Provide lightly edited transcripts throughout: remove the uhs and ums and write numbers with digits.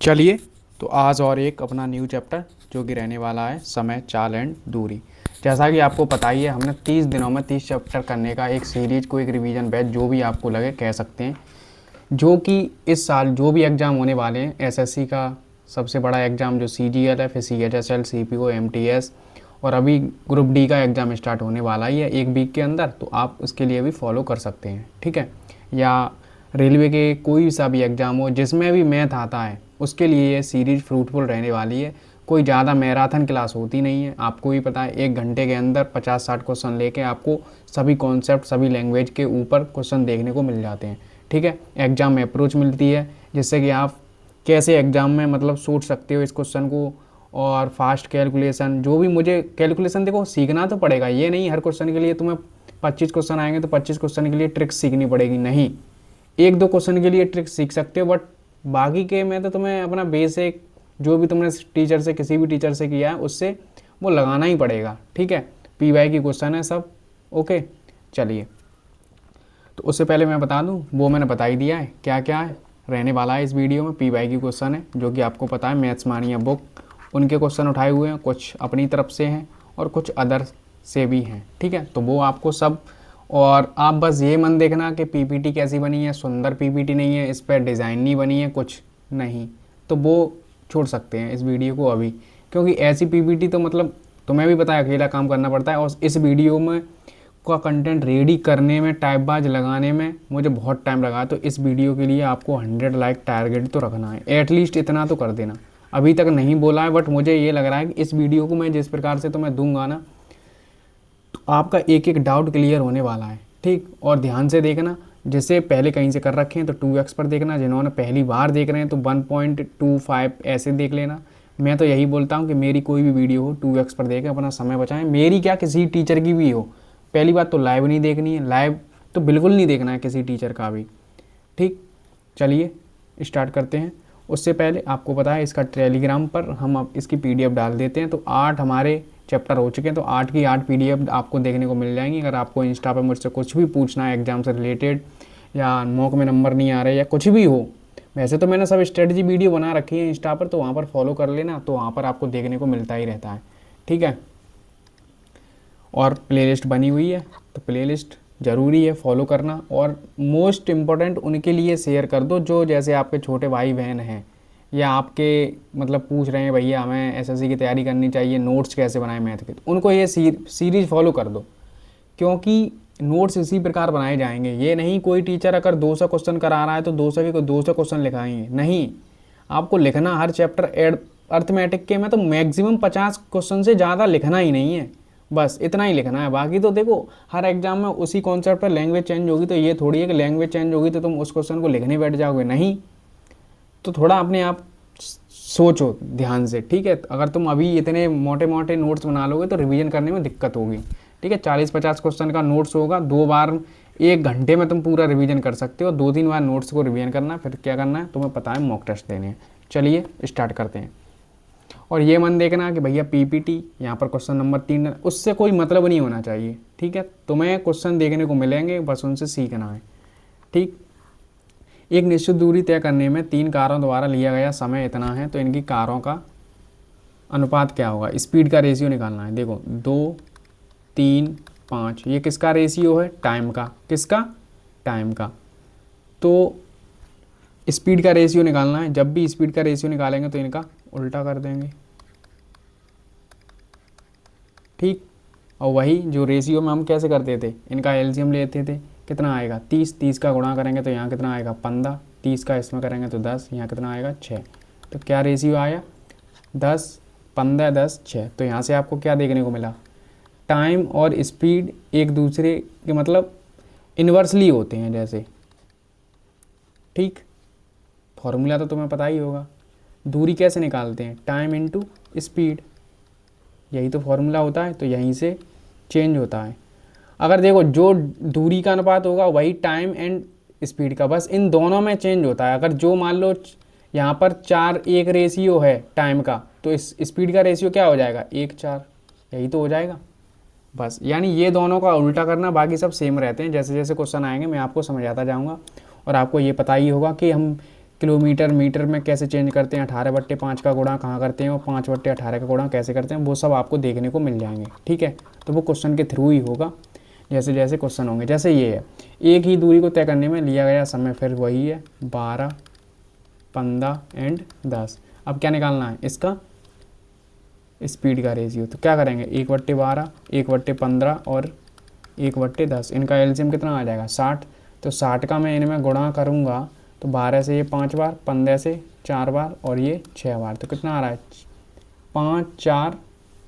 चलिए, तो आज और एक अपना न्यू चैप्टर जो कि रहने वाला है समय, चाल एंड दूरी। जैसा कि आपको पता ही है, हमने 30 दिनों में 30 चैप्टर करने का एक सीरीज को, एक रिवीजन बैच जो भी आपको लगे कह सकते हैं, जो कि इस साल जो भी एग्ज़ाम होने वाले हैं, एसएससी का सबसे बड़ा एग्ज़ाम जो सीजीएल है, फिर सीएचएसएल, सीपीओ, एमटीएस और अभी ग्रुप डी का एग्ज़ाम स्टार्ट होने वाला ही है एक वीक के अंदर, तो आप उसके लिए भी फॉलो कर सकते हैं। ठीक है, या रेलवे के कोई सा भी एग्ज़ाम हो जिसमें भी मैथ आता है, उसके लिए ये सीरीज़ फ्रूटफुल रहने वाली है। कोई ज़्यादा मैराथन क्लास होती नहीं है, आपको भी पता है। 1 घंटे के अंदर 50-60 क्वेश्चन लेके आपको सभी कॉन्सेप्ट, सभी लैंग्वेज के ऊपर क्वेश्चन देखने को मिल जाते हैं। ठीक है, एग्ज़ाम में अप्रोच मिलती है जिससे कि आप कैसे एग्ज़ाम में मतलब सोच सकते हो इस क्वेश्चन को, और फास्ट कैलकुलेशन, जो भी मुझे कैलकुलेशन देखो सीखना तो पड़ेगा। ये नहीं हर क्वेश्चन के लिए तुम्हें 25 क्वेश्चन आएंगे तो 25 क्वेश्चन के लिए ट्रिक्स सीखनी पड़ेगी, नहीं। 1-2 क्वेश्चन के लिए ट्रिक्स सीख सकते हो, बट बाकी के में तो तुम्हें अपना बेसिक जो भी तुमने टीचर से, किसी भी टीचर से किया है, उससे वो लगाना ही पड़ेगा। ठीक है, पीवाई की क्वेश्चन है सब। ओके, चलिए, तो उससे पहले मैं बता दूं, वो मैंने बता ही दिया है क्या क्या है रहने वाला है इस वीडियो में। पीवाई की क्वेश्चन है जो कि आपको पता है, मैथ्स मानिया बुक, उनके क्वेश्चन उठाए हुए हैं, कुछ अपनी तरफ से हैं और कुछ अदर से भी हैं। ठीक है, तो वो आपको सब, और आप बस ये मन देखना कि पीपीटी कैसी बनी है, सुंदर पीपीटी नहीं है, इस पर डिज़ाइन नहीं बनी है, कुछ नहीं, तो वो छोड़ सकते हैं इस वीडियो को अभी, क्योंकि ऐसी पीपीटी तो मतलब तुम्हें भी पता है अकेला काम करना पड़ता है, और इस वीडियो में का कंटेंट रेडी करने में, टाइपबाज लगाने में मुझे बहुत टाइम लगा। तो इस वीडियो के लिए आपको 100 लाइक टारगेट तो रखना है, एटलीस्ट इतना तो कर देना। अभी तक नहीं बोला है, बट मुझे ये लग रहा है कि इस वीडियो को मैं जिस प्रकार से तुम्हें दूंगा ना, तो आपका एक एक डाउट क्लियर होने वाला है। ठीक, और ध्यान से देखना, जैसे पहले कहीं से कर रखे हैं तो 2x पर देखना, जिन्होंने पहली बार देख रहे हैं तो 1.25 ऐसे देख लेना। मैं तो यही बोलता हूँ कि मेरी कोई भी वीडियो हो 2x पर देखें, अपना समय बचाएं। मेरी क्या, किसी टीचर की भी हो, पहली बात तो लाइव नहीं देखनी है, लाइव तो बिल्कुल नहीं देखना है किसी टीचर का भी। ठीक, चलिए स्टार्ट करते हैं। उससे पहले आपको पता है, इसका टेलीग्राम पर हम अब इसकी पीडीएफ डाल देते हैं, तो 8 हमारे चैप्टर हो चुके हैं, तो 8 की 8 पीडीएफ आपको देखने को मिल जाएंगी। अगर आपको इंस्टा पर मुझसे कुछ भी पूछना है एग्जाम से रिलेटेड, या मॉक में नंबर नहीं आ रहे, या कुछ भी हो, वैसे तो मैंने सब स्ट्रेटजी वीडियो बना रखी है इंस्टा पर, तो वहाँ पर फॉलो कर लेना, तो वहाँ पर आपको देखने को मिलता ही रहता है। ठीक है, और प्लेलिस्ट बनी हुई है, तो प्लेलिस्ट ज़रूरी है फॉलो करना। और मोस्ट इम्पॉर्टेंट उनके लिए शेयर कर दो जो जैसे आपके छोटे भाई बहन हैं, या आपके मतलब पूछ रहे हैं भैया हमें एसएससी की तैयारी करनी चाहिए, नोट्स कैसे बनाए मैथ के, तो उनको ये सीरीज़ फॉलो कर दो, क्योंकि नोट्स इसी प्रकार बनाए जाएंगे। ये नहीं कोई टीचर अगर 200 क्वेश्चन करा रहा है तो 200 के 200 क्वेश्चन लिखाएंगे, नहीं। आपको लिखना हर चैप्टर अर्थमेटिक के में तो मैक्सिमम 50 क्वेश्चन से ज़्यादा लिखना ही नहीं है, बस इतना ही लिखना है। बाकी तो देखो हर एग्जाम में उसी कॉन्सेप्ट पर लैंग्वेज चेंज होगी, तो ये थोड़ी है कि लैंग्वेज चेंज होगी तो तुम उस क्वेश्चन को लिखने बैठ जाओगे, नहीं। तो थोड़ा अपने आप सोचो ध्यान से। ठीक है, अगर तुम अभी इतने मोटे मोटे नोट्स बना लोगे तो रिवीजन करने में दिक्कत होगी। ठीक है, 40-50 क्वेश्चन का नोट्स होगा, 2 बार 1 घंटे में तुम पूरा रिवीजन कर सकते हो। 2-3 बार नोट्स को रिवीजन करना, फिर क्या करना है तुम्हें पता है, मॉक टेस्ट देने हैं। चलिए स्टार्ट करते हैं। और ये मन देखना कि भैया पीपीटी यहाँ पर क्वेश्चन नंबर 3, उससे कोई मतलब नहीं होना चाहिए। ठीक है, तुम्हें क्वेश्चन देखने को मिलेंगे, बस उनसे सीखना है। ठीक, एक निश्चित दूरी तय करने में 3 कारों द्वारा लिया गया समय इतना है, तो इनकी कारों का अनुपात क्या होगा, स्पीड का रेशियो निकालना है। देखो 2, 3, 5, ये किसका रेशियो है, टाइम का। किसका, टाइम का। तो स्पीड का रेशियो निकालना है। जब भी स्पीड का रेशियो निकालेंगे तो इनका उल्टा कर देंगे। ठीक, और वही जो रेशियो में हम कैसे करते थे, इनका एलसीएम लेते थे, कितना आएगा 30, 30 का गुणा करेंगे तो यहाँ कितना आएगा 15, 30 का इसमें करेंगे तो 10, यहाँ कितना आएगा 6। तो क्या रेशियो आया 10, 15, 10, 6। तो यहाँ से आपको क्या देखने को मिला, टाइम और स्पीड एक दूसरे के मतलब इन्वर्सली होते हैं जैसे। ठीक, फॉर्मूला तो तुम्हें पता ही होगा। दूरी कैसे निकालते हैं, टाइम इनटू स्पीड, यही तो फॉर्मूला होता है, तो यहीं से चेंज होता है। अगर देखो जो दूरी का अनुपात होगा वही टाइम एंड स्पीड का, बस इन दोनों में चेंज होता है। अगर जो मान लो यहाँ पर 4:1 रेशियो है टाइम का, तो इस स्पीड का रेशियो क्या हो जाएगा 1:4, यही तो हो जाएगा बस। यानी ये दोनों का उल्टा करना, बाकी सब सेम रहते हैं। जैसे जैसे क्वेश्चन आएंगे मैं आपको समझाता जाऊँगा, और आपको ये पता ही होगा कि हम किलोमीटर मीटर में कैसे चेंज करते हैं, 18/5 का गुणा कहाँ करते हैं और 5/18 का गुणा कैसे करते हैं, वो सब आपको देखने को मिल जाएंगे। ठीक है, तो वो क्वेश्चन के थ्रू ही होगा, जैसे जैसे क्वेश्चन होंगे। जैसे ये है, एक ही दूरी को तय करने में लिया गया समय फिर वही है 12, 15 एंड 10। अब क्या निकालना है, इसका स्पीड का रेशियो। तो क्या करेंगे, 1/12, 1/15 और 1/10, इनका एलसीएम कितना आ जाएगा 60। तो 60 का मैं इनमें गुणा करूँगा तो 12 से ये 5 बार, 15 से 4 बार और ये 6 बार, तो कितना आ रहा है 5, 4,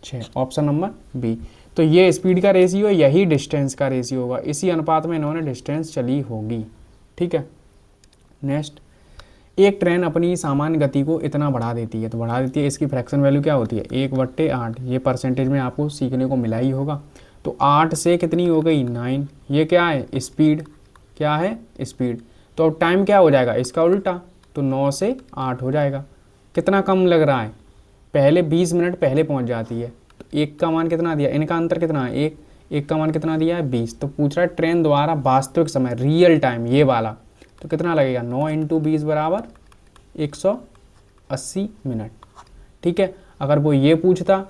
6, ऑप्शन नंबर बी। तो ये स्पीड का रेशियो, यही डिस्टेंस का रेशियो होगा, इसी अनुपात में इन्होंने डिस्टेंस चली होगी। ठीक है, नेक्स्ट, एक ट्रेन अपनी सामान्य गति को इतना बढ़ा देती है, तो बढ़ा देती है, इसकी फ्रैक्शन वैल्यू क्या होती है 1/8। ये परसेंटेज में आपको सीखने को मिला ही होगा। तो 8 से कितनी हो गई 9, ये क्या है स्पीड, क्या है स्पीड। तो अब टाइम क्या हो जाएगा इसका उल्टा, तो 9 से 8 हो जाएगा। कितना कम लग रहा है, पहले 20 मिनट पहले पहुंच जाती है। तो एक का मान कितना दिया, इनका अंतर कितना है एक का मान कितना दिया है 20। तो पूछ रहा है ट्रेन द्वारा वास्तविक समय रियल टाइम ये वाला, तो कितना लगेगा 9 × 20 बराबर 180 मिनट। ठीक है, अगर वो ये पूछता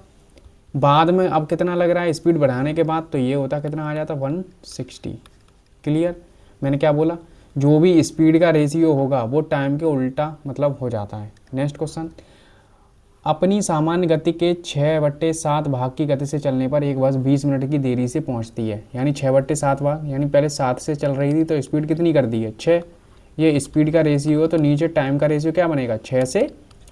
बाद में अब कितना लग रहा है स्पीड बढ़ाने के बाद, तो ये होता कितना आ जाता 160। क्लियर, मैंने क्या बोला, जो भी स्पीड का रेशियो होगा वो टाइम के उल्टा मतलब हो जाता है। नेक्स्ट क्वेश्चन, अपनी सामान्य गति के 6/7 भाग की गति से चलने पर एक बस 20 मिनट की देरी से पहुंचती है। यानी 6/7 भाग, यानी पहले 7 से चल रही थी तो स्पीड कितनी कर दी है 6। ये स्पीड का रेशियो हो, तो नीचे टाइम का रेशियो क्या बनेगा 6 से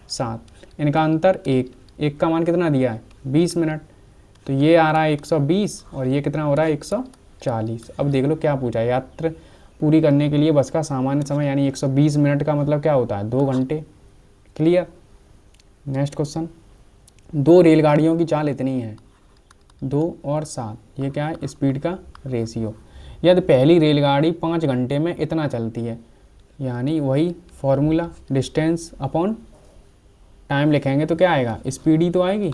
7, इनका अंतर 1 का मान कितना दिया है 20 मिनट। तो ये आ रहा है 120 और ये कितना हो रहा है 140। अब देख लो क्या पूछा है, यात्रा पूरी करने के लिए बस का सामान्य समय यानी 120 मिनट का मतलब क्या होता है 2 घंटे। क्लियर, नेक्स्ट क्वेश्चन, 2 रेलगाड़ियों की चाल इतनी है 2 और 7, ये क्या है स्पीड का रेशियो। यदि पहली रेलगाड़ी 5 घंटे में इतना चलती है, यानी वही फॉर्मूला डिस्टेंस अपॉन टाइम लिखेंगे तो क्या आएगा स्पीड ही तो आएगी।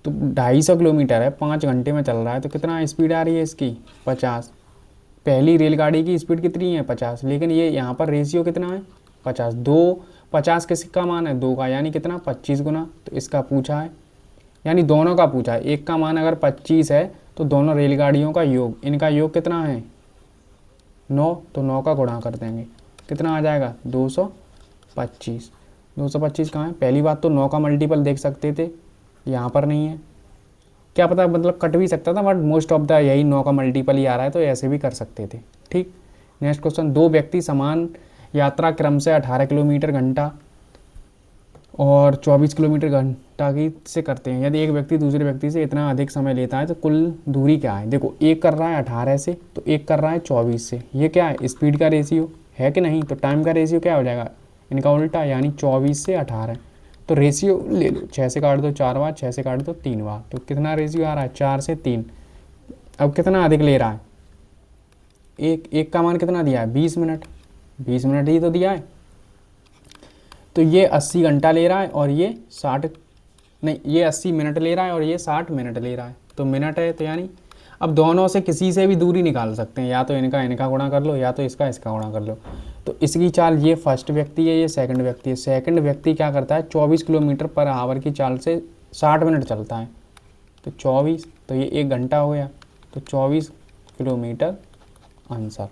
तो 250 किलोमीटर है, 5 घंटे में चल रहा है, तो कितना स्पीड आ रही है इसकी 50। पहली रेलगाड़ी की स्पीड कितनी है 50, लेकिन ये यहाँ पर रेशियो कितना है 50। 50 किसका मान है 2 का, यानी कितना 25 गुना। तो इसका पूछा है, यानी दोनों का पूछा है। एक का मान अगर 25 है तो दोनों रेलगाड़ियों का योग, इनका योग कितना है 9, तो 9 का गुणा कर देंगे, कितना आ जाएगा 225। 225 कहाँ है, पहली बात तो 9 का मल्टीपल देख सकते थे, यहाँ पर नहीं है। क्या पता मतलब कट भी सकता था, बट मोस्ट ऑफ द यही 9 का मल्टीपल ही आ रहा है, तो ऐसे भी कर सकते थे। ठीक, नेक्स्ट क्वेश्चन, 2 व्यक्ति समान यात्रा क्रम से 18 किलोमीटर घंटा और 24 किलोमीटर घंटा की से करते हैं। यदि एक व्यक्ति दूसरे व्यक्ति से इतना अधिक समय लेता है तो कुल दूरी क्या है। देखो एक कर रहा है 18 से, तो एक कर रहा है 24 से, ये क्या है स्पीड का रेशियो है कि नहीं। तो टाइम का रेशियो क्या हो जाएगा इनका उल्टा, यानी 24 से 18। तो रेशियो ले लो, 6 से काट दो 4 बार, 6 से काट दो 3 बार, तो कितना रेशियो आ रहा है 4 से 3। अब कितना अधिक ले रहा है, एक का मान कितना दिया है 20 मिनट, 20 मिनट ही तो दिया है। तो ये 80 घंटा ले रहा है और ये 60 नहीं, ये 80 मिनट ले रहा है और ये 60 मिनट ले रहा है, तो मिनट है। तो यानी अब दोनों से किसी से भी दूरी निकाल सकते हैं, या तो इनका गुणा कर लो या तो इसका गुणा कर लो। तो इसकी चाल, ये फर्स्ट व्यक्ति है, ये सेकंड व्यक्ति है। सेकंड व्यक्ति क्या करता है 24 किलोमीटर पर आवर की चाल से 60 मिनट चलता है, तो 24, तो ये 1 घंटा हो गया, तो 24 किलोमीटर आंसर।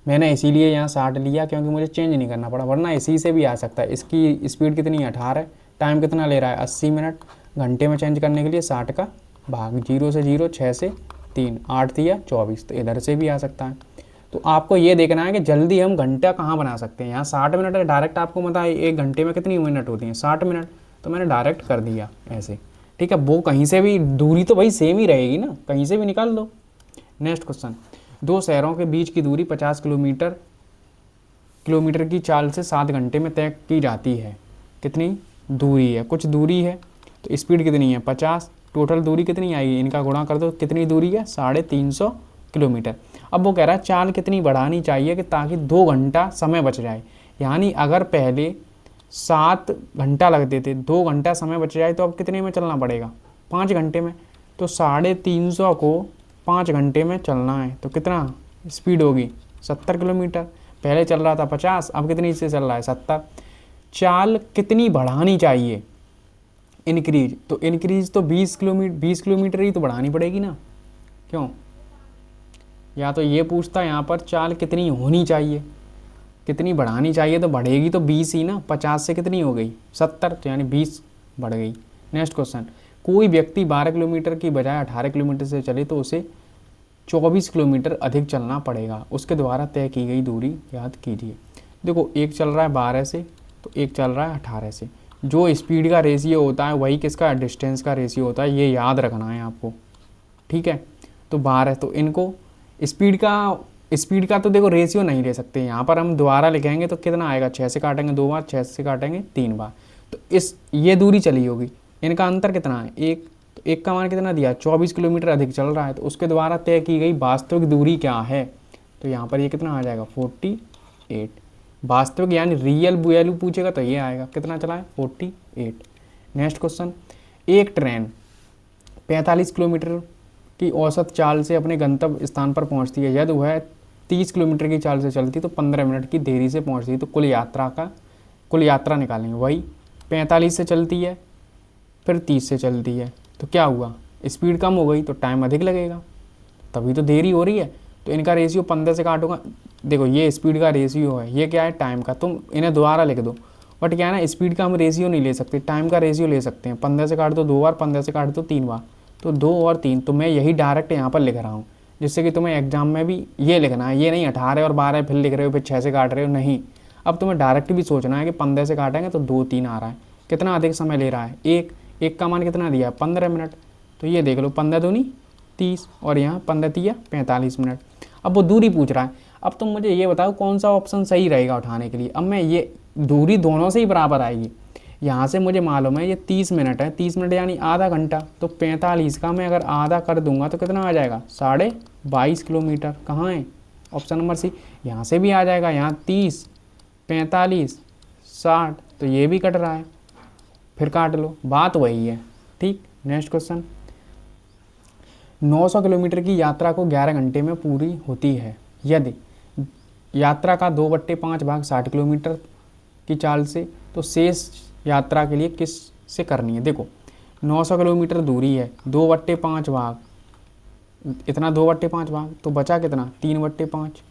मैंने इसीलिए यहाँ 60 लिया क्योंकि मुझे चेंज नहीं करना पड़ा, वरना इसी से भी आ सकता है। इसकी स्पीड कितनी है 18, टाइम कितना ले रहा है 80 मिनट, घंटे में चेंज करने के लिए 60 का भाग, 0 से 0, 6 से 3, 8 थी या 24, तो इधर से भी आ सकता है। तो आपको ये देखना है कि जल्दी हम घंटा कहाँ बना सकते हैं। यहाँ 60 मिनट है, डायरेक्ट आपको पता है 1 घंटे में कितनी मिनट होती हैं 60 मिनट, तो मैंने डायरेक्ट कर दिया ऐसे। ठीक है, वो कहीं से भी दूरी तो भाई सेम ही रहेगी ना, कहीं से भी निकाल दो। नेक्स्ट क्वेश्चन, 2 शहरों के बीच की दूरी 50 किलोमीटर की चाल से 7 घंटे में तय की जाती है। कितनी दूरी है, कुछ दूरी है, तो स्पीड कितनी है 50, टोटल दूरी कितनी आएगी, इनका गुणा कर दो, कितनी दूरी है 350 किलोमीटर। अब वो कह रहा है चाल कितनी बढ़ानी चाहिए कि ताकि 2 घंटा समय बच जाए। यानी अगर पहले 7 घंटा लगते थे, 2 घंटा समय बच जाए, तो अब कितने में चलना पड़ेगा 5 घंटे में। तो 350 को 5 घंटे में चलना है, तो कितना स्पीड होगी 70 किलोमीटर। पहले चल रहा था 50, अब कितनी से चल रहा है 70। चाल कितनी बढ़ानी चाहिए, इंक्रीज, तो इंक्रीज तो 20 किलोमीटर ही तो बढ़ानी पड़ेगी ना, क्यों? या तो ये पूछता यहाँ पर चाल कितनी होनी चाहिए, कितनी बढ़ानी चाहिए, तो बढ़ेगी तो 20 ही ना, 50 से कितनी हो गई 70, तो यानी 20 बढ़ गई। नेक्स्ट क्वेश्चन, कोई व्यक्ति 12 किलोमीटर की बजाय 18 किलोमीटर से चले तो उसे 24 किलोमीटर अधिक चलना पड़ेगा, उसके द्वारा तय की गई दूरी याद कीजिए। देखो एक चल रहा है 12 से, तो एक चल रहा है 18 से, जो स्पीड का रेशियो होता है वही किसका डिस्टेंस का रेशियो होता है, ये याद रखना है आपको, ठीक है। तो 12, तो इनको स्पीड का तो देखो रेशियो नहीं ले सकते, यहाँ पर हम दोबारा लिखेंगे तो कितना आएगा, 6 से काटेंगे 2 बार, 6 से काटेंगे 3 बार, तो ये दूरी चली होगी, इनका अंतर कितना है 1, तो 1 का मान कितना दिया 24 किलोमीटर अधिक चल रहा है, तो उसके द्वारा तय की गई वास्तविक दूरी क्या है, तो यहाँ पर ये कितना आ जाएगा 48। वास्तविक यानी रियल वैल्यू पूछेगा तो ये आएगा, कितना चला है 48। नेक्स्ट क्वेश्चन, एक ट्रेन 45 किलोमीटर की औसत चाल से अपने गंतव्य स्थान पर पहुंचती है, यदि वह 30 किलोमीटर की चाल से चलती तो 15 मिनट की देरी से पहुंचती है, तो कुल यात्रा निकालेंगे, वही 45 से चलती है फिर 30 से चलती है, तो क्या हुआ स्पीड कम हो गई तो टाइम अधिक लगेगा, तभी तो देरी हो रही है, तो इनका रेशियो 15 से काटूंगा, देखो ये स्पीड का रेशियो है, ये क्या है टाइम का, तुम इन्हें दोबारा लिख दो, बट क्या है ना स्पीड का हम रेशियो नहीं ले सकते, टाइम का रेशियो ले सकते हैं, 15 से काट दो 2 बार, 15 से काट दो 3 बार, तो 2 और 3, तो मैं यही डायरेक्ट यहाँ पर लिख रहा हूँ, जिससे कि तुम्हें एग्जाम में भी ये लिखना है, ये नहीं 18 और 12 फिर लिख रहे हो फिर 6 से काट रहे हो, नहीं, अब तुम्हें डायरेक्ट भी सोचना है कि 15 से काटेंगे तो 2 3 आ रहा है, कितना अधिक समय ले रहा है, एक का मान कितना दिया 15 मिनट, तो ये देख लो 15 दूनी 30 और यहाँ 15 तिया 45 मिनट। अब वो दूरी पूछ रहा है, अब तुम मुझे ये बताओ कौन सा ऑप्शन सही रहेगा उठाने के लिए, अब मैं ये दूरी दोनों से ही बराबर आएगी, यहाँ से मुझे मालूम है ये 30 मिनट है, 30 मिनट यानी आधा घंटा, तो 45 का मैं अगर आधा कर दूंगा तो कितना आ जाएगा 22.5 किलोमीटर, कहाँ है ऑप्शन नंबर सी, यहाँ से भी आ जाएगा, यहाँ 30 45 60, तो ये भी कट रहा है, फिर काट लो, बात वही है, ठीक। नेक्स्ट क्वेश्चन, 900 किलोमीटर की यात्रा को 11 घंटे में पूरी होती है, यदि यात्रा का 2/5 भाग 60 किलोमीटर की चाल से, तो शेष यात्रा के लिए किस से करनी है। देखो 900 किलोमीटर दूरी है, 2/5 भाग, इतना 2/5 भाग, तो बचा कितना 3/5,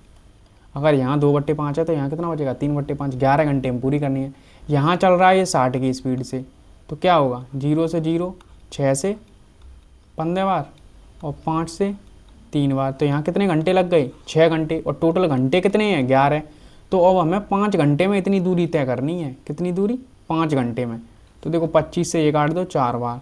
अगर यहाँ 2/5 है तो यहाँ कितना बचेगा 3/5, 11 घंटे में पूरी करनी है। यहाँ चल रहा है ये 60 की स्पीड से, तो क्या होगा 0 से 0, 6 से 15 बार और 5 से 3 बार, तो यहाँ कितने घंटे लग गए 6 घंटे, और टोटल घंटे कितने हैं 11, तो अब हमें 5 घंटे में इतनी दूरी तय करनी है, कितनी दूरी 5 घंटे में, तो देखो 25 से ये काट दो 4 बार,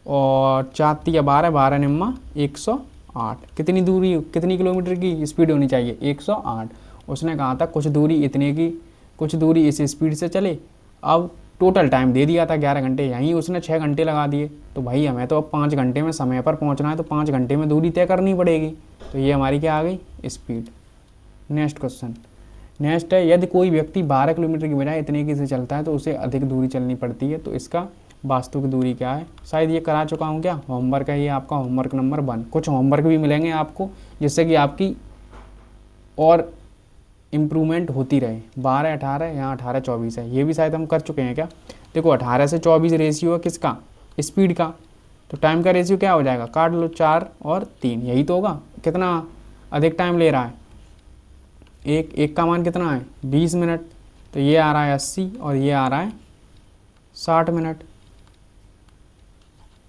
और 4 तिया 12, 12 निम्मा 108, कितनी दूरी कितनी किलोमीटर की स्पीड होनी चाहिए 108। उसने कहा था कुछ दूरी इतने की, कुछ दूरी इस स्पीड से चले, अब टोटल टाइम दे दिया था 11 घंटे, यहीं उसने 6 घंटे लगा दिए, तो भाई हमें तो अब 5 घंटे में समय पर पहुंचना है, तो 5 घंटे में दूरी तय करनी पड़ेगी, तो ये हमारी क्या आ गई स्पीड। नेक्स्ट क्वेश्चन, नेक्स्ट है, यदि कोई व्यक्ति 12 किलोमीटर की बजाय इतने की से चलता है तो उसे अधिक दूरी चलनी पड़ती है, तो इसका वास्तविक दूरी क्या है, शायद ये करा चुका हूँ क्या, होमवर्क है ये आपका, होमवर्क नंबर 1, कुछ होमवर्क भी मिलेंगे आपको जिससे कि आपकी और इम्प्रूवमेंट होती रहे। 12 18, यहाँ 18 24 है, ये भी शायद हम कर चुके हैं क्या, देखो 18 से 24 रेशियो है किसका स्पीड का, तो टाइम का रेशियो क्या हो जाएगा, काट लो 4 और 3, यही तो होगा, कितना अधिक टाइम ले रहा है, एक का मान कितना है 20 मिनट, तो ये आ रहा है 80 और ये आ रहा है 60 मिनट,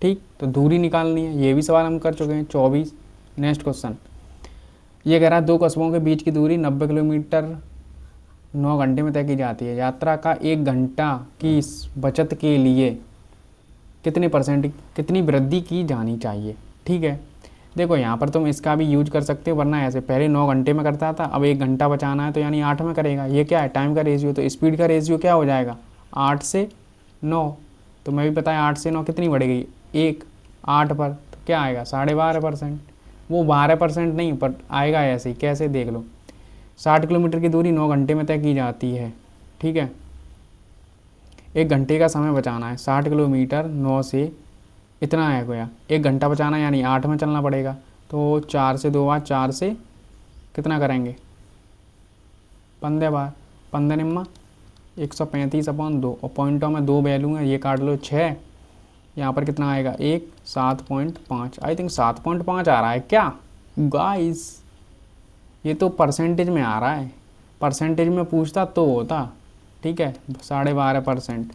ठीक। तो दूरी निकालनी है, ये भी सवाल हम कर चुके हैं 24। नेक्स्ट क्वेश्चन, ये कह रहा है 2 कस्बों के बीच की दूरी 90 किलोमीटर 9 घंटे में तय की जाती है, यात्रा का 1 घंटा की बचत के लिए कितनी वृद्धि की जानी चाहिए, ठीक है। देखो यहाँ पर तुम इसका भी यूज कर सकते हो, वरना ऐसे पहले 9 घंटे में करता था, अब 1 घंटा बचाना है तो यानी 8 में करेगा, ये क्या है टाइम का रेशियो, तो स्पीड का रेशियो क्या हो जाएगा 8 से 9, तो मैं भी पता है 8 से 9 कितनी बढ़ेगी 1, 8 पर, तो क्या आएगा 12.5%, वो 12% नहीं पर आएगा ऐसे ही, कैसे देख लो, 60 किलोमीटर की दूरी 9 घंटे में तय की जाती है, ठीक है, 1 घंटे का समय बचाना है, 60 किलोमीटर 9 से इतना है गया, 1 घंटा बचाना है यानी 8 में चलना पड़ेगा, तो 4 से 2 बार 4 से कितना करेंगे 15 बार, 15 निम्मा 135/2 और पॉइंटों में 2 वैल्यू हैं, ये काट लो 6। यहाँ पर कितना आएगा 1, 7.5। आई थिंक 7.5 आ रहा है क्या गाइस? ये तो परसेंटेज में आ रहा है, परसेंटेज में पूछता तो होता। ठीक है 12.5%।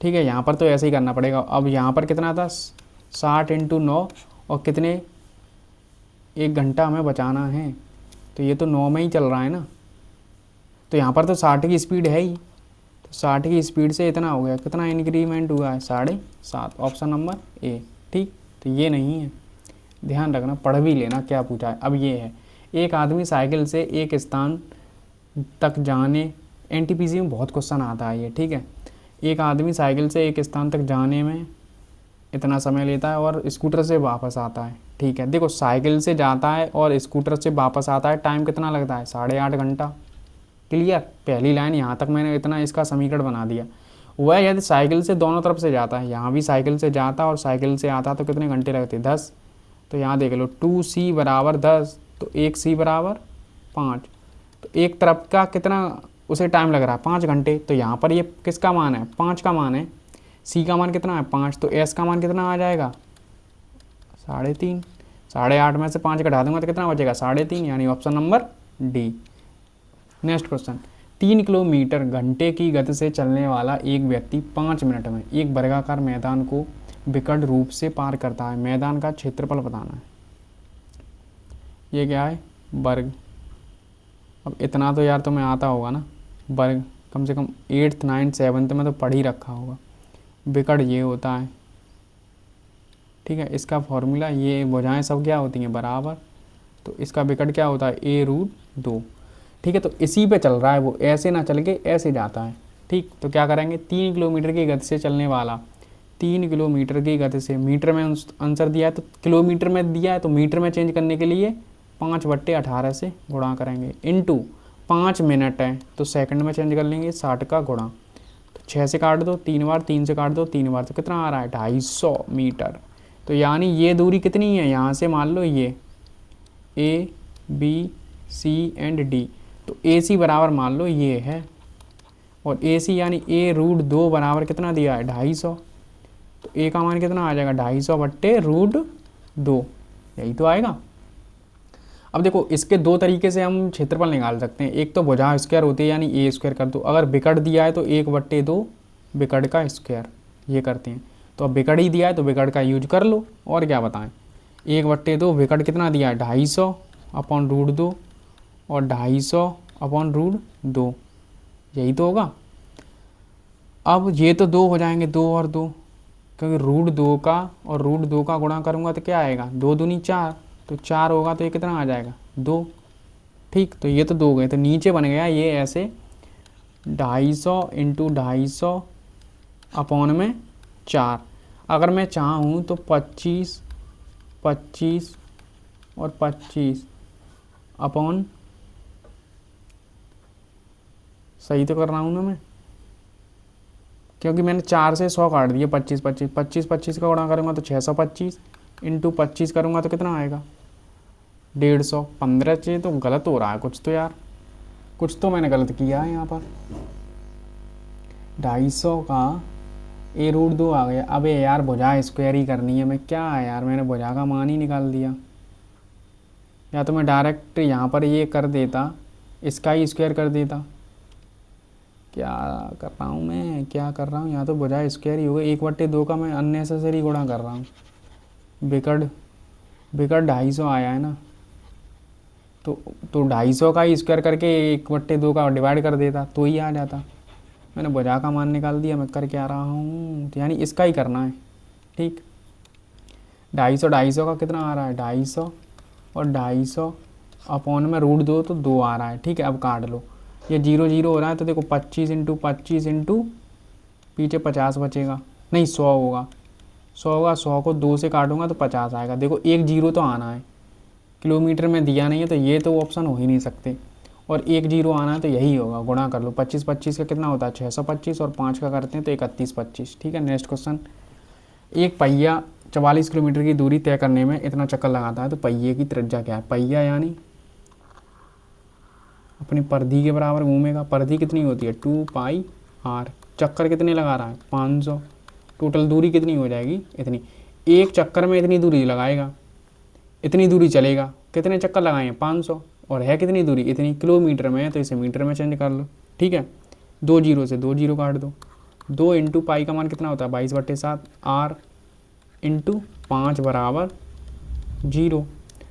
ठीक है, यहाँ पर तो ऐसे ही करना पड़ेगा। अब यहाँ पर कितना था 60 × 9 और कितने 1 घंटा हमें बचाना है, तो ये तो 9 में ही चल रहा है ना, तो यहाँ पर तो 60 की स्पीड है ही, तो 60 की स्पीड से इतना हो गया, कितना इंक्रीमेंट हुआ है 7.5, ऑप्शन नंबर ए। ठीक, तो ये नहीं है, ध्यान रखना, पढ़ भी लेना क्या पूछा है। अब ये है, एक आदमी साइकिल से एक स्थान तक जाने, एनटीपीसी में बहुत क्वेश्चन आता है ये। ठीक है, एक आदमी साइकिल से एक स्थान तक जाने में इतना समय लेता है और स्कूटर से वापस आता है। ठीक है, देखो साइकिल से जाता है और स्कूटर से वापस आता है, टाइम कितना लगता है 8.5 घंटा। क्लियर, पहली लाइन यहाँ तक मैंने इतना इसका समीकरण बना दिया। वह यदि साइकिल से दोनों तरफ से जाता है, यहाँ भी साइकिल से जाता और साइकिल से आता तो कितने घंटे लगते 10। तो यहाँ देख लो 2c बराबर 10, तो 1c बराबर 5, तो एक तरफ का कितना उसे टाइम लग रहा है 5 घंटे। तो यहाँ पर ये किसका मान है 5 का मान है, c का मान कितना है 5, तो s का मान कितना आ जाएगा 3.5। 8.5 में से 5 घटा दूंगा तो कितना बचेगा 3.5, यानी option number D. Next question, 3 kilometre घंटे की गति से चलने वाला एक व्यक्ति 5 मिनट में एक वर्गाकार मैदान को विकट रूप से पार करता है। मैदान का क्षेत्रफल बताना है। ये क्या है वर्ग। अब इतना तो यार तुम्हें आता होगा ना, वर्ग कम से कम 8th 9th 7th में तो पढ़ ही रखा होगा। विकट ये होता है, ठीक है, इसका फॉर्मूला, ये भुजाएं सब क्या होती हैं बराबर, तो इसका विकट क्या होता है a√2। ठीक है, तो इसी पे चल रहा है वो, ऐसे ना चल के ऐसे जाता है। ठीक, तो क्या करेंगे 3 किलोमीटर की गति से चलने वाला, 3 किलोमीटर की गति से, मीटर में आंसर दिया है तो किलोमीटर में दिया है, तो मीटर में चेंज करने के लिए 5/18 से गुणा करेंगे, इनटू 5 मिनट है तो सेकंड में चेंज कर लेंगे 60 का गुणा, तो 6 से काट दो 3 बार, 3 से काट दो 3 बार, तो कितना आ रहा है 250 मीटर। तो यानी ये दूरी कितनी है, यहाँ से मान लो ये A B C and D, तो AC बराबर मान लो ये है, और AC यानी a√2 बराबर कितना दिया है 250, तो A का मान कितना आ जाएगा 250/√2, यही तो आएगा। अब देखो इसके दो तरीके से हम क्षेत्रफल निकाल सकते हैं, एक तो भुजा स्क्वायर होती है यानी a² कर दो, अगर विकट दिया है तो 1/2 विकट का स्क्वायर, ये करते हैं। तो अब विकट ही दिया है तो विकट का यूज कर लो, और क्या बताएं 1/2 विकट कितना दिया है 250/√2 और 250/√2, यही तो होगा। अब ये तो 2 हो जाएंगे, 2 और 2, क्योंकि √2 का और √2 का गुणा करूँगा तो क्या आएगा 2 दूनी 4, तो 4 होगा तो ये कितना आ जाएगा 2। ठीक, तो ये तो 2 गए, तो नीचे बन गया ये ऐसे 250 × 250 अपॉन में 4। अगर मैं चाहूँ तो 25 25 और 25 अपॉन, सही तो कर रहा हूँ ना मैं, क्योंकि मैंने 4 से 100 काट दिए, 25 25 25 25 का गुणा करूँगा तो 625 इंटू 25 करूँगा तो कितना आएगा 150। 15 से तो गलत हो रहा है कुछ तो यार, कुछ तो मैंने गलत किया है यहाँ पर। 250 का a√2 आ गया। अबे यार भुजा स्क्वायर ही करनी है, मैं क्या है यार, मैंने भुजा का मान ही निकाल दिया। या तो मैं डायरेक्ट यहाँ पर ये कर देता, इसका ही स्क्वायर कर देता। क्या कर रहा हूँ मैं, क्या कर रहा हूँ, यहाँ तो भुजा स्क्वायर ही होगा। 1/2 का मैं अननेसेसरी गुणा कर रहा हूँ। विकट 250 आया है ना, तो 250 का ही स्क्वायर करके 1/2 का डिवाइड कर देता तो ही आ जाता। मैंने भुजा का मान निकाल दिया, मैं कर क्या रहा हूँ, तो यानी इसका ही करना है। ठीक, 250 का कितना आ रहा है 250 और 250 अपॉन में √2 तो 2 आ रहा है। ठीक है, अब काट लो, ये 0 0 हो रहा है तो देखो 25 × 25 इंटू पीछे 50 बचेगा, नहीं 100 होगा, 100 होगा, 100 को 2 से काटूंगा तो 50 आएगा। देखो 1 0 तो आना है, किलोमीटर में दिया नहीं है तो ये तो ऑप्शन हो ही नहीं सकते, और 1 0 आना है तो यही होगा। गुणा कर लो, 25 25 का कितना होता है 625 और 5 का करते हैं तो 31 25। ठीक है, नेक्स्ट क्वेश्चन, एक पहिया 44 किलोमीटर की दूरी तय करने में इतना चक्कर लगाता है तो पहिए की त्रिज्या क्या है। पहिया यानी अपनी परिधि के बराबर घूमेगा। परिधि कितनी होती है 2πr। चक्कर कितने लगा रहा है 500। टोटल दूरी कितनी हो जाएगी इतनी। एक चक्कर में इतनी दूरी लगाएगा, इतनी दूरी चलेगा। कितने चक्कर लगाए हैं 500, और है कितनी दूरी इतनी। किलोमीटर में है तो इसे मीटर में चेंज कर लो। ठीक है, 2 जीरो से 2 जीरो काट दो। 2 इंटू पाई का मान कितना होता है 22/7। आर इंटू 5 बराबर 0।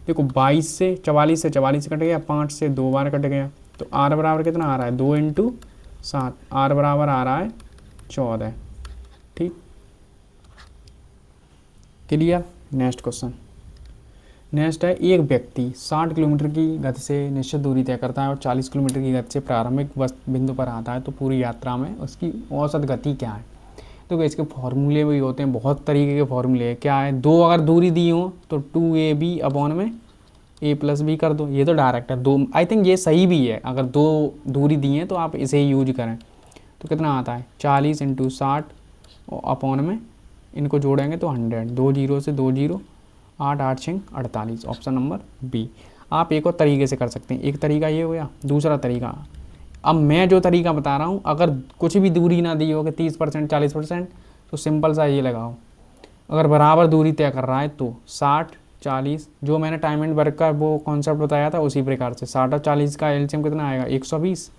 देखो 22 से 44 कट गया, 5 से 2 बार कट गया, तो आर बराबर कितना आ रहा है 2 इंटू 7। आर बराबर आ रहा है 14। ठीक, क्लियर। Next question. नेक्स्ट है, एक व्यक्ति 60 किलोमीटर की गति से निश्चित दूरी तय करता है और 40 किलोमीटर की गति से प्रारंभिक बिंदु पर आता है, तो पूरी यात्रा में उसकी औसत गति क्या है। तो इसके फॉर्मूले भी होते हैं, बहुत तरीके के फॉर्मूले हैं। क्या है, दो अगर दूरी दी हो तो 2ab अपॉन में a+b कर दो। ये तो डायरेक्ट है। दो, आई थिंक ये सही भी है। अगर दो दूरी दी है तो आप इसे ही यूज करें। तो कितना आता है 40 इंटू 60 अपॉन में इनको जोड़ेंगे तो 100। 2 जीरो से 2 जीरो, 8 8 6 48। Option number B. आप एक और तरीके से कर सकते हैं। एक तरीका ये हो गया, दूसरा तरीका, अब मैं जो तरीका बता रहा हूँ, अगर कुछ भी दूरी ना दी हो कि 30% 40%, तो सिंपल सा ये लगाओ। अगर बराबर दूरी तय कर रहा है तो 60 40, जो मैंने टाइम एंड वर्क का वो कॉन्सेप्ट बताया था उसी प्रकार से 60 और 40 का एलसीएम कितना आएगा 120।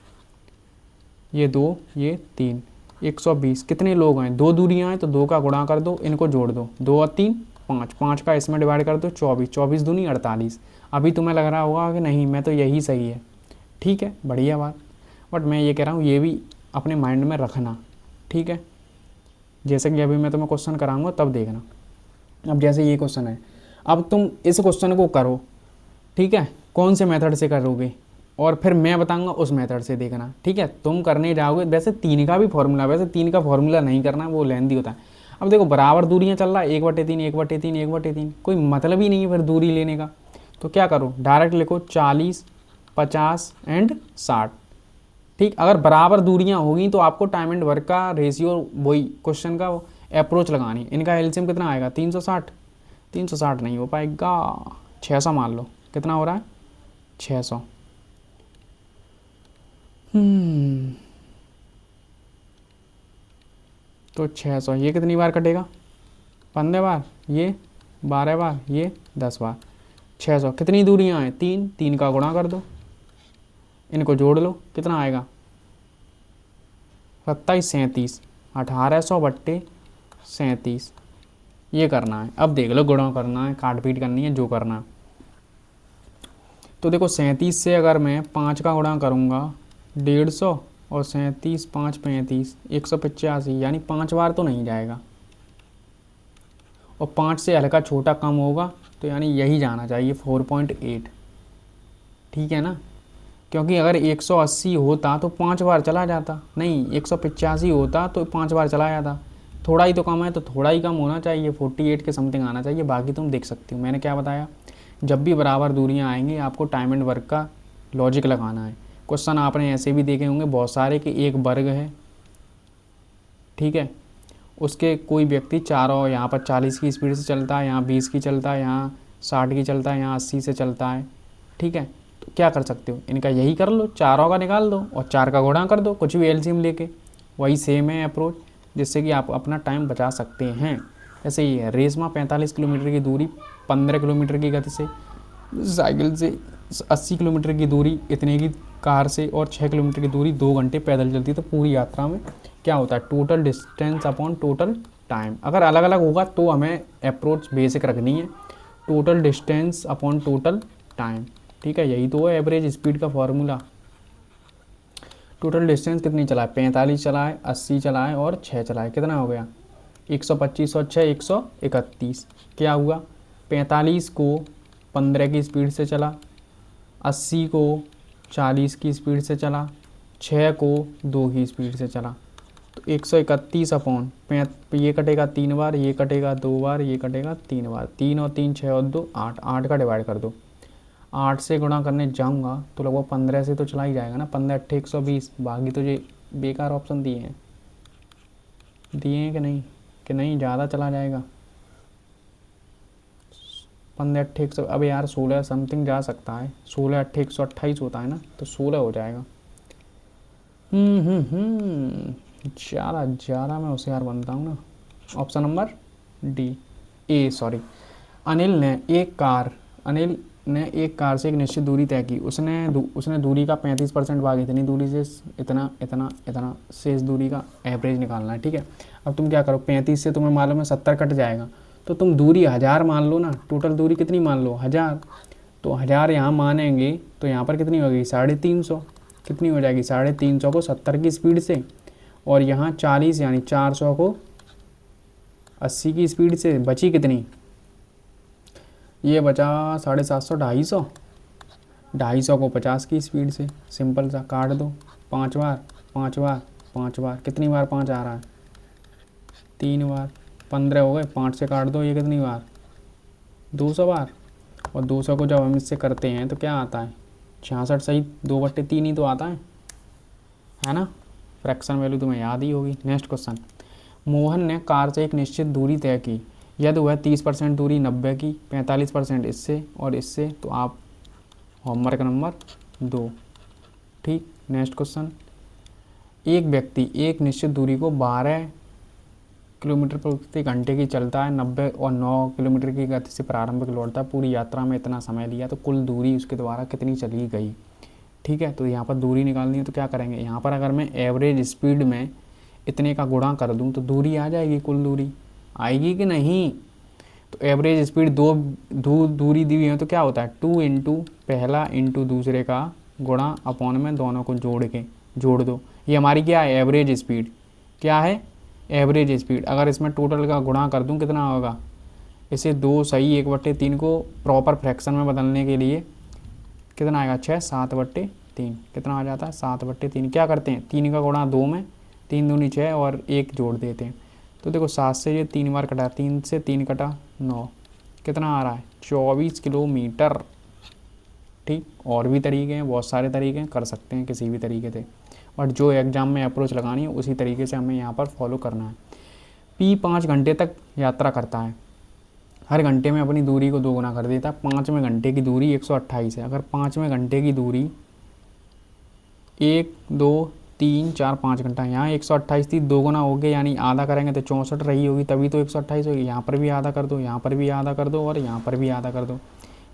ये 2 ये 3, 120। कितने लोग हैं, 2 दूरियाँ हैं तो 2 का गुणा कर दो, इनको जोड़ दो। 2 और 3 5, 5 का इसमें डिवाइड कर दो 24, 24 दूनी 48। अभी तुम्हें लग रहा होगा कि नहीं मैं तो यही सही है। ठीक है, बढ़िया बात। बट मैं ये कह रहा हूँ ये भी अपने माइंड में रखना। ठीक है, जैसे कि अभी मैं तुम्हें क्वेश्चन कराऊंगा तब देखना। अब जैसे ये क्वेश्चन है, अब तुम इस क्वेश्चन को करो। ठीक है, कौन से मेथड से करोगे और फिर मैं बताऊंगा उस मेथड से देखना। ठीक है, तुम करने जाओगे। वैसे 3 का भी फॉर्मूला, वैसे 3 का फॉर्मूला नहीं करना, वो लेंदी होता है। अब देखो बराबर दूरियाँ चल रहा है 1/3 1/3 1/3, कोई मतलब ही नहीं है फिर दूरी लेने का। तो क्या करो, डायरेक्ट लिखो 40 50 एंड 60। ठीक, अगर बराबर दूरियां होगी तो आपको टाइम एंड वर्क का रेशियो, वही क्वेश्चन का अप्रोच लगानी। इनका एलसीएम कितना आएगा 360। 360 नहीं हो पाएगा, 600 मान लो। कितना हो रहा है 600। तो 600 ये कितनी बार कटेगा 15 बार, ये 12 बार, ये 10 बार। 600 कितनी दूरियां हैं 3, 3 का गुणा कर दो, इनको जोड़ लो, कितना आएगा 27 37, 1800/37। ये करना है। अब देख लो, गुणा करना है, काट पीट करनी है, जो करना है। तो देखो 37 से अगर मैं 5 का गुणा करूँगा 150, और 37 5 35, 185, यानी 5 बार तो नहीं जाएगा। और 5 से हल्का छोटा कम होगा तो यानी यही जाना चाहिए 4.8। ठीक है ना, क्योंकि अगर 180 होता तो 5 बार चला जाता, नहीं 185 होता तो 5 बार चला जाता। थोड़ा ही तो कम है तो थोड़ा ही कम होना चाहिए, 48 के समथिंग आना चाहिए। बाकी तुम देख सकते हो, मैंने क्या बताया, जब भी बराबर दूरियां आएंगी आपको टाइम एंड वर्क का लॉजिक लगाना है। क्वेश्चन आपने ऐसे भी देखे होंगे बहुत सारे कि एक वर्ग है, ठीक है, उसके कोई व्यक्ति चारों, यहाँ पर 40 की स्पीड से चलता है, यहाँ 20 की चलता है, यहाँ 60 की चलता है, यहाँ 80 से चलता है। ठीक है, तो क्या कर सकते हो, इनका यही कर लो, चारों का निकाल दो और 4 का गुणा कर दो, कुछ भी एलसीएम लेके। वही सेम है अप्रोच, जिससे कि आप अपना टाइम बचा सकते हैं। ऐसे ही है, रेसमा 45 किलोमीटर की दूरी 15 किलोमीटर की गति से, साइकिल से 80 किलोमीटर की दूरी इतने की कार से, और 6 किलोमीटर की दूरी 2 घंटे पैदल चलती है। तो पूरी यात्रा में क्या होता है, total distance upon total time. अगर अलग अलग होगा तो हमें अप्रोच बेसिक रखनी है, total distance upon total time. ठीक है, यही तो है एवरेज स्पीड का फॉर्मूला। टोटल डिस्टेंस कितनी चला है, 45 चला है, 80 चला है और 6 चला है। कितना हो गया 125 और 6 131। क्या हुआ, 45 को 15 की स्पीड से चला, 80 को 40 की स्पीड से चला, 6 को 2 की स्पीड से चला। तो 131 अपॉन ये कटेगा 3 बार, ये कटेगा 2 बार, ये कटेगा 3 बार। 3 और 3 6 और 2 8, 8 का डिवाइड कर दो। 8 से गुणा करने जाऊंगा तो लगभग 15 से तो चला ही जाएगा ना, 15 8 120। बाकी तो ये बेकार ऑप्शन दिए हैं कि नहीं, ज़्यादा चला जाएगा। 15 अट्ठे 100, अब यार 16 समथिंग जा सकता है, 16 अट्ठे 128 होता है ना, तो 16 हो जाएगा। 11 11 में होशियार बनता हूँ ना। ऑप्शन नंबर डी, ए सॉरी। अनिल ने एक कार से एक निश्चित दूरी तय की। उसने दूरी का 35% भाग इतनी दूरी से इतना इतना इतना शेष दूरी का एवरेज निकालना है, ठीक है। अब तुम क्या करो, 35 से तुम्हें मालूम है 70 कट जाएगा, तो तुम दूरी 1000 मान लो ना। टोटल दूरी कितनी मान लो, 1000। तो 1000 यहाँ मानेंगे तो यहाँ पर कितनी होगी, 350। कितनी हो जाएगी, 350 को 70 की स्पीड से, और यहाँ 40 यानी 400 को 80 की स्पीड से, बची कितनी, ये बचा 750, 250। 250 को 50 की स्पीड से, सिंपल सा काट दो, 5 बार 5 बार 5 बार, कितनी बार 5 आ रहा है, 3 बार, 15 हो गए। 5 से काट दो, ये कितनी बार, 200 बार। और 200 को जब हम इससे करते हैं तो क्या आता है, 66 सही, 2/3 ही तो आता है ना। फ्रैक्शन वैल्यू तुम्हें याद ही होगी। नेक्स्ट क्वेश्चन, मोहन ने कार से एक निश्चित दूरी तय की। यदि वह 30% दूरी 90 की, 45% इससे और इससे, तो आप होमवर्क नंबर 2, ठीक। नेक्स्ट क्वेश्चन, एक व्यक्ति एक निश्चित दूरी को 12 किलोमीटर प्रति घंटे की चलता है, 90 और 9 किलोमीटर की गति से प्रारंभिक लौटता है। पूरी यात्रा में इतना समय लिया, तो कुल दूरी उसके द्वारा कितनी चली गई, ठीक है। तो यहाँ पर दूरी निकालनी है, तो क्या करेंगे, यहाँ पर अगर मैं एवरेज स्पीड में इतने का गुणा कर दूँ तो दूरी आ जाएगी, कुल दूरी आएगी कि नहीं। तो एवरेज स्पीड दूरी दी हुई है, तो क्या होता है, 2 इंटू पहला इंटू दूसरे का गुणा अपॉन में दोनों को जोड़ दो। ये हमारी क्या है, एवरेज स्पीड। क्या है, एवरेज स्पीड। अगर इसमें टोटल का गुणा कर दूं कितना होगा, इसे 2 सही 1/3 को प्रॉपर फ्रैक्शन में बदलने के लिए कितना आएगा, 6 7/3 कितना आ जाता है, 7/3। क्या करते हैं, 3 का गुणा 2 में, 3 दूनी 6 और 1 जोड़ देते हैं। तो देखो 7 से ये 3 बार कटा, 3 से 3 कटा 9, कितना आ रहा है, 24 किलोमीटर, ठीक। और भी तरीके हैं, बहुत सारे तरीके हैं, कर सकते हैं किसी भी तरीके से, बट जो एग्जाम में अप्रोच लगानी है उसी तरीके से हमें यहाँ पर फॉलो करना है। पी 5 घंटे तक यात्रा करता है, हर घंटे में अपनी दूरी को 2 गुना कर देता है। 5वें घंटे की दूरी 128 है। अगर 5वें घंटे की दूरी 1 2 3 4 5 घंटा, यहाँ 128 थी, 2 गुना हो गए, यानी आधा करेंगे तो 64 रही होगी, तभी तो 128 होगी। यहाँ पर भी आधा कर दो, यहाँ पर भी आधा कर दो और यहाँ पर भी आधा कर दो,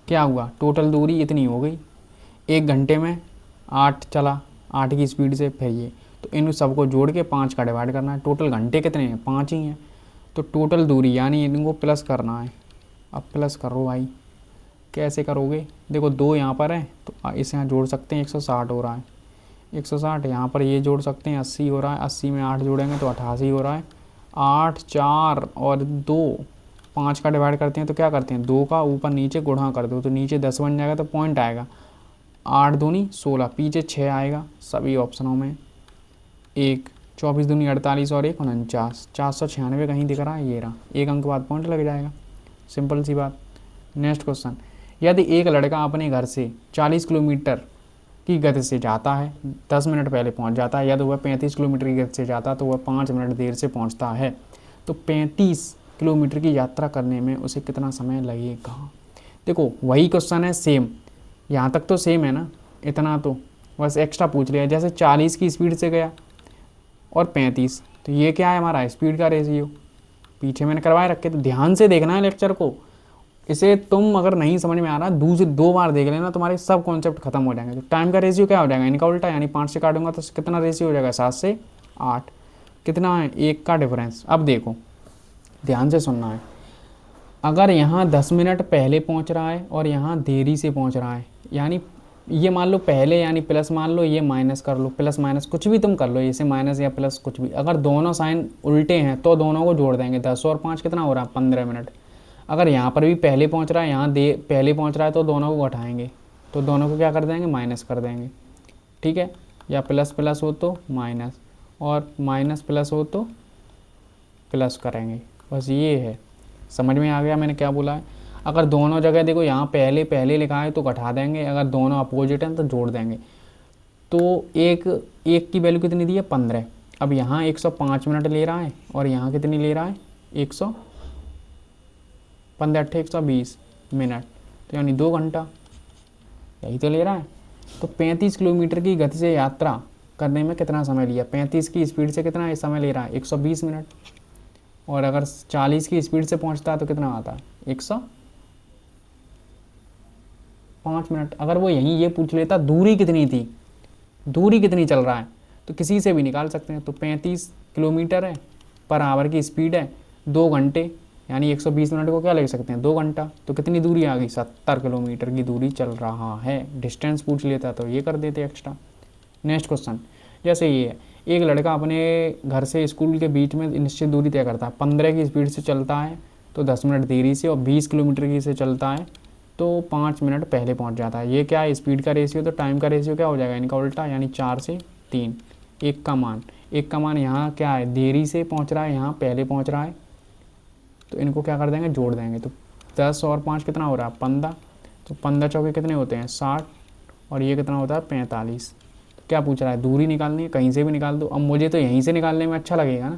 क्या हुआ, टोटल दूरी इतनी हो गई। 1 घंटे में 8 चला, 8 की स्पीड से, फिर ये, तो इन सबको जोड़ के 5 का डिवाइड करना है। टोटल घंटे कितने हैं, 5 ही हैं। तो टोटल दूरी यानी इनको प्लस करना है। अब प्लस करो भाई, कैसे करोगे, देखो 2 यहाँ पर है तो इसे यहाँ जोड़ सकते हैं, 160 हो रहा है, 160 यहाँ पर ये जोड़ सकते हैं, 80 हो रहा है, 80 में 8 जोड़ेंगे तो 88 हो रहा है। 8 4 और 2, 5 का डिवाइड करते हैं तो क्या करते हैं, 2 का ऊपर नीचे गुणा कर दो तो नीचे 10 बन जाएगा, तो पॉइंट आएगा। 8 दूनी 16, पीछे 6 आएगा सभी ऑप्शनों में। 1 24 दूनी 48 और 1 49, 496 कहीं दिख रहा है, ये रहा, 1 अंक बाद पॉइंट लग जाएगा, सिंपल सी बात। नेक्स्ट क्वेश्चन, यदि एक लड़का अपने घर से 40 किलोमीटर की गति से जाता है, 10 मिनट पहले पहुंच जाता है, यदि वह 35 किलोमीटर की गति से जाता है तो वह 5 मिनट देर से पहुंचता है, तो 35 किलोमीटर की यात्रा करने में उसे कितना समय लगेगा। देखो वही क्वेश्चन है, सेम, यहाँ तक तो सेम है ना, इतना तो बस एक्स्ट्रा पूछ लिया। जैसे 40 की स्पीड से गया और 35, तो ये क्या है हमारा स्पीड का रेशियो, पीछे मैंने करवाए रखे, तो ध्यान से देखना है लेक्चर को। इसे तुम अगर नहीं समझ में आ रहा, 2 बार देख लेना, तुम्हारे सब कॉन्सेप्ट खत्म हो जाएंगे। तो टाइम का रेशियो क्या हो जाएगा, इनका उल्टा, यानी 5 से काटूंगा तो कितना रेशियो हो जाएगा, 7 से 8, कितना है, 1 का डिफरेंस। अब देखो ध्यान से सुनना है, अगर यहाँ 10 मिनट पहले पहुँच रहा है और यहाँ देरी से पहुँच रहा है, यानी ये मान लो पहले, यानी प्लस मान लो, ये माइनस कर लो, प्लस माइनस कुछ भी तुम कर लो, इसे माइनस या प्लस कुछ भी। अगर दोनों साइन उल्टे हैं तो दोनों को जोड़ देंगे, 10 और 5 कितना हो रहा है, 15 मिनट। अगर यहाँ पर भी पहले पहुँच रहा है, यहाँ पहले पहुँच रहा है, तो दोनों को घटाएंगे, तो दोनों को क्या कर देंगे, माइनस कर देंगे, ठीक है। या प्लस प्लस हो तो माइनस, और माइनस प्लस हो तो प्लस करेंगे, बस ये है। समझ में आ गया मैंने क्या बोला है। अगर दोनों जगह देखो यहाँ पहले पहले लिखा है तो घटा देंगे, अगर दोनों अपोजिट हैं तो जोड़ देंगे। तो एक की वैल्यू कितनी दी है, 15। अब यहाँ 105 मिनट ले रहा है और यहाँ कितनी ले रहा है, 100, 15 8 120, मिनट, तो यानी 2 घंटा, यही तो ले रहा है। तो 35 किलोमीटर की गति से यात्रा करने में कितना समय लिया, 35 की स्पीड से कितना समय ले रहा है, 120 मिनट। और अगर 40 की स्पीड से पहुंचता है तो कितना आता है, 105 मिनट। अगर वो यहीं ये पूछ लेता दूरी कितनी थी, दूरी कितनी चल रहा है, तो किसी से भी निकाल सकते हैं। तो 35 किलोमीटर है पर आवर की स्पीड है, 2 घंटे, यानी 120 मिनट को क्या ले सकते हैं, 2 घंटा। तो कितनी दूरी आ गई, 70 किलोमीटर की दूरी चल रहा है। डिस्टेंस पूछ लेता तो ये कर देते एक्स्ट्रा। नेक्स्ट क्वेश्चन, जैसे ये है, एक लड़का अपने घर से स्कूल के बीच में निश्चित दूरी तय करता है, 15 की स्पीड से चलता है तो 10 मिनट देरी से, और 20 किलोमीटर की से चलता है तो 5 मिनट पहले पहुंच जाता है। ये क्या है, स्पीड का रेशियो, तो टाइम का रेशियो क्या हो जाएगा इनका उल्टा, यानी 4 से 3। एक का मान यहाँ क्या है, देरी से पहुँच रहा है, यहाँ पहले पहुँच रहा है, तो इनको क्या कर देंगे, जोड़ देंगे। तो 10 और 5 कितना हो रहा है, 15। तो 15 चौके कितने होते हैं, 60, और ये कितना होता है, 45। तो क्या पूछ रहा है, दूरी निकालनी है, कहीं से भी निकाल दो। अब मुझे तो यहीं से निकालने में अच्छा लगेगा ना,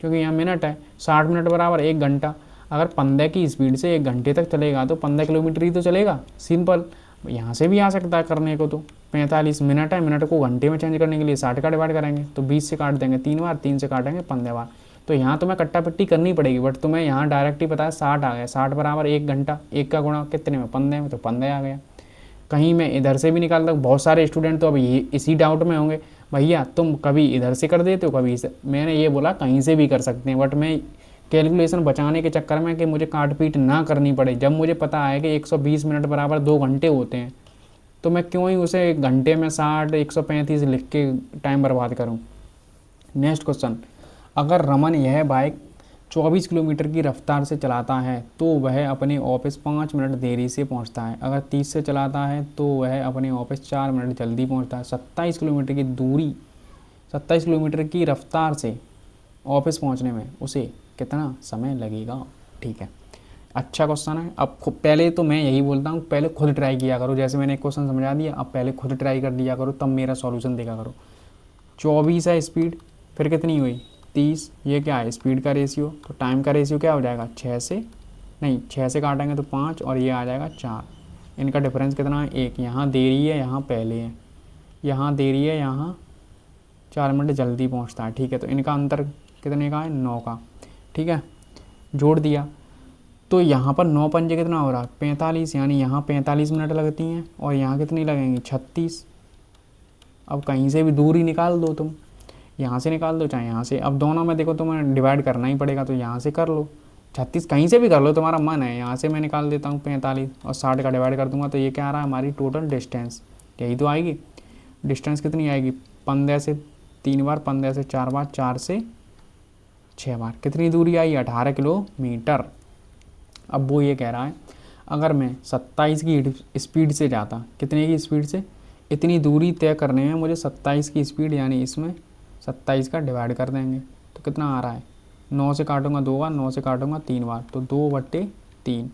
क्योंकि यहाँ मिनट है, 60 मिनट बराबर 1 घंटा। अगर 15 की स्पीड से 1 घंटे तक चलेगा तो 15 किलोमीटर ही तो चलेगा, सिंपल। यहाँ से भी आ सकता है करने को। तो 45 मिनट है, मिनट को घंटे में चेंज करने के लिए 60 का डिवाइड करेंगे, तो 20 से काट देंगे 3 बार, 3 से काटेंगे 15 बार। तो यहाँ तुम्हें कट्टा पिट्टी करनी पड़ेगी, बट तुम्हें यहाँ डायरेक्ट ही पता है 60 आ गया। 60 बराबर 1 घंटा, 1 का गुणा कितने में, 15 में, तो 15 आ गया। कहीं मैं इधर से भी निकालता हूँ। बहुत सारे स्टूडेंट तो अब ये इसी डाउट में होंगे, भैया तुम कभी इधर से कर देते हो, कभी इसे। मैंने ये बोला कहीं से भी कर सकते हैं, बट मैं कैलकुलेशन बचाने के चक्कर में कि मुझे काट पीट ना करनी पड़े, जब मुझे पता है कि 120 मिनट बराबर 2 घंटे होते हैं, तो मैं क्यों ही उसे 1 घंटे में 60 135 लिख के टाइम बर्बाद करूँ। नेक्स्ट क्वेश्चन, अगर रमन यह बाइक 24 किलोमीटर की रफ्तार से चलाता है तो वह अपने ऑफिस 5 मिनट देरी से पहुंचता है। अगर 30 से चलाता है तो वह अपने ऑफिस 4 मिनट जल्दी पहुंचता है। 27 किलोमीटर की दूरी, 27 किलोमीटर की रफ्तार से ऑफिस पहुंचने में उसे कितना समय लगेगा। ठीक है, अच्छा क्वेश्चन है। अब पहले तो मैं यही बोलता हूँ, पहले खुद ट्राई किया करो। जैसे मैंने एक क्वेश्चन समझा दिया, अब पहले खुद ट्राई कर दिया करो, तब मेरा सॉल्यूशन देखा करो। 24 है स्पीड, फिर कितनी हुई 30, ये क्या है स्पीड का रेशियो, तो टाइम का रेशियो क्या हो जाएगा 6 से काटेंगे तो 5, और ये आ जाएगा 4। इनका डिफरेंस कितना है 1। यहाँ देरी है, यहाँ पहले है, यहाँ देरी है, यहाँ 4 मिनट जल्दी पहुँचता है। ठीक है, तो इनका अंतर कितने का है, 9 का। ठीक है, जोड़ दिया तो यहाँ पर 9 पंजे कितना हो रहा है 45, यानी यहाँ 45 मिनट लगती हैं, और यहाँ कितनी लगेंगी 36। अब कहीं से भी दूरी निकाल दो तुम, यहाँ से निकाल दो चाहे यहाँ से। अब दोनों में देखो तुम्हें डिवाइड करना ही पड़ेगा, तो यहाँ से कर लो 36, कहीं से भी कर लो, तुम्हारा मन है। यहाँ से मैं निकाल देता हूँ 45 और 60 का डिवाइड कर दूंगा, तो ये क्या आ रहा है हमारी टोटल डिस्टेंस, यही तो आएगी। डिस्टेंस कितनी आएगी, 15 से 3 बार, 15 से 4 बार, 4 से 6 बार, कितनी दूरी आई 18 किलोमीटर। अब वो ये कह रहा है अगर मैं 27 की स्पीड से जाता, कितने की स्पीड से, इतनी दूरी तय करने में मुझे 27 की स्पीड, यानी इसमें 27 का डिवाइड कर देंगे तो कितना आ रहा है, 9 से काटूंगा 2 बार, 9 से काटूंगा 3 बार, तो 2/3।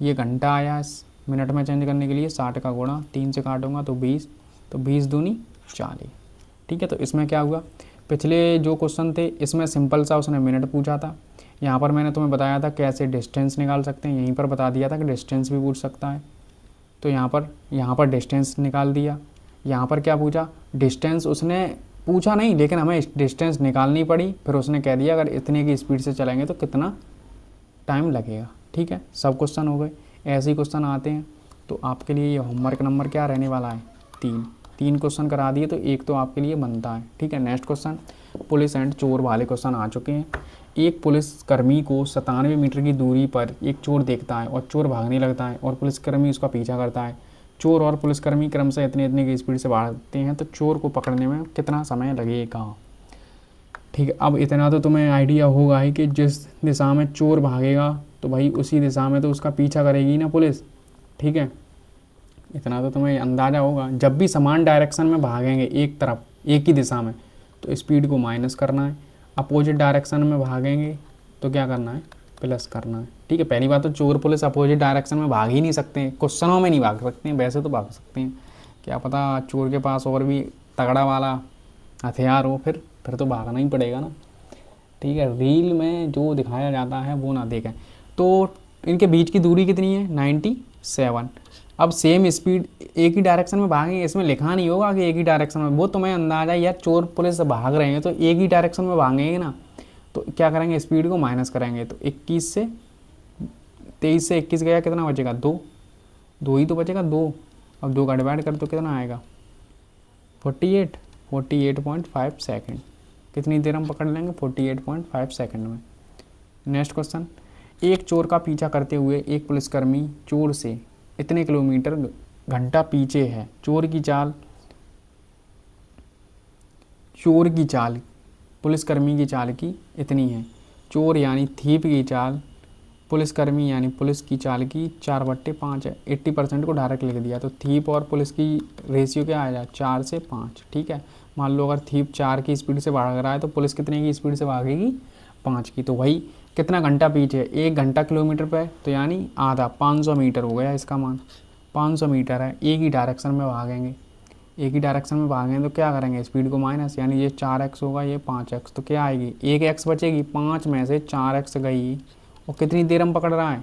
ये घंटा आया इस मिनट में चेंज करने के लिए, 60 का गुणा 3 से काटूंगा तो 20, तो 20 दूनी 40। ठीक है, तो इसमें क्या हुआ, पिछले जो क्वेश्चन थे इसमें सिंपल सा उसने मिनट पूछा था, यहाँ पर मैंने तुम्हें बताया था कैसे डिस्टेंस निकाल सकते हैं, यहीं पर बता दिया था कि डिस्टेंस भी पूछ सकता है। तो यहाँ पर डिस्टेंस निकाल दिया। यहाँ पर क्या पूछा, डिस्टेंस उसने पूछा नहीं, लेकिन हमें डिस्टेंस निकालनी पड़ी, फिर उसने कह दिया अगर इतने की स्पीड से चलेंगे तो कितना टाइम लगेगा। ठीक है, सब क्वेश्चन हो गए, ऐसे ही क्वेश्चन आते हैं। तो आपके लिए ये होमवर्क नंबर क्या रहने वाला है, 3 क्वेश्चन करा दिए तो एक तो आपके लिए बनता है। ठीक है, नेक्स्ट क्वेश्चन, पुलिस एंड चोर वाले क्वेश्चन आ चुके हैं। एक पुलिसकर्मी को 97 मीटर की दूरी पर एक चोर देखता है और चोर भागने लगता है और पुलिसकर्मी उसका पीछा करता है। चोर और पुलिसकर्मी क्रमशः इतने की स्पीड से भागते हैं, तो चोर को पकड़ने में कितना समय लगेगा। ठीक है, अब इतना तो तुम्हें आइडिया होगा ही कि जिस दिशा में चोर भागेगा तो भाई उसी दिशा में तो उसका पीछा करेगी ना पुलिस। ठीक है, इतना तो तुम्हें अंदाज़ा होगा। जब भी समान डायरेक्शन में भागेंगे एक तरफ, एक ही दिशा में, तो स्पीड को माइनस करना है। अपोजिट डायरेक्शन में भागेंगे तो क्या करना है, प्लस करना है। ठीक है, पहली बात तो चोर पुलिस अपोजिट डायरेक्शन में भाग ही नहीं सकते हैं, क्वेश्चनों में नहीं भाग सकते हैं, वैसे तो भाग सकते हैं, क्या पता चोर के पास और भी तगड़ा वाला हथियार हो, फिर तो भागना ही पड़ेगा ना। ठीक है, रील में जो दिखाया जाता है वो ना देखें। तो इनके बीच की दूरी कितनी है 97। अब सेम स्पीड एक ही डायरेक्शन में भागेंगे, इसमें लिखा नहीं होगा कि एक ही डायरेक्शन में, वो तुम्हें अंदाजा यार चोर पुलिस भाग रहे हैं तो एक ही डायरेक्शन में भागेंगे ना, तो क्या करेंगे स्पीड को माइनस करेंगे। तो 21 से 23 से 21 गया, कितना बचेगा 2, 2 ही तो बचेगा 2। अब 2 का डिवाइड कर तो कितना आएगा 48, 48.5 सेकेंड। कितनी देर हम पकड़ लेंगे 48.5 सेकेंड में। नेक्स्ट क्वेश्चन, एक चोर का पीछा करते हुए एक पुलिसकर्मी चोर से इतने किलोमीटर घंटा पीछे है। चोर की चाल पुलिसकर्मी की चाल की इतनी है। चोर यानी थीप की चाल पुलिसकर्मी यानी पुलिस की चाल की 4/5 है। 80% को डायरेक्ट लिख दिया, तो थीप और पुलिस की रेशियो क्या आएगा 4 से 5। ठीक है, मान लो अगर थीप 4 की स्पीड से भाग रहा है तो पुलिस कितने की स्पीड से भागेगी 5 की। तो वही कितना घंटा पीछे, 1 घंटा किलोमीटर पे, तो यानी आधा 500 मीटर हो गया इसका मान। 500 मीटर है, एक ही डायरेक्शन में भागेंगे, एक ही डायरेक्शन में भागेंगे तो क्या करेंगे स्पीड को माइनस, यानी ये 4x होगा ये 5x, तो क्या आएगी 1x बचेगी। 5 में से 4x गई, और कितनी देर हम पकड़ रहा है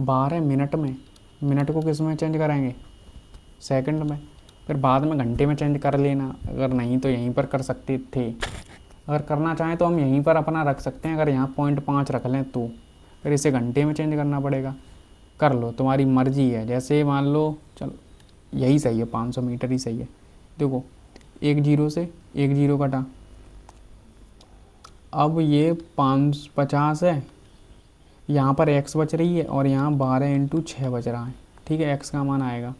12 मिनट में। मिनट को किस में चेंज करेंगे सेकंड में, फिर बाद में घंटे में चेंज कर लेना, अगर नहीं तो यहीं पर कर सकते थे। अगर करना चाहें तो हम यहीं पर अपना रख सकते हैं, अगर यहाँ 0.5 रख लें तो फिर इसे घंटे में चेंज करना पड़ेगा। कर लो, तुम्हारी मर्जी है। जैसे मान लो चलो यही सही है, 500 मीटर ही सही है। देखो 1 0 से 1 0 कटा, अब ये 550 है, यहाँ पर x बच रही है और यहाँ 12 × 6 बच रहा है। ठीक है, x का मान आएगा,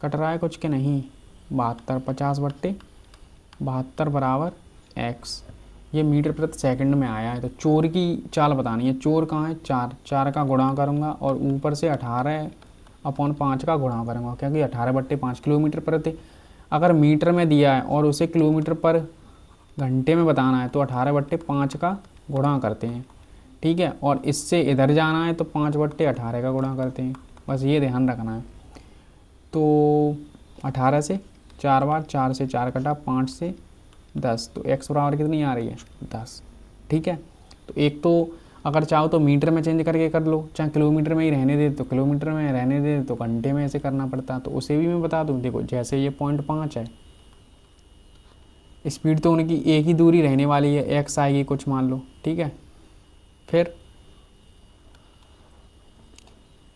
कट रहा है कुछ के नहीं 72, 50/72 बराबर x। ये मीटर प्रति सेकंड में आया है। तो चोर की चाल बतानी है। चोर कहाँ है 4 का गुणा करूँगा और ऊपर से 18/5 का गुणा करूँगा, क्योंकि 18/5 किलोमीटर प्रति। अगर मीटर में दिया है और उसे किलोमीटर पर घंटे में बताना है तो 18/5 का गुणा करते हैं। ठीक है, और इससे इधर जाना है तो 5/18 का गुणा करते हैं, बस ये ध्यान रखना है। तो 18 से 4 बार, 4 से 4 कटा, 5 से 10, तो x बराबर कितनी आ रही है 10। ठीक है, तो एक तो अगर चाहो तो मीटर में चेंज करके कर लो, चाहे किलोमीटर में ही रहने दे तो किलोमीटर में, रहने दे तो घंटे में ऐसे करना पड़ता। तो उसे भी मैं बता दूँ। देखो जैसे ये 0.5 है, स्पीड तो उनकी एक ही दूरी रहने वाली है, x आएगी कुछ मान लो। ठीक है, फिर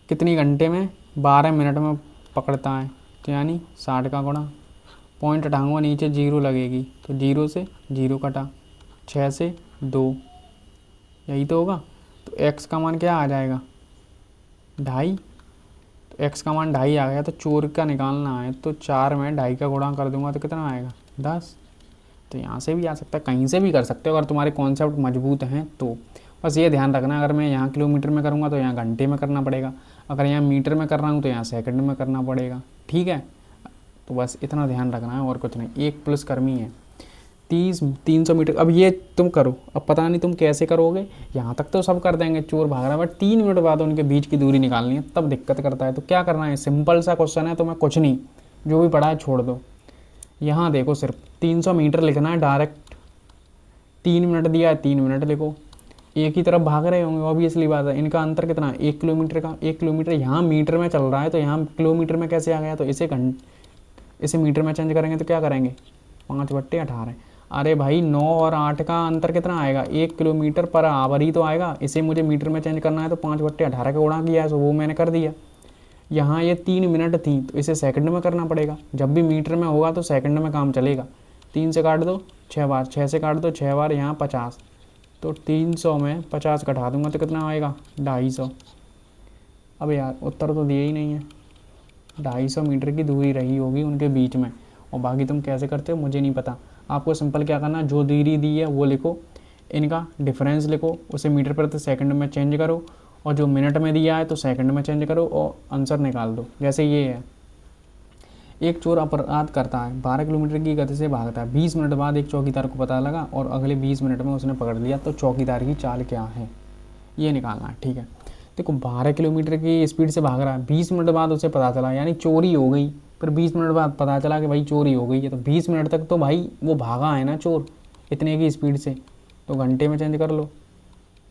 कितनी घंटे में 12 मिनट में पकड़ता है, तो यानी 60 का गुणा, पॉइंट हटाऊंगा नीचे 0 लगेगी, तो 0 से 0 कटा, 6 से 2, यही तो होगा। तो x का मान क्या आ जाएगा 2.5। तो x का मान 2.5 आ गया। तो चोर का निकालना है तो 4 में 2.5 का गुणा कर दूंगा तो कितना आएगा 10। तो यहाँ से भी आ सकता है, कहीं से भी कर सकते हो अगर तुम्हारे कॉन्सेप्ट मजबूत हैं तो। बस ये ध्यान रखना, अगर मैं यहाँ किलोमीटर में करूँगा तो यहाँ घंटे में करना पड़ेगा, अगर यहाँ मीटर में कर रहा हूँ तो यहाँ सेकंड में करना पड़ेगा। ठीक है, तो बस इतना ध्यान रखना है और कुछ नहीं। एक पुलिसकर्मी है 300 मीटर। अब ये तुम करो, अब पता नहीं तुम कैसे करोगे, यहाँ तक तो सब कर देंगे, चोर भाग रहा है, बट 3 मिनट बाद उनके बीच की दूरी निकालनी है तब दिक्कत करता है। तो क्या करना है, सिंपल सा क्वेश्चन है, तो मैं कुछ नहीं, जो भी पढ़ा है छोड़ दो। यहाँ देखो सिर्फ 300 मीटर लिखना है डायरेक्ट, 3 मिनट दिया है 3 मिनट लिखो। एक ही तरफ भाग रहे होंगे ऑब्वियसली बात है। इनका अंतर कितना है 1 किलोमीटर का। 1 किलोमीटर यहाँ मीटर में चल रहा है तो यहाँ किलोमीटर में कैसे आ गया, तो इसे मीटर में चेंज करेंगे तो क्या करेंगे 5/18। अरे भाई 9 और 8 का अंतर कितना आएगा 1 किलोमीटर पर आवर ही तो आएगा। इसे मुझे मीटर में चेंज करना है तो 5/18 का गुणा किया है, तो वो मैंने कर दिया। यहाँ ये 3 मिनट थी तो इसे सेकंड में करना पड़ेगा। जब भी मीटर में होगा तो सेकंड में काम चलेगा। 3 से काट दो 6 बार, 6 से काट दो 6 बार, यहाँ 50, तो 300 में 50 घटा दूंगा तो कितना आएगा 250। अब यार उत्तर तो दिया ही नहीं है। 250 मीटर की दूरी रही होगी उनके बीच में, और बाकी तुम कैसे करते हो मुझे नहीं पता। आपको सिंपल क्या करना, जो दूरी दी है वो लिखो, इनका डिफरेंस लिखो, उसे मीटर प्रति सेकंड में चेंज करो, और जो मिनट में दिया है तो सेकंड में चेंज करो और आंसर निकाल दो। जैसे ये है, एक चोर अपराध करता है, 12 किलोमीटर की गति से भागता है। 20 मिनट बाद एक चौकीदार को पता लगा और अगले 20 मिनट में उसने पकड़ लिया, तो चौकीदार की चाल क्या है ये निकालना है। ठीक है, देखो 12 किलोमीटर की स्पीड से भाग रहा है, 20 मिनट बाद उसे पता चला, यानी चोरी हो गई। फिर 20 मिनट बाद पता चला कि भाई चोरी हो गई है, तो 20 मिनट तक तो भाई वो भागा है ना चोर इतने की स्पीड से, तो घंटे में चेंज कर लो।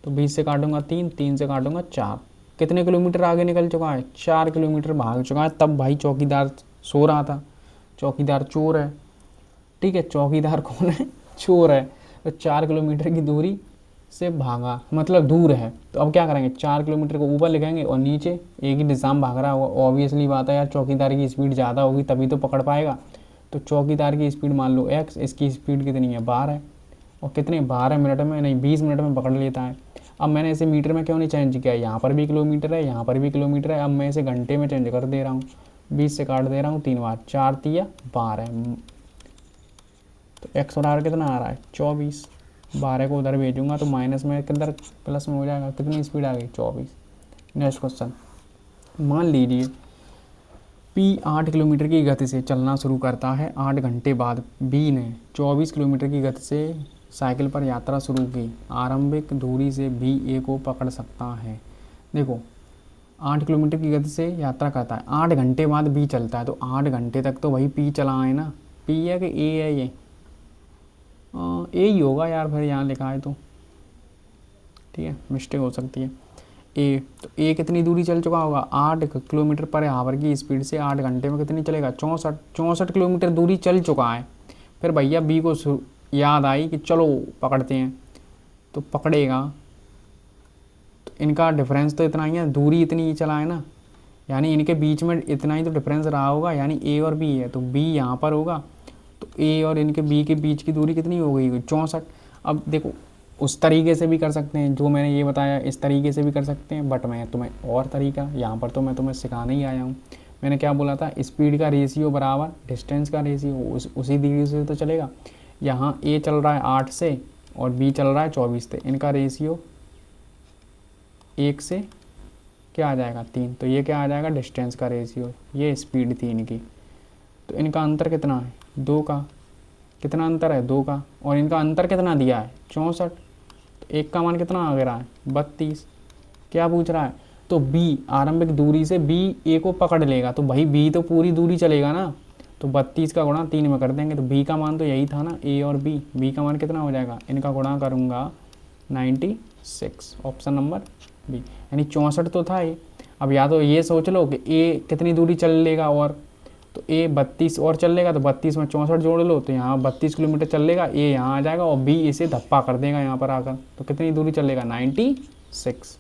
तो 20 से काटूंगा 3, 3 से काटूंगा 4, कितने किलोमीटर आगे निकल चुका है, 4 किलोमीटर भाग चुका है। तब भाई चौकीदार सो रहा था, चौकीदार चोर है, ठीक है, चौकीदार कौन है, चोर है। तो 4 किलोमीटर की दूरी से भागा, मतलब दूर है। तो अब क्या करेंगे, 4 किलोमीटर को ऊपर लिखेंगे और नीचे एक ही निज़ाम भाग रहा होगा। ऑब्वियसली बात है यार, चौकीदार की स्पीड ज़्यादा होगी तभी तो पकड़ पाएगा। तो चौकीदार की स्पीड मान लो x, इसकी स्पीड कितनी है 12, और कितने 12 मिनट में नहीं 20 मिनट में पकड़ लेता है। अब मैंने इसे मीटर में क्यों नहीं चेंज किया, यहाँ पर भी किलोमीटर है, यहाँ पर भी किलोमीटर है। अब मैं इसे घंटे में चेंज कर दे रहा हूँ, 20 से काट दे रहा हूँ 3 बार, 4 तिया 12। तो एक्स और आर कितना आ रहा है 24, 12 को उधर भेजूंगा तो माइनस में किधर प्लस में हो जाएगा, कितनी स्पीड आ गई 24। नेक्स्ट क्वेश्चन, मान लीजिए P 8 किलोमीटर की गति से चलना शुरू करता है 8 घंटे बाद। B ने 24 किलोमीटर की गति से साइकिल पर यात्रा शुरू की। आरंभिक दूरी से B A को पकड़ सकता है। देखो 8 किलोमीटर की गति से यात्रा करता है, 8 घंटे बाद B चलता है, तो 8 घंटे तक तो वही P चला है ना। P है कि A है, ये ए ही होगा यार, फिर यहाँ लिखा है तो ठीक है, मिस्टेक हो सकती है। ए, तो ए कितनी दूरी चल चुका होगा, 8 किलोमीटर पर आवर की स्पीड से 8 घंटे में कितनी चलेगा, 64 किलोमीटर दूरी चल चुका है। फिर भैया बी को याद आई कि चलो पकड़ते हैं, तो पकड़ेगा। तो इनका डिफरेंस तो इतना ही है, दूरी इतनी ही चला है ना, यानी इनके बीच में इतना ही तो डिफरेंस रहा होगा, यानी ए और बी है तो बी यहाँ पर होगा। तो ए और इनके बी के बीच की दूरी कितनी हो गई 64। अब देखो उस तरीके से भी कर सकते हैं जो मैंने ये बताया, इस तरीके से भी कर सकते हैं, बट मैं तुम्हें और तरीका यहाँ पर तो मैं तुम्हें सिखाने ही आया हूँ। मैंने क्या बोला था, स्पीड का रेशियो बराबर डिस्टेंस का रेशियो, उसी तरीके से तो चलेगा। यहाँ ए चल रहा है 8 से और बी चल रहा है 24 से, इनका रेशियो 1 से क्या आ जाएगा 3, तो ये क्या आ जाएगा डिस्टेंस का रेशियो, ये स्पीड थी इनकी। तो इनका अंतर कितना है 2 का, कितना अंतर है 2 का, और इनका अंतर कितना दिया है 64। तो एक का मान कितना आ रहा है 32। क्या पूछ रहा है, तो बी आरंभिक दूरी से बी ए को पकड़ लेगा, तो भाई बी तो पूरी दूरी चलेगा ना, तो 32 का गुणा 3 में कर देंगे, तो बी का मान तो यही था ना ए और बी का मान कितना हो जाएगा, इनका गुणा करूँगा 96, ऑप्शन नंबर बी, यानी 64 तो था ये। अब या तो ये सोच लो कि ए कितनी दूरी चल लेगा, और तो ए 32 और चल लेगा, तो 32 में 64 जोड़ लो, तो यहाँ 32 किलोमीटर चल लेगा, ए यहाँ आ जाएगा और बी इसे धप्पा कर देगा यहाँ पर आकर, तो कितनी दूरी चलेगा 96।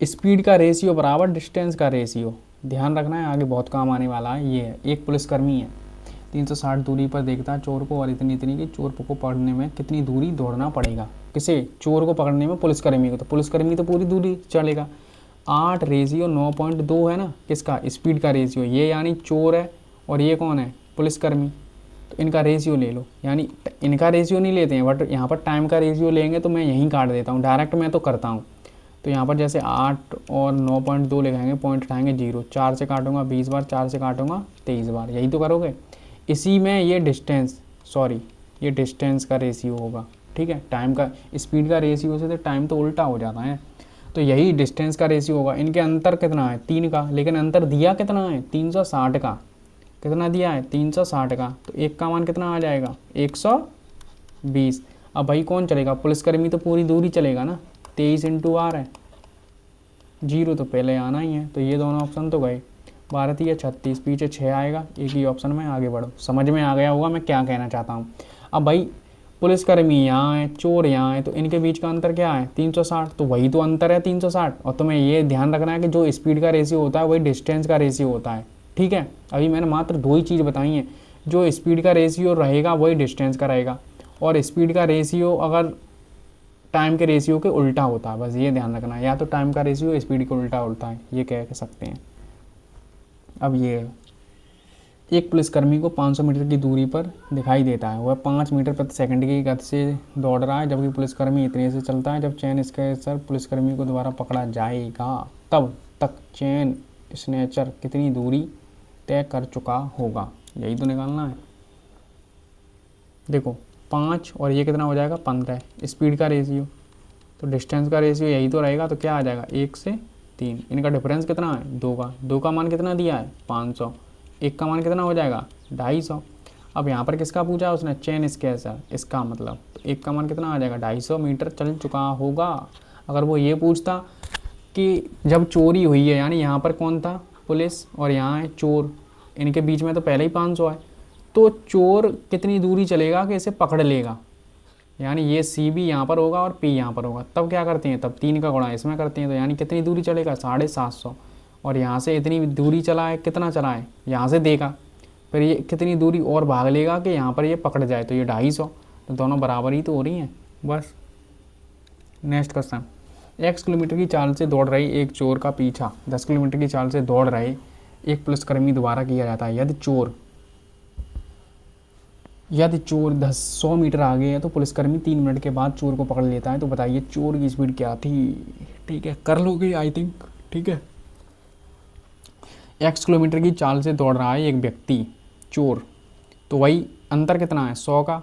स्पीड का रेशियो बराबर डिस्टेंस का रेशियो, ध्यान रखना है, आगे बहुत काम आने वाला है। ये है एक पुलिसकर्मी है 360 दूरी पर देखता है चोर को, और इतनी की चोर को पकड़ने में कितनी दूरी दौड़ना पड़ेगा, किसे, चोर को पकड़ने में पुलिसकर्मी को, तो पुलिसकर्मी तो पूरी दूरी चलेगा। 8 रेशियो 9.2 है ना, किसका, स्पीड का रेशियो, ये यानी चोर है और ये कौन है पुलिसकर्मी, तो इनका रेशियो ले लो, यानी इनका रेशियो नहीं लेते हैं, बट यहाँ पर टाइम का रेशियो लेंगे, तो मैं यहीं काट देता हूँ डायरेक्ट, मैं तो करता हूँ। तो यहाँ पर जैसे 8 और 9.2 लिखाएंगे, पॉइंट उठाएंगे 0, 4 से काटूंगा 20 बार, 4 से काटूंगा 23 बार, यही तो करोगे। इसी में ये डिस्टेंस, सॉरी ये डिस्टेंस का रेशियो होगा, ठीक है, टाइम का स्पीड का रेशियो से तो टाइम तो उल्टा हो जाता है, तो यही डिस्टेंस का रेशियो होगा। इनके अंतर कितना है 3 का, लेकिन अंतर दिया कितना है 360 का, कितना दिया है 360 का, तो एक का मान कितना आ जाएगा 120। अब भाई कौन चलेगा, पुलिसकर्मी तो पूरी दूरी चलेगा ना, 23 इंटू आर है, 0 तो पहले आना ही है, तो ये दोनों ऑप्शन तो गए। 12 या 36, पीछे 6 आएगा, एक ही ऑप्शन में आगे बढ़ो। समझ में आ गया होगा मैं क्या कहना चाहता हूँ। अब भाई पुलिसकर्मी यहाँ है, चोर यहाँ है, तो इनके बीच का अंतर क्या है 360, तो वही तो अंतर है 360। और तुम्हें ये ध्यान रखना है कि जो स्पीड का रेशियो होता है वही डिस्टेंस का रेशियो होता है, ठीक है। अभी मैंने मात्र 2 ही चीज़ बताई हैं, जो स्पीड का रेशियो रहेगा वही डिस्टेंस का रहेगा, और स्पीड का रेशियो अगर टाइम के रेशियो के उल्टा होता है, बस ये ध्यान रखना है, या तो टाइम का रेशियो स्पीड के उल्टा होता है, ये कह सकते हैं। अब ये एक पुलिसकर्मी को 500 मीटर की दूरी पर दिखाई देता है, वह 5 मीटर प्रति सेकंड की गति से दौड़ रहा है, जबकि पुलिसकर्मी इतने से चलता है। जब चेन स्नैचर पुलिसकर्मी को दोबारा पकड़ा जाएगा तब तक चेन स्नैचर कितनी दूरी तय कर चुका होगा, यही तो निकालना है। देखो 5 और ये कितना हो जाएगा 15, स्पीड का रेशियो, तो डिस्टेंस का रेशियो यही तो रहेगा, तो क्या आ जाएगा 1 से 3। इनका डिफरेंस कितना है 2 का मान कितना दिया है 500, 1 का मान कितना हो जाएगा 250। अब यहाँ पर किसका पूछा है उसने, चेन स्केचर, इसका मतलब तो 1 का मान कितना आ जाएगा 250 मीटर चल चुका होगा। अगर वो ये पूछता कि जब चोरी हुई है, यानी यहाँ पर कौन था, पुलिस, और यहाँ है चोर, इनके बीच में तो पहले ही 500 है, तो चोर कितनी दूरी चलेगा कि इसे पकड़ लेगा, यानी ये सी भी यहाँ पर होगा और पी यहाँ पर होगा, तब क्या करते हैं, तब 3 का गुणा इसमें करते हैं, तो यानी कितनी दूरी चलेगा, 750, और यहाँ से इतनी दूरी चला है, कितना चला है, यहाँ से देखा, फिर ये कितनी दूरी और भाग लेगा कि यहाँ पर ये पकड़ जाए, तो ये 250, तो दोनों बराबर ही तो हो रही हैं बस। नेक्स्ट क्वेश्चन, x किलोमीटर की चाल से दौड़ रही एक चोर का पीछा 10 किलोमीटर की चाल से दौड़ रहे एक पुलिसकर्मी द्वारा किया जाता है। यदि चोर 100 मीटर आगे है तो पुलिसकर्मी 3 मिनट के बाद चोर को पकड़ लेता है, तो बताइए चोर की स्पीड क्या थी। ठीक है, कर लोगे आई थिंक। ठीक है, x किलोमीटर की चाल से दौड़ रहा है एक व्यक्ति चोर, तो वही अंतर कितना है, 100 का,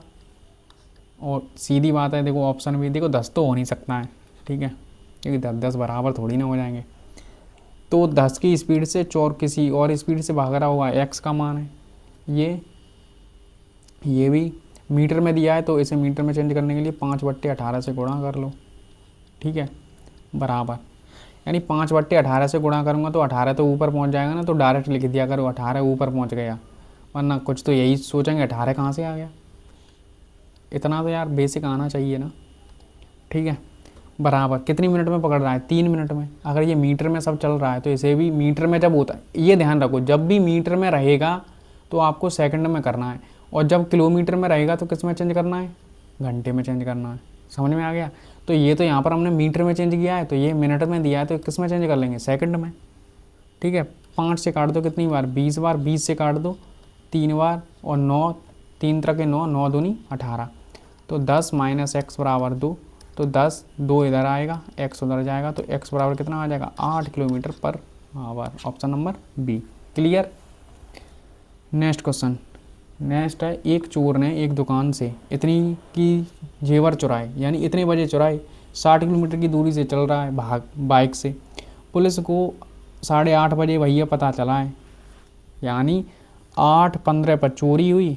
और सीधी बात है, देखो ऑप्शन भी देखो 10 तो हो नहीं सकता है। ठीक है, क्योंकि 10 बराबर थोड़ी ना हो जाएंगे, तो 10 की स्पीड से चोर किसी और स्पीड से भाग रहा होगा, x का मान है ये भी मीटर में दिया है, तो इसे मीटर में चेंज करने के लिए 5/18 से गुणा कर लो। ठीक है, बराबर, यानी 5/18 से गुणा करूँगा तो 18 तो ऊपर पहुँच जाएगा ना, तो डायरेक्ट लिख दिया करो 18 ऊपर पहुँच गया, वरना कुछ तो यही सोचेंगे 18 कहाँ से आ गया। इतना तो यार बेसिक आना चाहिए ना। ठीक है, बराबर कितनी मिनट में पकड़ रहा है, 3 मिनट में। अगर ये मीटर में सब चल रहा है तो इसे भी मीटर में जब होता है, ये ध्यान रखो, जब भी मीटर में रहेगा तो आपको सेकंड में करना है, और जब किलोमीटर में रहेगा तो किस में चेंज करना है, घंटे में चेंज करना है। समझ में आ गया। तो ये तो यहाँ पर हमने मीटर में चेंज किया है, तो ये मिनट में दिया है, तो किस में चेंज कर लेंगे, सेकंड में। ठीक है, 5 से काट दो कितनी बार, 20 बार, 20 से काट दो 3 बार, और 9, 3 तरह के 9, 9 दूनी 18, तो 10 माइनस x बराबर 2, तो 10, 2 इधर आएगा, x उधर जाएगा, तो x बराबर कितना आ जाएगा, 8 kilometre per hour. Option number B clear. Next question, next है, एक चोर ने एक दुकान से इतनी की जेवर चुराए, यानी इतने बजे चुराए, 60 किलोमीटर की दूरी से चल रहा है बाइक से, पुलिस को 8:30 बजे भैया पता चला है, यानी 8:15 पर चोरी हुई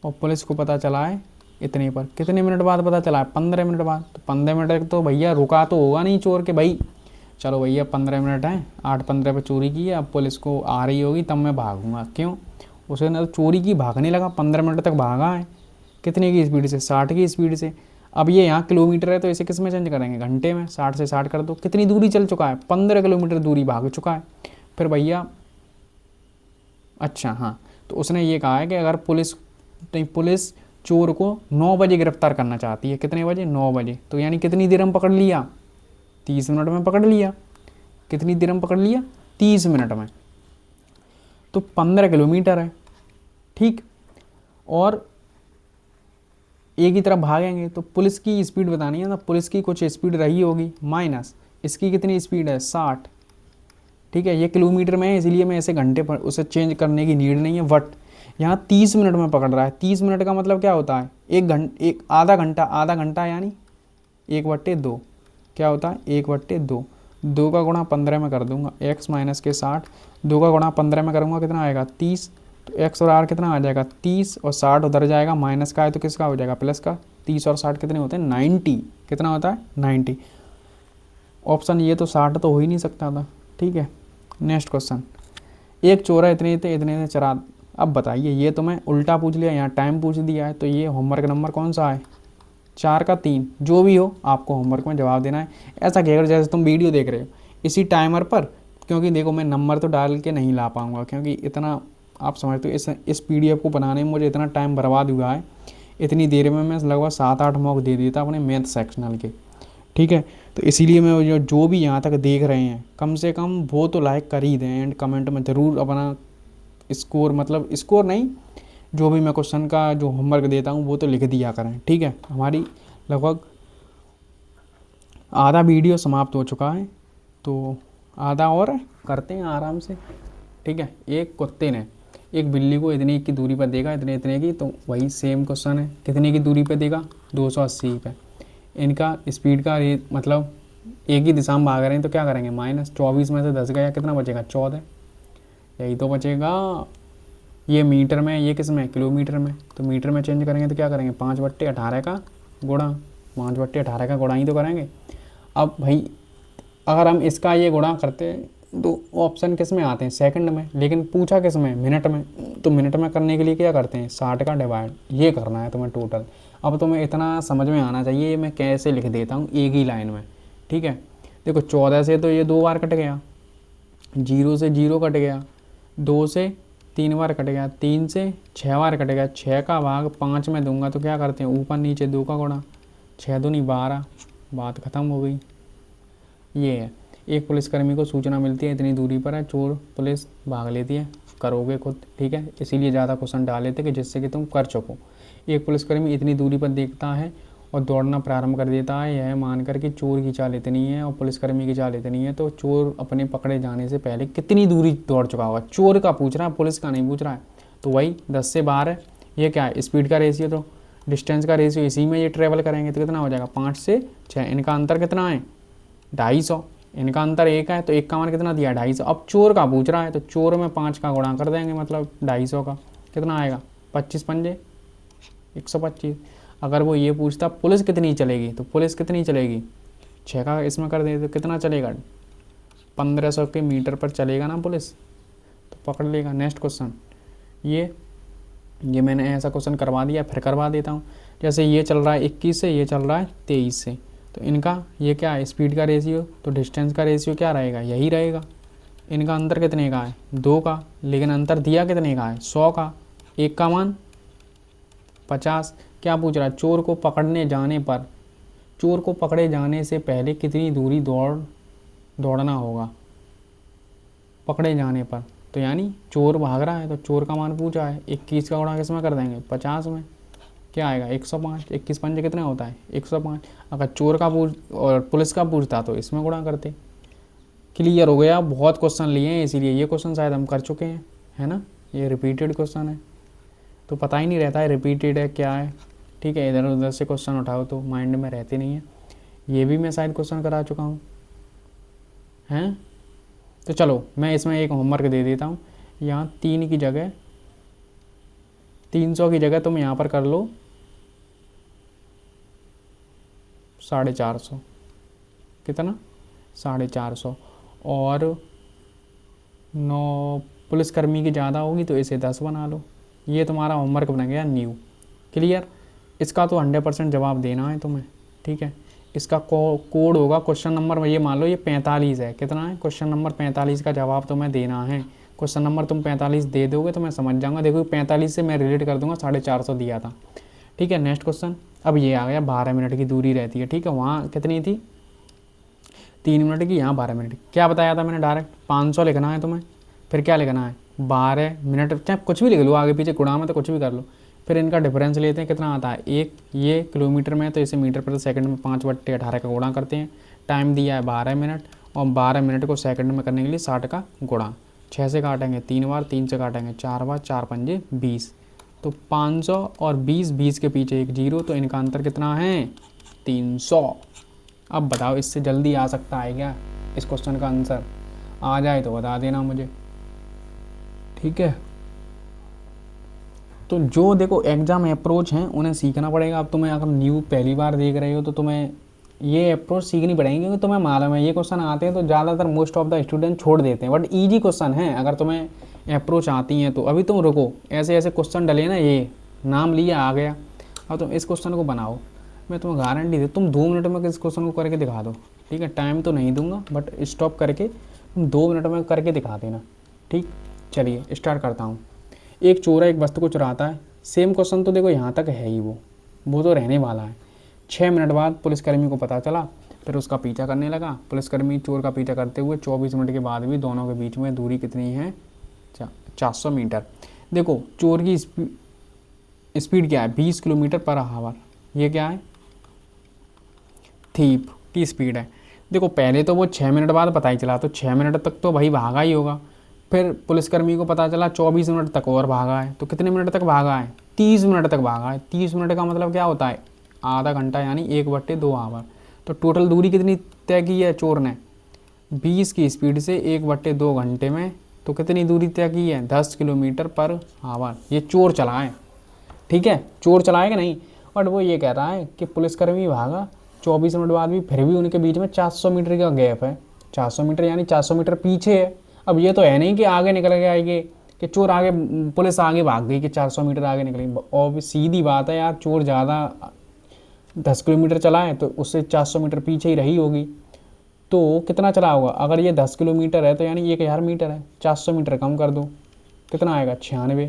और पुलिस को पता चला है इतने पर, कितने मिनट बाद पता चला है, 15 मिनट बाद। तो 15 मिनट तो भैया रुका तो होगा नहीं चोर के, भाई चलो भैया 15 मिनट है, 8:15 पर चोरी की है, अब पुलिस को आ रही होगी तब मैं भागूंगा, क्यों, उसे ना चोरी की भागने लगा, 15 मिनट तक भागा है, कितने की स्पीड से, 60 की स्पीड से। अब ये यहाँ किलोमीटर है तो इसे किस में चेंज करेंगे, घंटे में, 60 से 60 कर दो, कितनी दूरी चल चुका है, 15 किलोमीटर दूरी भाग चुका है। फिर भैया अच्छा हाँ, तो उसने ये कहा है कि अगर पुलिस चोर को 9 बजे गिरफ्तार करना चाहती है, कितने बजे, 9 बजे, तो यानी कितनी देर में पकड़ लिया, 30 मिनट में पकड़ लिया, कितनी देर में पकड़ लिया, 30 मिनट में, तो 15 किलोमीटर है। ठीक, और एक ही तरफ भागेंगे तो पुलिस की स्पीड बतानी है ना, पुलिस की कुछ स्पीड रही होगी माइनस इसकी कितनी स्पीड है, 60। ठीक है, ये किलोमीटर में है इसलिए मैं ऐसे घंटे पर उसे चेंज करने की नीड नहीं है, बट यहाँ 30 मिनट में पकड़ रहा है। 30 मिनट का मतलब क्या होता है, आधा घंटा यानी 1/2 क्या होता है, 1/2, 2 का गुणा 15 में कर दूंगा, x माइनस के 60, 2 का गुणा 15 में करूँगा कितना आएगा, 30, तो x और r कितना आ जाएगा, 30, और 60 उधर जाएगा, माइनस का है तो किसका हो जाएगा, प्लस का। 30 और 60 कितने होते हैं, 90, कितना होता है, 90। ऑप्शन ये तो 60 तो हो ही नहीं सकता था। ठीक है, नेक्स्ट क्वेश्चन, एक चोर है इतने से चरा, अब बताइए, ये तो मैं उल्टा पूछ लिया, यहाँ टाइम पूछ दिया है, तो ये होमवर्क नंबर कौन सा है, 4 का 3, जो भी हो आपको होमवर्क में जवाब देना है। ऐसा कहकर जैसे तुम वीडियो देख रहे हो इसी टाइमर पर, क्योंकि देखो मैं नंबर तो डाल के नहीं ला पाऊँगा, क्योंकि इतना आप समझते हो इस PDF को बनाने में मुझे इतना टाइम बर्बाद हुआ है, इतनी देर में मैं लगभग 7-8 मॉक दे देता अपने मैथ सेक्शनल के। ठीक है, तो इसीलिए मैं जो भी यहाँ तक देख रहे हैं कम से कम वो तो लाइक कर ही दें, एंड कमेंट में ज़रूर अपना स्कोर, मतलब स्कोर नहीं, जो भी मैं क्वेश्चन का जो होमवर्क देता हूँ वो तो लिख दिया करें। ठीक है, हमारी लगभग आधा वीडियो समाप्त हो चुका है, तो आधा और करते हैं आराम से। ठीक है, एक कुत्ते ने एक बिल्ली को इतनी की दूरी पर देखा, इतने की, तो वही सेम क्वेश्चन है, कितने की दूरी पर देखा, 280 पे, इनका स्पीड का मतलब एक ही दिशा में भाग रहे हैं, तो क्या करेंगे, -24 में से 10 गया, कितना बचेगा, 14, यही तो बचेगा। ये मीटर में, ये किस में, किलोमीटर में, तो मीटर में चेंज करेंगे तो क्या करेंगे, 5/18 का गुणा, 5/18 का गुणा ही तो करेंगे। अब भाई अगर हम इसका ये गुणा करते हैं तो ऑप्शन किस में आते हैं, सेकंड में, लेकिन पूछा किस में, मिनट में। तो मिनट में करने के लिए क्या करते हैं, 60 का डिवाइड, ये करना है तुम्हें टोटल। अब तुम्हें इतना समझ में आना चाहिए मैं कैसे लिख देता हूँ एक ही लाइन में, ठीक है। देखो 14 से तो ये 2 बार कट गया, 0 से 0 कट गया, 2 से 3 बार कट गया, 3 से 6 बार कट गया, 6 का भाग 5 में दूंगा तो क्या करते हैं, ऊपर नीचे 2 का गुणा, 6 दूनी 12, बात ख़त्म हो गई। ये है, एक पुलिसकर्मी को सूचना मिलती है इतनी दूरी पर है, चोर पुलिस भाग लेती है, करोगे खुद, ठीक है। इसीलिए ज़्यादा क्वेश्चन डाले थे कि जिससे कि तुम कर सको। एक पुलिसकर्मी इतनी दूरी पर देखता है और दौड़ना प्रारंभ कर देता है, यह मानकर कि चोर की चाल इतनी है और पुलिसकर्मी की चाल इतनी है, तो चोर अपने पकड़े जाने से पहले कितनी दूरी दौड़ चुका होगा। चोर का पूछ रहा है, पुलिस का नहीं पूछ रहा है। तो वही 10 से 12 है, ये क्या है, स्पीड का रेशियो, तो डिस्टेंस का रेशियो, इसी में ये ट्रेवल करेंगे तो कितना हो जाएगा, 5 से 6, इनका अंतर कितना है, 250, इनका अंतर 1 है, तो 1 का मान कितना दिया, 250। अब चोर का पूछ रहा है तो चोर में 5 का गुणा कर देंगे, मतलब 250 का कितना आएगा, 25 पंजे 125। अगर वो ये पूछता पुलिस कितनी चलेगी, तो पुलिस कितनी चलेगी, 6 का इसमें कर दे तो कितना चलेगा, 1500 के मीटर पर चलेगा ना पुलिस, तो पकड़ लेगा। नेक्स्ट क्वेश्चन, ये मैंने ऐसा क्वेश्चन करवा दिया, फिर करवा देता हूँ। जैसे ये चल रहा है 21 से, ये चल रहा है 23 से, तो इनका ये क्या है, स्पीड का रेशियो, तो डिस्टेंस का रेशियो क्या रहेगा, यही रहेगा। इनका अंतर कितने का है, 2 का, लेकिन अंतर दिया कितने का है, 100 का, 1 का मान 50। क्या पूछ रहा है, चोर को पकड़ने जाने पर, चोर को पकड़े जाने से पहले कितनी दूरी दौड़ना होगा, पकड़े जाने पर। तो यानी चोर भाग रहा है तो चोर का मान पूछा है, 21 का गुणा किसमें कर देंगे, 50 में, क्या आएगा 105, 21 पंजे कितना होता है 105। अगर चोर का पूछ और पुलिस का पूछता तो इसमें गुणा करते। क्लियर हो गया, बहुत क्वेश्चन लिए हैं इसीलिए ये क्वेश्चन शायद हम कर चुके हैं, है ना, ये रिपीटेड क्वेश्चन है तो पता ही नहीं रहता है रिपीटेड है क्या है, ठीक है। इधर उधर से क्वेश्चन उठाओ तो माइंड में रहते नहीं है। ये भी मैं शायद क्वेश्चन करा चुका हूँ, हैं। तो चलो मैं इसमें एक होमवर्क दे देता हूँ, यहाँ 3 की जगह 300 की जगह तुम यहाँ पर कर लो 450, कितना 450, और 9 पुलिसकर्मी की ज़्यादा होगी तो इसे 10 बना लो। ये तुम्हारा होमवर्क बन गया न्यू। क्लियर, इसका तो 100% जवाब देना है तुम्हें, ठीक है। इसका कोड होगा क्वेश्चन नंबर, ये मान लो ये 45 है, कितना है, क्वेश्चन नंबर 45 का जवाब तुम्हें देना है। क्वेश्चन नंबर तुम 45 दे दोगे तो मैं समझ जाऊंगा, देखो 45 से मैं रिलेट कर दूंगा, 450 दिया था, ठीक है। नेक्स्ट क्वेश्चन, अब ये आ गया 12 मिनट की दूरी रहती है, ठीक है। वहाँ कितनी थी, 3 मिनट की, यहाँ 12 मिनट की। क्या बताया था मैंने, डायरेक्ट 500 लिखना है तुम्हें, फिर क्या लिखना है 12 मिनट, चाहे कुछ भी लिख लो आगे पीछे, गुणा में तो कुछ भी कर लो। फिर इनका डिफरेंस लेते हैं, कितना आता है, एक ये किलोमीटर में तो इसे मीटर प्रति सेकंड में 5/18 का गुणा करते हैं। टाइम दिया है 12 मिनट, और 12 मिनट को सेकंड में करने के लिए 60 का गुणा, 6 से काटेंगे 3 बार, 3 से काटेंगे 4 बार, 4 पंजे 20, तो 500 और 20, 20 के पीछे एक 0, तो इनका अंतर कितना है 300। अब बताओ इससे जल्दी आ सकता है क्या इस क्वेश्चन का आंसर, आ जाए तो बता देना मुझे, ठीक है। तो जो देखो एग्ज़ाम अप्रोच हैं उन्हें सीखना पड़ेगा। अब तुम्हें अगर न्यू पहली बार देख रहे हो तो तुम्हें ये अप्रोच सीखनी पड़ेगी, क्योंकि तुम्हें मालूम है ये क्वेश्चन आते हैं तो ज़्यादातर मोस्ट ऑफ द स्टूडेंट छोड़ देते हैं, बट ईजी क्वेश्चन है अगर तुम्हें अप्रोच आती हैं तो। अभी तुम रुको, ऐसे ऐसे क्वेश्चन डले ना, ये नाम लिया आ गया, अब तुम इस क्वेश्चन को बनाओ, मैं तुम्हें गारंटी दे, तुम 2 मिनट में इस क्वेश्चन को करके दिखा दो, ठीक है। टाइम तो नहीं दूंगा बट स्टॉप करके तुम 2 मिनट में करके दिखा देना, ठीक। चलिए स्टार्ट करता हूँ। एक चोर एक वस्तु को चुराता है, सेम क्वेश्चन तो देखो यहाँ तक है ही, वो तो रहने वाला है। 6 मिनट बाद पुलिसकर्मी को पता चला, फिर उसका पीछा करने लगा। पुलिसकर्मी चोर का पीछा करते हुए 24 मिनट के बाद भी दोनों के बीच में दूरी कितनी है, 400 मीटर। देखो चोर की स्पीड क्या है, 20 किलोमीटर पर आवर, ये क्या है, थीप की स्पीड है। देखो पहले तो वो 6 मिनट बाद पता ही चला, तो 6 मिनट तक तो भाई भागा ही होगा। फिर पुलिसकर्मी को पता चला 24 मिनट तक और भागा है, तो कितने मिनट तक भागा है, 30 मिनट तक भागा है। 30 मिनट का मतलब क्या होता है, आधा घंटा, यानी 1/2 आवर। तो टोटल दूरी कितनी तय की है चोर ने, 20 की स्पीड से 1/2 घंटे में, तो कितनी दूरी तय की है, 10 किलोमीटर पर आवर। ये चोर चलाए, ठीक है, चोर चलाएगा नहीं। बट वो ये कह रहा है कि पुलिसकर्मी भागा 24 मिनट बाद भी, फिर भी उनके बीच में 400 मीटर का गैप है, 400 मीटर यानी 400 मीटर पीछे है। अब ये तो है नहीं कि आगे निकल गया ये कि चोर आगे, पुलिस आगे भाग गई कि 400 मीटर आगे निकल गई। और सीधी बात है यार, चोर ज़्यादा 10 किलोमीटर चला है तो उससे 400 मीटर पीछे ही रही होगी। तो कितना चला होगा? अगर ये 10 किलोमीटर है तो यानी 1000 मीटर है, 400 मीटर कम कर दो, कितना आएगा? 96।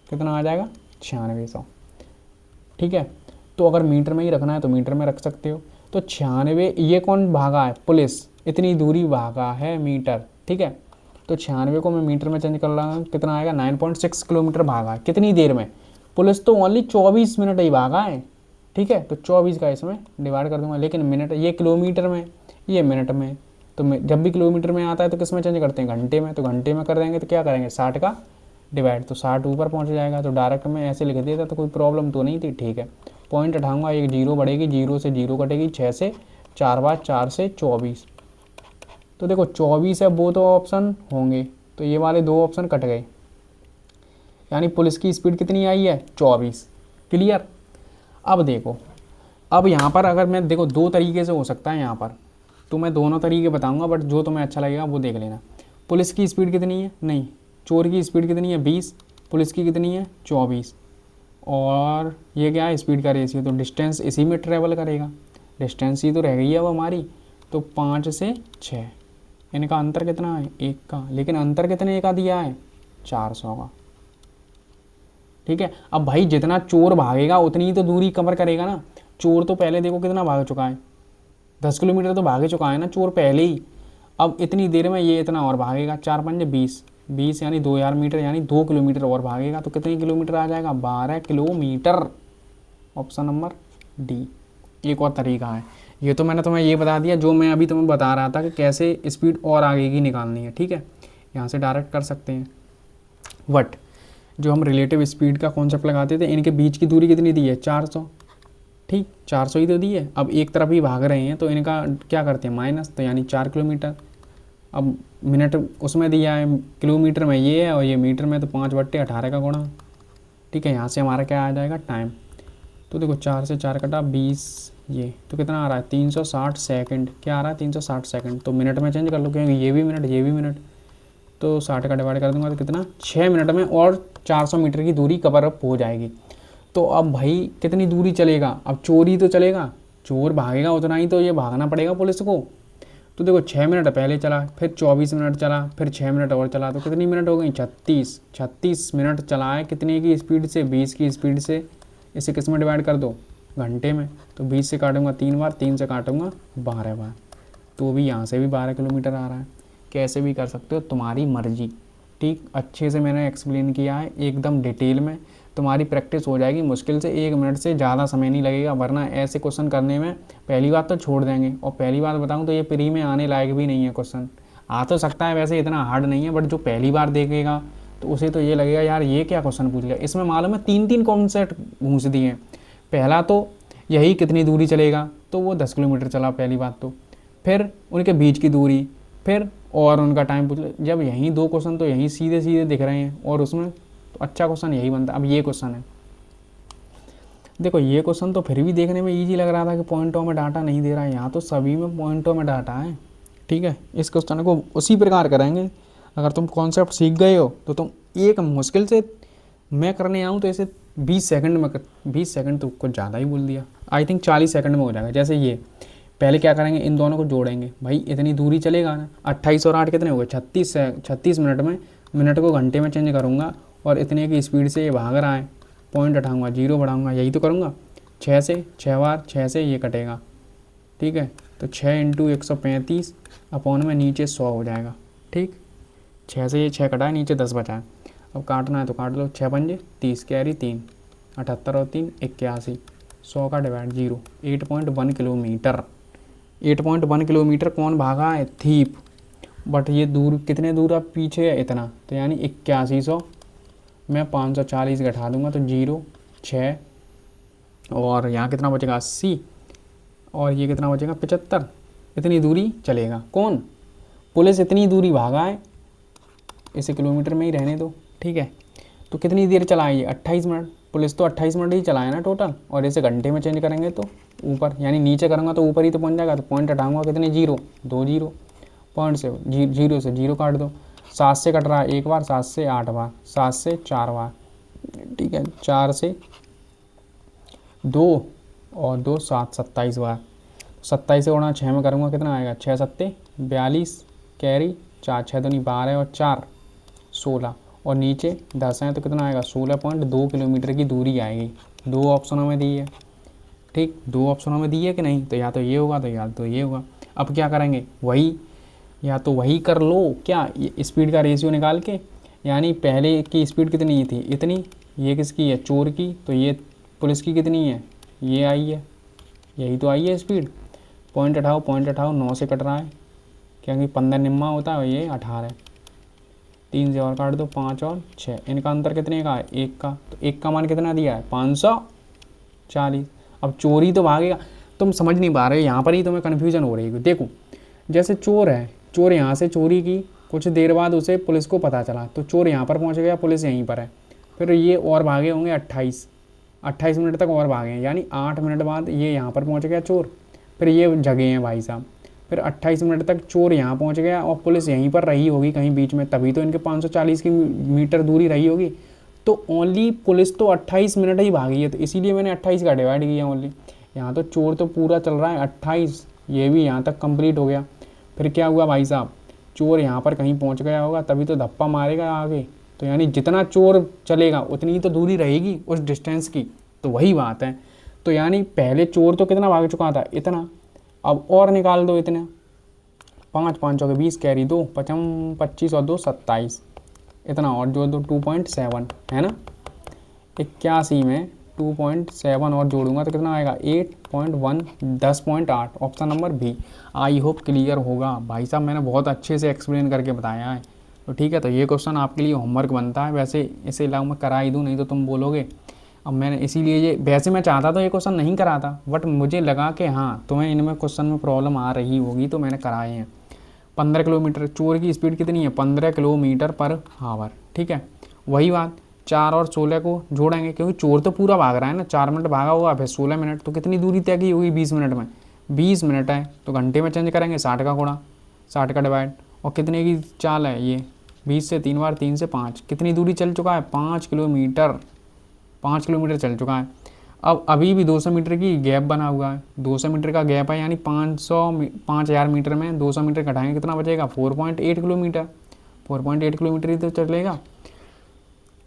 कितना आ जाएगा? 9600। ठीक है, तो अगर मीटर में ही रखना है तो मीटर में रख सकते हो। तो 96, ये कौन भागा है? पुलिस इतनी दूरी भागा है मीटर। ठीक है, तो 96 को मैं मीटर में चेंज कर रहा हूँ, कितना आएगा? 9.6 किलोमीटर भागा है। कितनी देर में? पुलिस तो ओनली 24 मिनट ही भागा है। ठीक है, तो 24 का इसमें डिवाइड कर दूंगा, लेकिन मिनट, ये किलोमीटर में, ये मिनट में। तो जब भी किलोमीटर में आता है तो किस में चेंज करते हैं? घंटे में। तो घंटे में कर देंगे तो क्या करेंगे? 60 का डिवाइड, तो 60 ऊपर पहुंच जाएगा। तो डायरेक्ट में ऐसे लिख दिया था तो कोई प्रॉब्लम तो नहीं थी। ठीक है, पॉइंट उठाऊंगा, एक जीरो बढ़ेगी, जीरो से जीरो कटेगी, 6 से 4 बार 4 से 24। तो देखो 24 है, वो तो ऑप्शन होंगे, तो ये वाले 2 ऑप्शन कट गए, यानी पुलिस की स्पीड कितनी आई है? 24। क्लियर? अब देखो, अब यहाँ पर अगर मैं देखो 2 तरीके से हो सकता है यहाँ पर, तो मैं दोनों तरीके बताऊंगा, बट जो तुम्हें अच्छा लगेगा वो देख लेना। पुलिस की स्पीड कितनी है? नहीं, चोर की स्पीड कितनी है? 20। पुलिस की कितनी है? 24। और ये क्या है? स्पीड का रेशियो, तो डिस्टेंस इसी में ट्रेवल करेगा, डिस्टेंस ही तो रह गई है अब हमारी। तो 5 से 6, इनका अंतर कितना है? 1 का, लेकिन अंतर कितने का दिया है? 400 का। ठीक है, अब भाई जितना चोर भागेगा उतनी ही तो दूरी कवर करेगा ना। चोर तो पहले देखो कितना भाग चुका है, 10 किलोमीटर तो भाग चुका है ना चोर पहले ही। अब इतनी देर में ये इतना और भागेगा, 4 पंजे 20, 20 यानी 2000 मीटर, यानी 2 किलोमीटर और भागेगा, तो कितने किलोमीटर आ जाएगा? 12 किलोमीटर। Option number D. एक और तरीका है, ये तो मैंने तुम्हें ये बता दिया जो मैं अभी तुम्हें बता रहा था कि कैसे स्पीड और आगे की निकालनी है। ठीक है, यहाँ से डायरेक्ट कर सकते हैं। बट जो हम रिलेटिव स्पीड का कॉन्सेप्ट लगाते थे, इनके बीच की दूरी कितनी दी है? 400। ठीक, 400 ही तो दी है। अब एक तरफ ही भाग रहे हैं तो इनका क्या करते हैं? माइनस, तो यानी 4 किलोमीटर। अब मिनट उसमें दिया है, किलोमीटर में ये है, और ये मीटर में, तो 5/18 का गुणा। ठीक है, यहाँ से हमारा क्या आ जाएगा? टाइम। तो देखो 4 से 4 कटा 20, ये तो कितना आ रहा है? 360 सेकंड। क्या आ रहा है? 360 सेकंड। तो मिनट में चेंज कर लो, क्योंकि ये भी मिनट, ये भी मिनट। तो 60 का डिवाइड कर दूंगा तो कितना? 6 मिनट में और 400 मीटर की दूरी कवर अप हो जाएगी। तो अब भाई कितनी दूरी चलेगा? अब चोर ही तो चलेगा, चोर भागेगा उतना ही तो ये भागना पड़ेगा पुलिस को। तो देखो 6 मिनट पहले चला, फिर 24 मिनट चला, फिर 6 मिनट और चला, तो कितनी मिनट हो गई? 36 मिनट चला है। कितने की स्पीड से? 20 की स्पीड से। इसे किस में डिवाइड कर दो? घंटे में। तो 20 से काटूंगा 3 बार, 3 से काटूंगा 12 बार, तो भी यहाँ से भी 12 किलोमीटर आ रहा है। कैसे भी कर सकते हो, तुम्हारी मर्जी। ठीक, अच्छे से मैंने एक्सप्लेन किया है एकदम डिटेल में, तुम्हारी प्रैक्टिस हो जाएगी। मुश्किल से 1 मिनट से ज़्यादा समय नहीं लगेगा, वरना ऐसे क्वेश्चन करने में पहली बात तो छोड़ देंगे, और पहली बात बताऊं तो ये प्री में आने लायक भी नहीं है क्वेश्चन। आ तो सकता है, वैसे इतना हार्ड नहीं है, बट जो पहली बार देखेगा तो उसे तो ये लगेगा यार ये क्या क्वेश्चन पूछ लिया। इसमें मालूम है 3 कॉन्सेप्ट घूस दिए हैं। पहला तो यही कितनी दूरी चलेगा, तो वो 10 किलोमीटर चला पहली बात तो, फिर उनके बीच की दूरी, फिर और उनका टाइम पूछ लिया। जब यहीं 2 क्वेश्चन तो यहीं सीधे सीधे दिख रहे हैं, और उसमें तो अच्छा क्वेश्चन यही बनता है। अब ये क्वेश्चन है, देखो ये क्वेश्चन तो फिर भी देखने में इजी लग रहा था कि पॉइंटों में डाटा नहीं दे रहा है, यहाँ तो सभी में पॉइंटों में डाटा है। ठीक है, इस क्वेश्चन को उसी प्रकार करेंगे। अगर तुम कॉन्सेप्ट सीख गए हो तो तुम एक मुश्किल से, मैं करने आऊँ तो ऐसे 20 सेकंड में 20 सेकंड तो कुछ ज़्यादा ही बोल दिया, आई थिंक 40 सेकंड में हो जाएगा। जैसे ये पहले क्या करेंगे, इन दोनों को जोड़ेंगे, भाई इतनी दूरी चलेगा ना। 28 और 8 कितने हो गए? 36 मिनट में, मिनट को घंटे में चेंज करूँगा, और इतने की स्पीड से ये भाग रहा है, पॉइंट उठाऊँगा, जीरो बढ़ाऊँगा, यही तो करूँगा। 6 से 6 बार 6 से ये कटेगा। ठीक है, तो 6 × 135 अपॉन में नीचे 100 हो जाएगा। ठीक, 6 से ये 6 कटा है, नीचे 10 बचा है। अब काटना है तो काट लो, 6 पंजे 30, कैरी 3, 78 और 3 81, 100 का डिवाइड 0, 8.1 किलोमीटर। 8.1 किलोमीटर कौन भागा है? थीप। बट ये दूर कितने दूर अब पीछे है? इतना, तो यानी 8100 मैं 540 घटा दूंगा तो 0 6, और यहाँ कितना बचेगा? 80, और ये कितना बचेगा? 75। इतनी दूरी चलेगा कौन? पुलिस इतनी दूरी भागा है, इसे किलोमीटर में ही रहने दो। ठीक है, तो कितनी देर चला है ये? 28 मिनट। पुलिस तो 28 मिनट ही चलाए ना टोटल, और इसे घंटे में चेंज करेंगे तो ऊपर, यानी नीचे करूँगा तो ऊपर ही तो पहुँच जाएगा। तो पॉइंट हटाऊंगा, कितने? 0 2 0, पॉइंट से जीरो से जीरो काट दो, 7 से कट रहा है एक बार, 7 से 8 बार, 7 से 4 बार, ठीक है, 4 से 2 और 2 7, 27 बार। 27 से गुणा 6 में करूँगा कितना आएगा, 6 सत्ते 42, कैरी 4, 6 दूनी 12 और 4 16, और नीचे 10 है तो कितना आएगा 16.2 किलोमीटर की दूरी आएगी। 2 ऑप्शनों में दी है, ठीक, 2 ऑप्शनों में दी है कि नहीं, तो या तो ये होगा तो या तो ये होगा। अब क्या करेंगे, वही या तो वही कर लो, क्या स्पीड का रेशियो निकाल के, यानी पहले की स्पीड कितनी थी इतनी, ये किसकी है चोर की, तो ये पुलिस की कितनी है, ये आई है, यही तो आई है स्पीड। पॉइंट उठाओ 9 से कट रहा है क्योंकि 15 निम्मा होता है, ये 18, 3 से और काट दो 5 और 6, इनका अंतर कितने का है 1 का, तो 1 का मान कितना दिया है 540। अब चोरी तो भागेगा, तुम समझ नहीं पा रहे हो, यहाँ पर ही तुम्हें कन्फ्यूजन हो रही है। देखो जैसे चोर है, चोर यहाँ से चोरी की, कुछ देर बाद उसे पुलिस को पता चला तो चोर यहाँ पर पहुँच गया, पुलिस यहीं पर है, फिर ये और भागे होंगे 28 मिनट तक और भागे हैं, यानी 8 मिनट बाद ये यहाँ पर पहुँच गया चोर, फिर ये जगे हैं भाई साहब, फिर 28 मिनट तक चोर यहाँ पहुँच गया और पुलिस यहीं पर रही होगी कहीं बीच में, तभी तो इनके 540 की मीटर दूरी रही होगी। तो ओनली पुलिस तो 28 मिनट ही भागी है, तो इसीलिए मैंने 28 का डिवाइड किया ओनली। यहाँ तो चोर तो पूरा चल रहा है 28, ये भी यहाँ तक कंप्लीट हो गया। फिर क्या हुआ भाई साहब, चोर यहाँ पर कहीं पहुँच गया होगा तभी तो धप्पा मारेगा आगे, तो यानी जितना चोर चलेगा उतनी ही तो दूरी रहेगी उस डिस्टेंस की, तो वही बात है। तो यानी पहले चोर तो कितना भाग चुका था इतना, अब और निकाल दो इतना, 5 5 चौके 20, कैरी 2 25 और 2 27, इतना और जोड़ दो 2.7 है ना, 81 में 2.7 और जोड़ूंगा तो कितना आएगा 8.1, 10.8, option number B. I hope clear होगा भाई साहब, मैंने बहुत अच्छे से एक्सप्लेन करके बताया है। तो ठीक है, तो ये क्वेश्चन आपके लिए होमवर्क बनता है, वैसे इसे अलाउ मैं करा ही दूँ नहीं तो तुम बोलोगे। अब मैंने इसीलिए ये, वैसे मैं चाहता तो ये क्वेश्चन नहीं कराता, बट मुझे लगा कि हाँ तुम्हें इनमें क्वेश्चन में प्रॉब्लम आ रही होगी तो मैंने कराए हैं। 15 किलोमीटर, चोर की स्पीड कितनी है 15 किलोमीटर पर आवर, ठीक है। वही बात 4 और 16 को जोड़ेंगे क्योंकि चोर तो पूरा भाग रहा है ना, 4 मिनट भागा हुआ फिर 16 मिनट, तो कितनी दूरी तय की होगी 20 मिनट में, 20 मिनट है तो घंटे में चेंज करेंगे, 60 का गुणा 60 का डिवाइड, और कितने की चाल है ये 20 से 3 बार 3 से 5, कितनी दूरी चल चुका है 5 किलोमीटर, 5 किलोमीटर चल चुका है। अब अभी भी 200 मीटर की गैप बना हुआ है, 200 मीटर का गैप है, यानी 5000 मीटर में 200 मीटर घटाएंगे कितना बचेगा 4.8 किलोमीटर, 4.8 किलोमीटर ही तो चलेगा।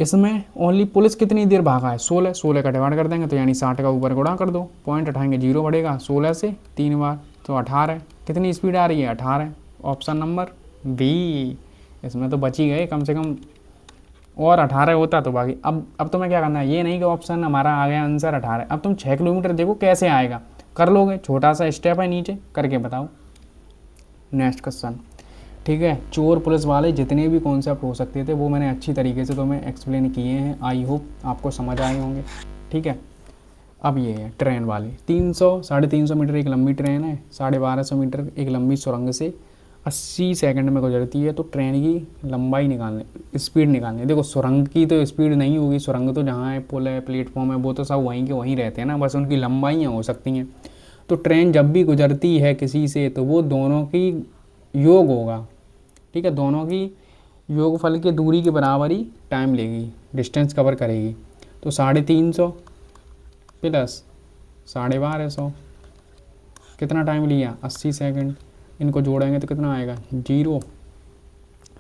इसमें ओनली पुलिस कितनी देर भागा है 16 का डिवाइड कर देंगे तो यानी 60 का ऊपर गुणा कर दो, पॉइंट उठाएंगे 0 बढ़ेगा, 16 से 3 बार तो 18, कितनी स्पीड आ रही है 18, ऑप्शन नंबर बी। इसमें तो बच ही गए कम से कम, और 18 होता तो बाकी। अब तुम्हें क्या करना है, ये नहीं कि ऑप्शन हमारा आ गया आंसर 18, अब तुम 6 किलोमीटर देखो कैसे आएगा, कर लोगे, छोटा सा स्टेप है नीचे करके बताओ। नेक्स्ट क्वेश्चन, ठीक है। चोर पुलिस वाले जितने भी कॉन्सेप्ट हो सकते थे वो मैंने अच्छी तरीके से तुम्हें एक्सप्लेन किए हैं, आई होप आपको समझ आए होंगे, ठीक है। अब ये है ट्रेन वाले, 300-350 मीटर एक लंबी ट्रेन है, 1250 मीटर एक लंबी सुरंग से 80 सेकंड में गुजरती है, तो ट्रेन की लंबाई निकालने, स्पीड निकालनी। देखो सुरंग की तो स्पीड नहीं होगी, सुरंग तो जहाँ है पुल है प्लेटफॉर्म है वो तो सब वहीं के वहीं रहते हैं ना, बस उनकी लंबाइयाँ हो सकती हैं। तो ट्रेन जब भी गुजरती है किसी से तो वो दोनों की योग होगा, ठीक है, दोनों की योगफल के दूरी के बराबर ही टाइम लेगी, डिस्टेंस कवर करेगी। तो 350 प्लस 1250 कितना टाइम लिया 80 सेकंड, इनको जोड़ेंगे तो कितना आएगा 0।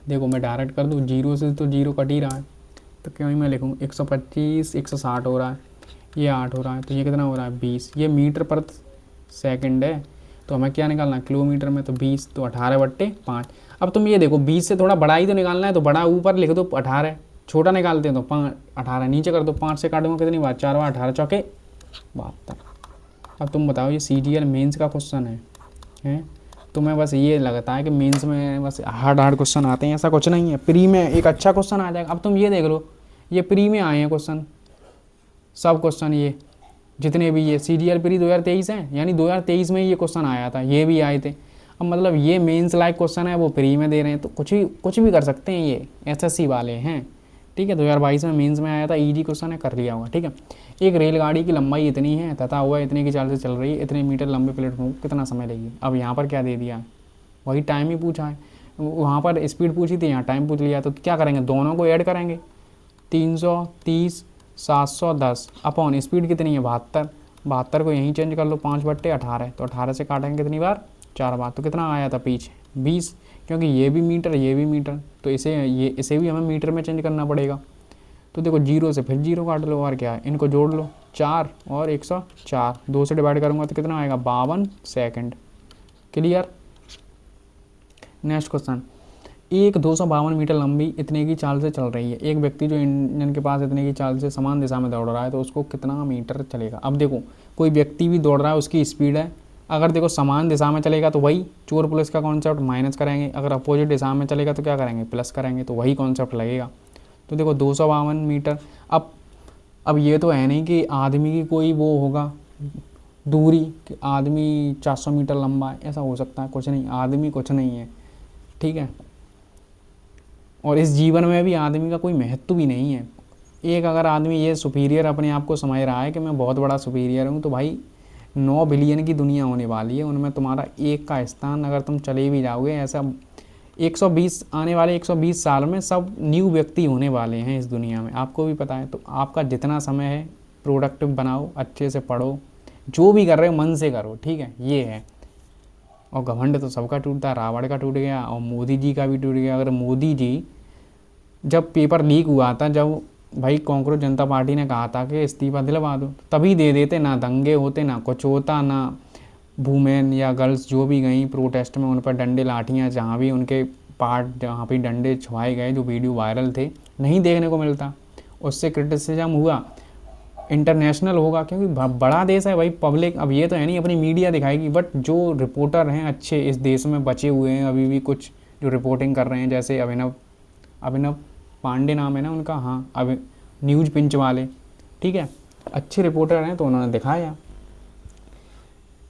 देखो मैं डायरेक्ट कर दूँ, 0 से तो 0 कट ही रहा है तो क्यों ही मैं लिखूँ 125, 160 हो रहा है, ये 8 हो रहा है, तो ये कितना हो रहा है 20, ये मीटर पर सेकंड है, तो हमें क्या निकालना है किलोमीटर में, तो 20, तो 18/5। अब तुम ये देखो 20 से थोड़ा बड़ा ही तो निकालना है, तो बड़ा ऊपर लिख दो 18, छोटा निकालते हैं तो 5 18 नीचे कर दो, 5 से काटूंगा कितनी बार 4 बार 18 चौके 72। अब तुम बताओ ये CGL मेंस का क्वेश्चन है तुम्हें बस ये लगता है कि मेंस में बस हार्ड क्वेश्चन आते हैं, ऐसा कुछ नहीं है। प्री में एक अच्छा क्वेश्चन आ जाएगा। अब तुम ये देख लो, ये प्री में आए हैं क्वेश्चन, सब क्वेश्चन ये जितने भी ये CGL प्री 2023 हैं, यानी 2023 में ये क्वेश्चन आया था, ये भी आए थे। अब मतलब ये मेंस लाइक क्वेश्चन है वो प्री में दे रहे हैं, तो कुछ भी कर सकते हैं, ये SSC वाले हैं, ठीक है। 2022 में मेंस में आया था, इजी क्वेश्चन है, कर लिया होगा, ठीक है। एक रेलगाड़ी की लंबाई इतनी है तथा वह इतने की चाल से चल रही है, इतने मीटर लंबे प्लेटफॉर्म को कितना समय लेगी। अब यहाँ पर क्या दे दिया, वही टाइम ही पूछा है, वहाँ पर स्पीड पूछी थी, यहाँ टाइम पूछ लिया। तो क्या करेंगे, दोनों को ऐड करेंगे, 330 710 अपॉन स्पीड कितनी है 72, 72 को यहीं चेंज कर लो, 5/18, तो 18 से काटेंगे कितनी बार, 4 बार। तो कितना आया था पीछे 20, क्योंकि ये भी मीटर ये भी मीटर, तो इसे भी हमें मीटर में चेंज करना पड़ेगा। तो देखो 0 से फिर 0 काट लो, और क्या है, इनको जोड़ लो, 4 और 104, 2 से डिवाइड करूँगा तो कितना आएगा 52 सेकेंड। क्लियर। नेक्स्ट क्वेश्चन, एक 252 मीटर लंबी इतने की चाल से चल रही है, एक व्यक्ति जो इंजन के पास इतने की चाल से समान दिशा में दौड़ रहा है तो उसको कितना मीटर चलेगा। अब देखो कोई व्यक्ति भी दौड़ रहा है, उसकी स्पीड है, अगर देखो समान दिशा में चलेगा तो वही चोर पुलिस का कॉन्सेप्ट माइनस करेंगे, अगर अपोजिट दिशा में चलेगा तो क्या करेंगे, प्लस करेंगे, तो वही कॉन्सेप्ट लगेगा। तो देखो 252 मीटर। अब ये तो है नहीं कि आदमी की कोई वो होगा दूरी कि आदमी 400 मीटर लंबा है, ऐसा हो सकता है, कुछ नहीं, आदमी कुछ नहीं है, ठीक है। और इस जीवन में भी आदमी का कोई महत्व भी नहीं है। एक अगर आदमी ये सुपीरियर अपने आप को समझ रहा है कि मैं बहुत बड़ा सुपीरियर हूँ, तो भाई 9 बिलियन की दुनिया होने वाली है, उनमें तुम्हारा एक का स्थान, अगर तुम चले भी जाओगे ऐसा 120 आने वाले 120 साल में सब न्यू व्यक्ति होने वाले हैं इस दुनिया में, आपको भी पता है। तो आपका जितना समय है प्रोडक्टिव बनाओ, अच्छे से पढ़ो, जो भी कर रहे हो मन से करो, ठीक है, ये है। और घमंड तो सबका टूटता है, रावण का टूट गया और मोदी जी का भी टूट गया। अगर मोदी जी जब पेपर लीक हुआ था, जब भाई कांग्रेस जनता पार्टी ने कहा था कि इस्तीफा दिलवा दो, तभी दे देते, ना दंगे होते ना कुछ होता, ना वुमेन या गर्ल्स जो भी गई प्रोटेस्ट में उन पर डंडे लाठियाँ, जहाँ भी उनके पार्ट जहाँ भी डंडे छुआए गए, जो वीडियो वायरल थे, नहीं देखने को मिलता। उससे क्रिटिसिज्म हुआ, इंटरनेशनल होगा, क्योंकि बड़ा देश है भाई, पब्लिक अब ये तो है नहीं अपनी मीडिया दिखाएगी, बट जो रिपोर्टर हैं अच्छे इस देश में बचे हुए हैं अभी भी कुछ जो रिपोर्टिंग कर रहे हैं, जैसे अभिनव पांडे नाम है ना उनका, हाँ, अब न्यूज़ पिंच वाले, ठीक है, अच्छे रिपोर्टर हैं, तो उन्होंने दिखाया।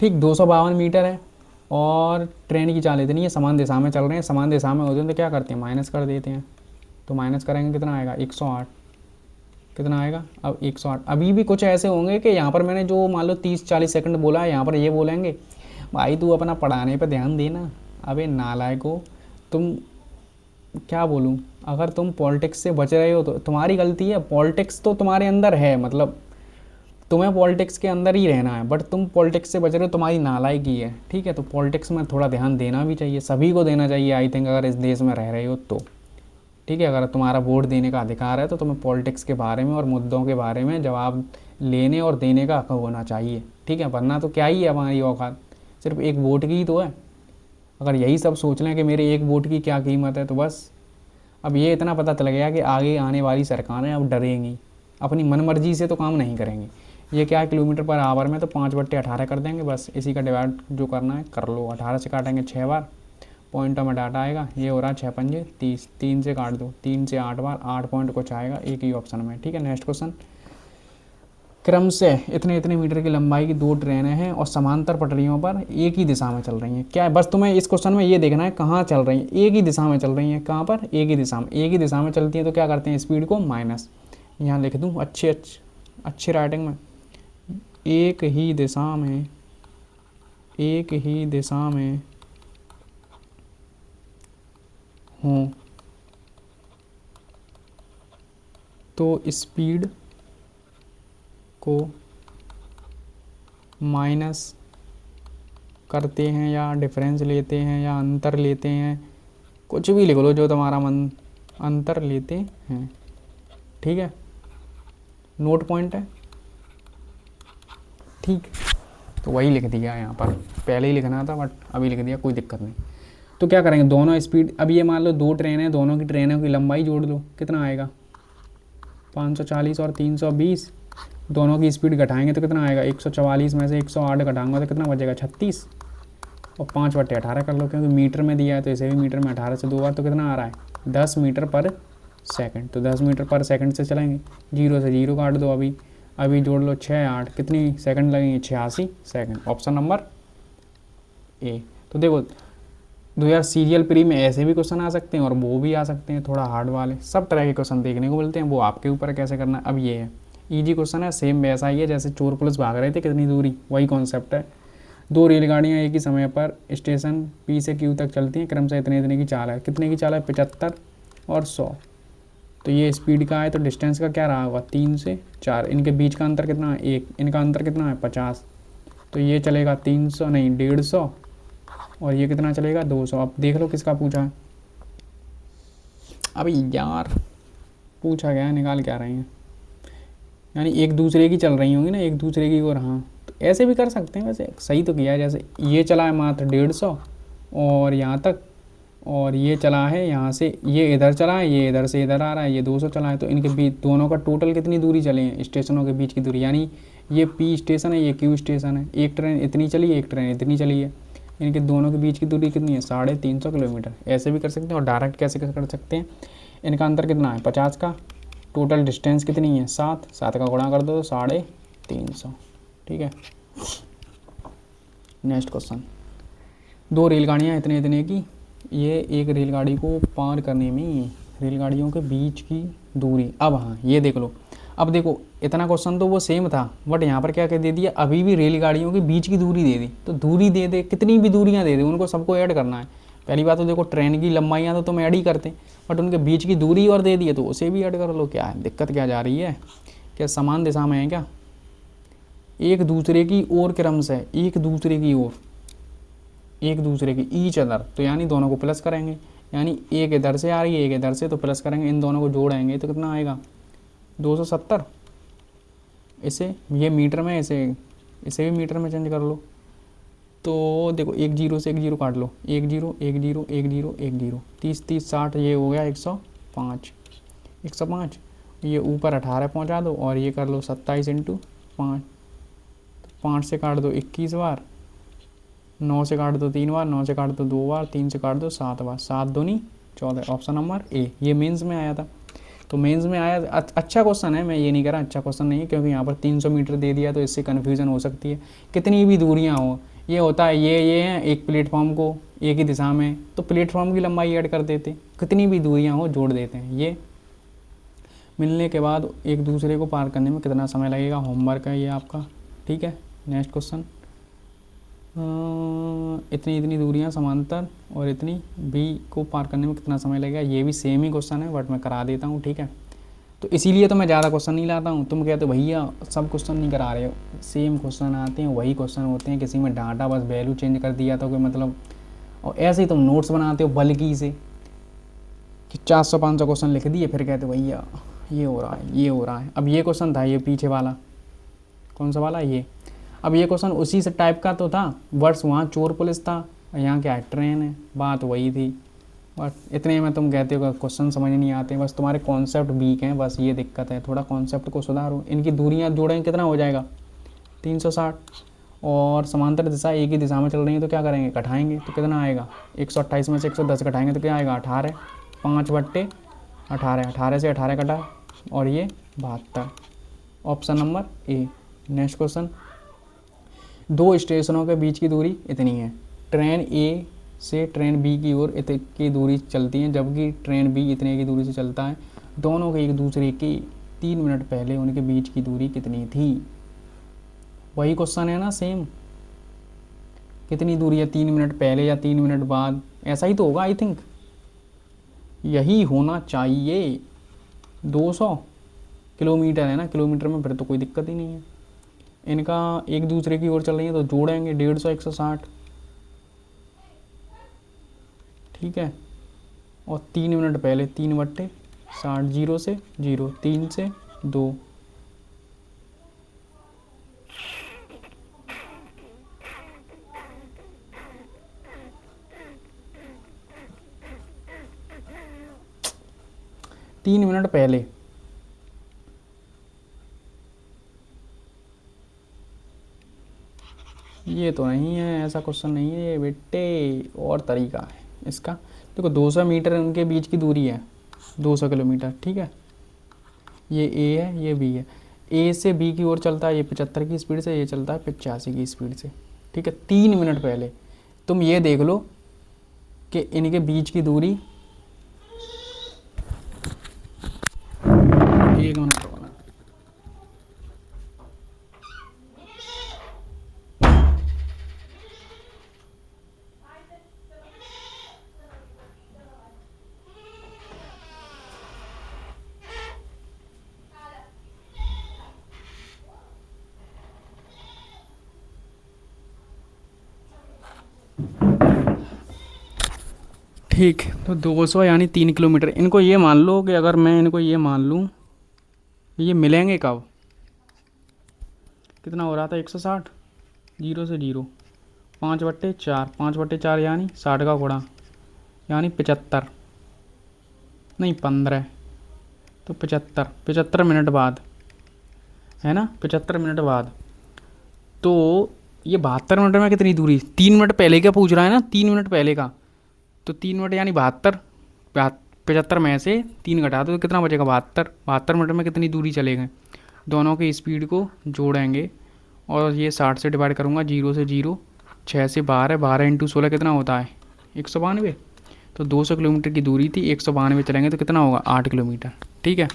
ठीक 252 मीटर है और ट्रेन की चाल इतनी है, समान दिशा में चल रहे हैं, समान दिशा में होते हैं तो क्या करते हैं, माइनस कर देते हैं। तो माइनस करेंगे कितना आएगा 108, कितना आएगा अब 108। अभी भी कुछ ऐसे होंगे कि यहाँ पर मैंने जो मान लो 30-40 सेकंड बोला है, यहाँ पर ये बोलेंगे भाई तू अपना पढ़ाने पर ध्यान देना। अबे नालायको, तुम क्या बोलूँ, अगर तुम पॉलिटिक्स से बच रहे हो तो तुम्हारी गलती है, पॉलिटिक्स तो तुम्हारे अंदर है, मतलब तुम्हें पॉलिटिक्स के अंदर ही रहना है, बट तुम पॉलिटिक्स से बच रहे हो, तुम्हारी नालायकी है, ठीक है। तो पॉलिटिक्स में थोड़ा ध्यान देना भी चाहिए, सभी को देना चाहिए आई थिंक, अगर इस देश में रह रहे हो तो, ठीक है। अगर तुम्हारा वोट देने का अधिकार है तो तुम्हें पॉलिटिक्स के बारे में और मुद्दों के बारे में जवाब लेने और देने का हक होना चाहिए, ठीक है। वरना तो क्या ही है हमारी औकात, सिर्फ एक वोट की ही तो है। अगर यही सब सोच लें कि मेरे एक वोट की क्या कीमत है, तो बस अब ये इतना पता चल गया कि आगे आने वाली सरकारें अब डरेंगी, अपनी मनमर्जी से तो काम नहीं करेंगी। ये क्या किलोमीटर पर आवर में, तो 5/18 कर देंगे, बस इसी का डिवाइड जो करना है कर लो। 18 से काटेंगे 6 बार, पॉइंटों में डाटा आएगा, ये हो रहा है 6 पंजे 30, 3 से काट दो, 3 से 8 बार, 8 पॉइंट कुछ आएगा एक ही ऑप्शन में, ठीक है। नेक्स्ट क्वेश्चन, क्रम से इतने इतने मीटर की लंबाई की 2 ट्रेनें हैं और समांतर पटरियों पर एक ही दिशा में चल रही हैं। क्या है, बस तुम्हें इस क्वेश्चन में ये देखना है कहाँ चल रही हैं, एक ही दिशा में चल रही हैं, कहाँ पर, एक ही दिशा में। एक ही दिशा में चलती हैं तो क्या करते हैं, स्पीड को माइनस, यहाँ लिख दूँ अच्छी राइटिंग में, एक ही दिशा में हूँ तो स्पीड को माइनस करते हैं या डिफरेंस लेते हैं या अंतर लेते हैं, कुछ भी लिख लो जो तुम्हारा मन, अंतर लेते हैं, ठीक है। नोट पॉइंट है, ठीक, तो वही लिख दिया यहाँ पर, पहले ही लिखना था बट अभी लिख दिया, कोई दिक्कत नहीं। तो क्या करेंगे, दोनों स्पीड, अब ये मान लो 2 ट्रेन है, दोनों की ट्रेनों की लंबाई जोड़ दो, कितना आएगा 540 और 320, दोनों की स्पीड घटाएंगे तो कितना आएगा 144 में से 108 घटाऊंगा तो कितना बचेगा 36, और 5/18 कर लो, क्योंकि मीटर में दिया है तो इसे भी मीटर में 18 से 2 बार, तो कितना आ रहा है 10 मीटर पर सेकंड। तो 10 मीटर पर सेकंड से चलेंगे, 0 से 0 काट दो, अभी जोड़ लो 6 8, कितनी सेकंड लगेंगे 86 सेकंड, ऑप्शन नंबर ए। तो देखो 2000 सीरियल प्री में ऐसे भी क्वेश्चन आ सकते हैं और वो भी आ सकते हैं थोड़ा हार्ड वाले, सब तरह के क्वेश्चन देखने को मिलते हैं, वो आपके ऊपर कैसे करना है। अब ये है इजी क्वेश्चन है, सेम वैसा ही है जैसे चोर पुलिस भाग रहे थे कितनी दूरी, वही कॉन्सेप्ट है। दो रेलगाड़ियाँ एक ही समय पर स्टेशन पी से क्यू तक चलती हैं, क्रमशः इतने इतने की चाल है। कितने की चाल है? 75 और 100। तो ये स्पीड का है, तो डिस्टेंस का क्या रहा होगा? 3 से 4। इनके बीच का अंतर कितना है? 1। इनका अंतर कितना है? 50। तो ये चलेगा 300 नहीं 150, और ये कितना चलेगा? 200। अब देख लो किसका पूछा है। अब यार पूछा गया है, निकाल क्या रहे हैं, यानी एक दूसरे की चल रही होंगी ना, एक दूसरे की ओर। हाँ तो ऐसे भी कर सकते हैं, वैसे सही तो किया है। जैसे ये चला है मात्र 150 और यहाँ तक, और ये चला है यहाँ से, ये इधर चला है, ये इधर से इधर आ रहा है, ये 200 चला है। तो इनके बीच दोनों का टोटल कितनी दूरी चले हैं स्टेशनों के बीच की दूरी, यानी ये पी स्टेशन है, ये क्यू स्टेशन है। एक ट्रेन इतनी चली है, एक ट्रेन इतनी चली है। इनके दोनों के बीच की दूरी कितनी है? 350 किलोमीटर। ऐसे भी कर सकते हैं, और डायरेक्ट कैसे कर सकते हैं? इनका अंतर कितना है? 50 का। टोटल डिस्टेंस कितनी है? 7। 7 का गुणा कर दो तो 350। ठीक है। नेक्स्ट क्वेश्चन, दो रेलगाड़ियाँ इतने इतने की, ये एक रेलगाड़ी को पार करने में रेलगाड़ियों के बीच की दूरी। अब हाँ ये देख लो, अब देखो इतना क्वेश्चन तो वो सेम था, बट यहाँ पर क्या कह दे दिया, अभी भी रेलगाड़ियों के बीच की दूरी दे दी। तो दूरी दे दे, कितनी भी दूरियाँ दे दे, उनको सबको ऐड करना है। पहली बात तो देखो ट्रेन की लंबाइयाँ तो तुम ऐड ही करते, बट उनके बीच की दूरी और दे दी है तो उसे भी ऐड कर लो। क्या है दिक्कत, क्या जा रही है? क्या समान दिशा में है क्या? एक दूसरे की ओर क्रम से, एक दूसरे की ओर, एक दूसरे की ईच अदर, तो यानी दोनों को प्लस करेंगे, यानी एक इधर से आ रही है एक इधर से, तो प्लस करेंगे, इन दोनों को जोड़ेंगे तो कितना आएगा? 270। इसे ये मीटर में, इसे भी मीटर में चेंज कर लो। तो देखो एक जीरो से एक जीरो काट लो, एक जीरो एक जीरो एक जीरो एक जीरो, 30 30 60, ये हो गया 105। 105 ये ऊपर 18 पहुंचा दो, और ये कर लो 27 इंटू 5। 5 से काट दो 21 बार, 9 से काट दो 3 बार, 9 से काट दो 2 बार, 3 से काट दो 7 बार, 7 दूनी 14। Option number A. ये मेंस में आया था, तो मेंस में आया। अच्छा क्वेश्चन है, मैं ये नहीं कह रहा अच्छा क्वेश्चन नहीं है, क्योंकि यहाँ पर 300 मीटर दे दिया तो इससे कन्फ्यूज़न हो सकती है। कितनी भी दूरियाँ हो, ये होता है ये हैं एक प्लेटफॉर्म को एक ही दिशा में, तो प्लेटफॉर्म की लंबाई ऐड कर देते, कितनी भी दूरियाँ हो जोड़ देते हैं। ये मिलने के बाद एक दूसरे को पार करने में कितना समय लगेगा, होमवर्क है ये आपका। ठीक है। नेक्स्ट क्वेश्चन, इतनी इतनी दूरियां समांतर और इतनी बी को पार करने में कितना समय लगेगा। ये भी सेम ही क्वेश्चन है, बट मैं करा देता हूँ। ठीक है, तो इसीलिए तो मैं ज़्यादा क्वेश्चन नहीं लाता हूँ। तुम कहते हो भैया सब क्वेश्चन नहीं करा रहे हो, सेम क्वेश्चन आते हैं, वही क्वेश्चन होते हैं, किसी में डाटा बस वैल्यू चेंज कर दिया तो कोई मतलब। और ऐसे ही तुम नोट्स बनाते हो बल्कि से कि 400-500 क्वेश्चन लिख दिए, फिर कहते हो भैया ये हो रहा है ये हो रहा है। अब ये क्वेश्चन था, ये पीछे वाला कौन सा वाला, ये। अब ये क्वेश्चन उसी से टाइप का तो था, वर्ष वहाँ चोर पुलिस था, यहाँ क्या है ट्रेन है, बात वही थी। बट इतने में तुम कहते हो क्वेश्चन समझ नहीं आते, बस तुम्हारे कॉन्सेप्ट वीक हैं, बस ये दिक्कत है। थोड़ा कॉन्सेप्ट को सुधारो। इनकी दूरियाँ जोड़ेंगे कितना हो जाएगा? 360। और समांतर दिशा एक ही दिशा में चल रही है तो क्या करेंगे? घटाएंगे तो कितना आएगा? 128 में से 110 घटाएंगे तो क्या आएगा? 18। 5/18, 18 से 18 कटा, और ये 72। Option number A. Next question, दो स्टेशनों के बीच की दूरी इतनी है। ट्रेन ए से ट्रेन बी की ओर इतनी की दूरी चलती है, जबकि ट्रेन बी इतने की दूरी से चलता है। दोनों के एक दूसरे के 3 मिनट पहले उनके बीच की दूरी कितनी थी? वही क्वेश्चन है ना, सेम। कितनी दूरी है 3 मिनट पहले या 3 मिनट बाद, ऐसा ही तो होगा आई थिंक, यही होना चाहिए। 200 किलोमीटर है ना, किलोमीटर में फिर तो कोई दिक्कत ही नहीं है। इनका एक दूसरे की ओर चल रही है तो जोड़ेंगे 150 160। ठीक है, और 3 मिनट पहले 3/60, 0 से 0, 3 से 2। तीन मिनट पहले, ये तो नहीं है, ऐसा क्वेश्चन नहीं है ये बेटे, और तरीका है इसका। देखो 200 मीटर उनके बीच की दूरी है, 200 किलोमीटर। ठीक है, ये ए है ये बी है। ए से बी की ओर चलता है ये 75 की स्पीड से, ये चलता है 85 की स्पीड से। ठीक है, 3 मिनट पहले। तुम ये देख लो कि इनके बीच की दूरी, 1 मिनट होगा। ठीक, तो 200 यानी 3 किलोमीटर। इनको ये मान लो कि अगर मैं इनको ये मान लूँ, ये मिलेंगे कब, कितना हो रहा था 160, जीरो से जीरो, 5/4, 5/4 यानी 60 का गुणा, यानी 75, नहीं 15, तो 75 मिनट बाद, है ना, 75 मिनट बाद। तो ये 72 मिनट में कितनी दूरी, 3 मिनट पहले का पूछ रहा है ना, 3 मिनट पहले का, तो 3 मिनट यानी 72, 75 में से 3 घटा दो तो कितना बचेगा, 72 मिनट में कितनी दूरी चलेंगे। दोनों की स्पीड को जोड़ेंगे और ये 60 से डिवाइड करूँगा, जीरो से जीरो, 6 से 12, 12 × 16 कितना होता है, 192। तो 200 किलोमीटर की दूरी थी, 192 चलेंगे तो कितना होगा, 8 किलोमीटर। ठीक है,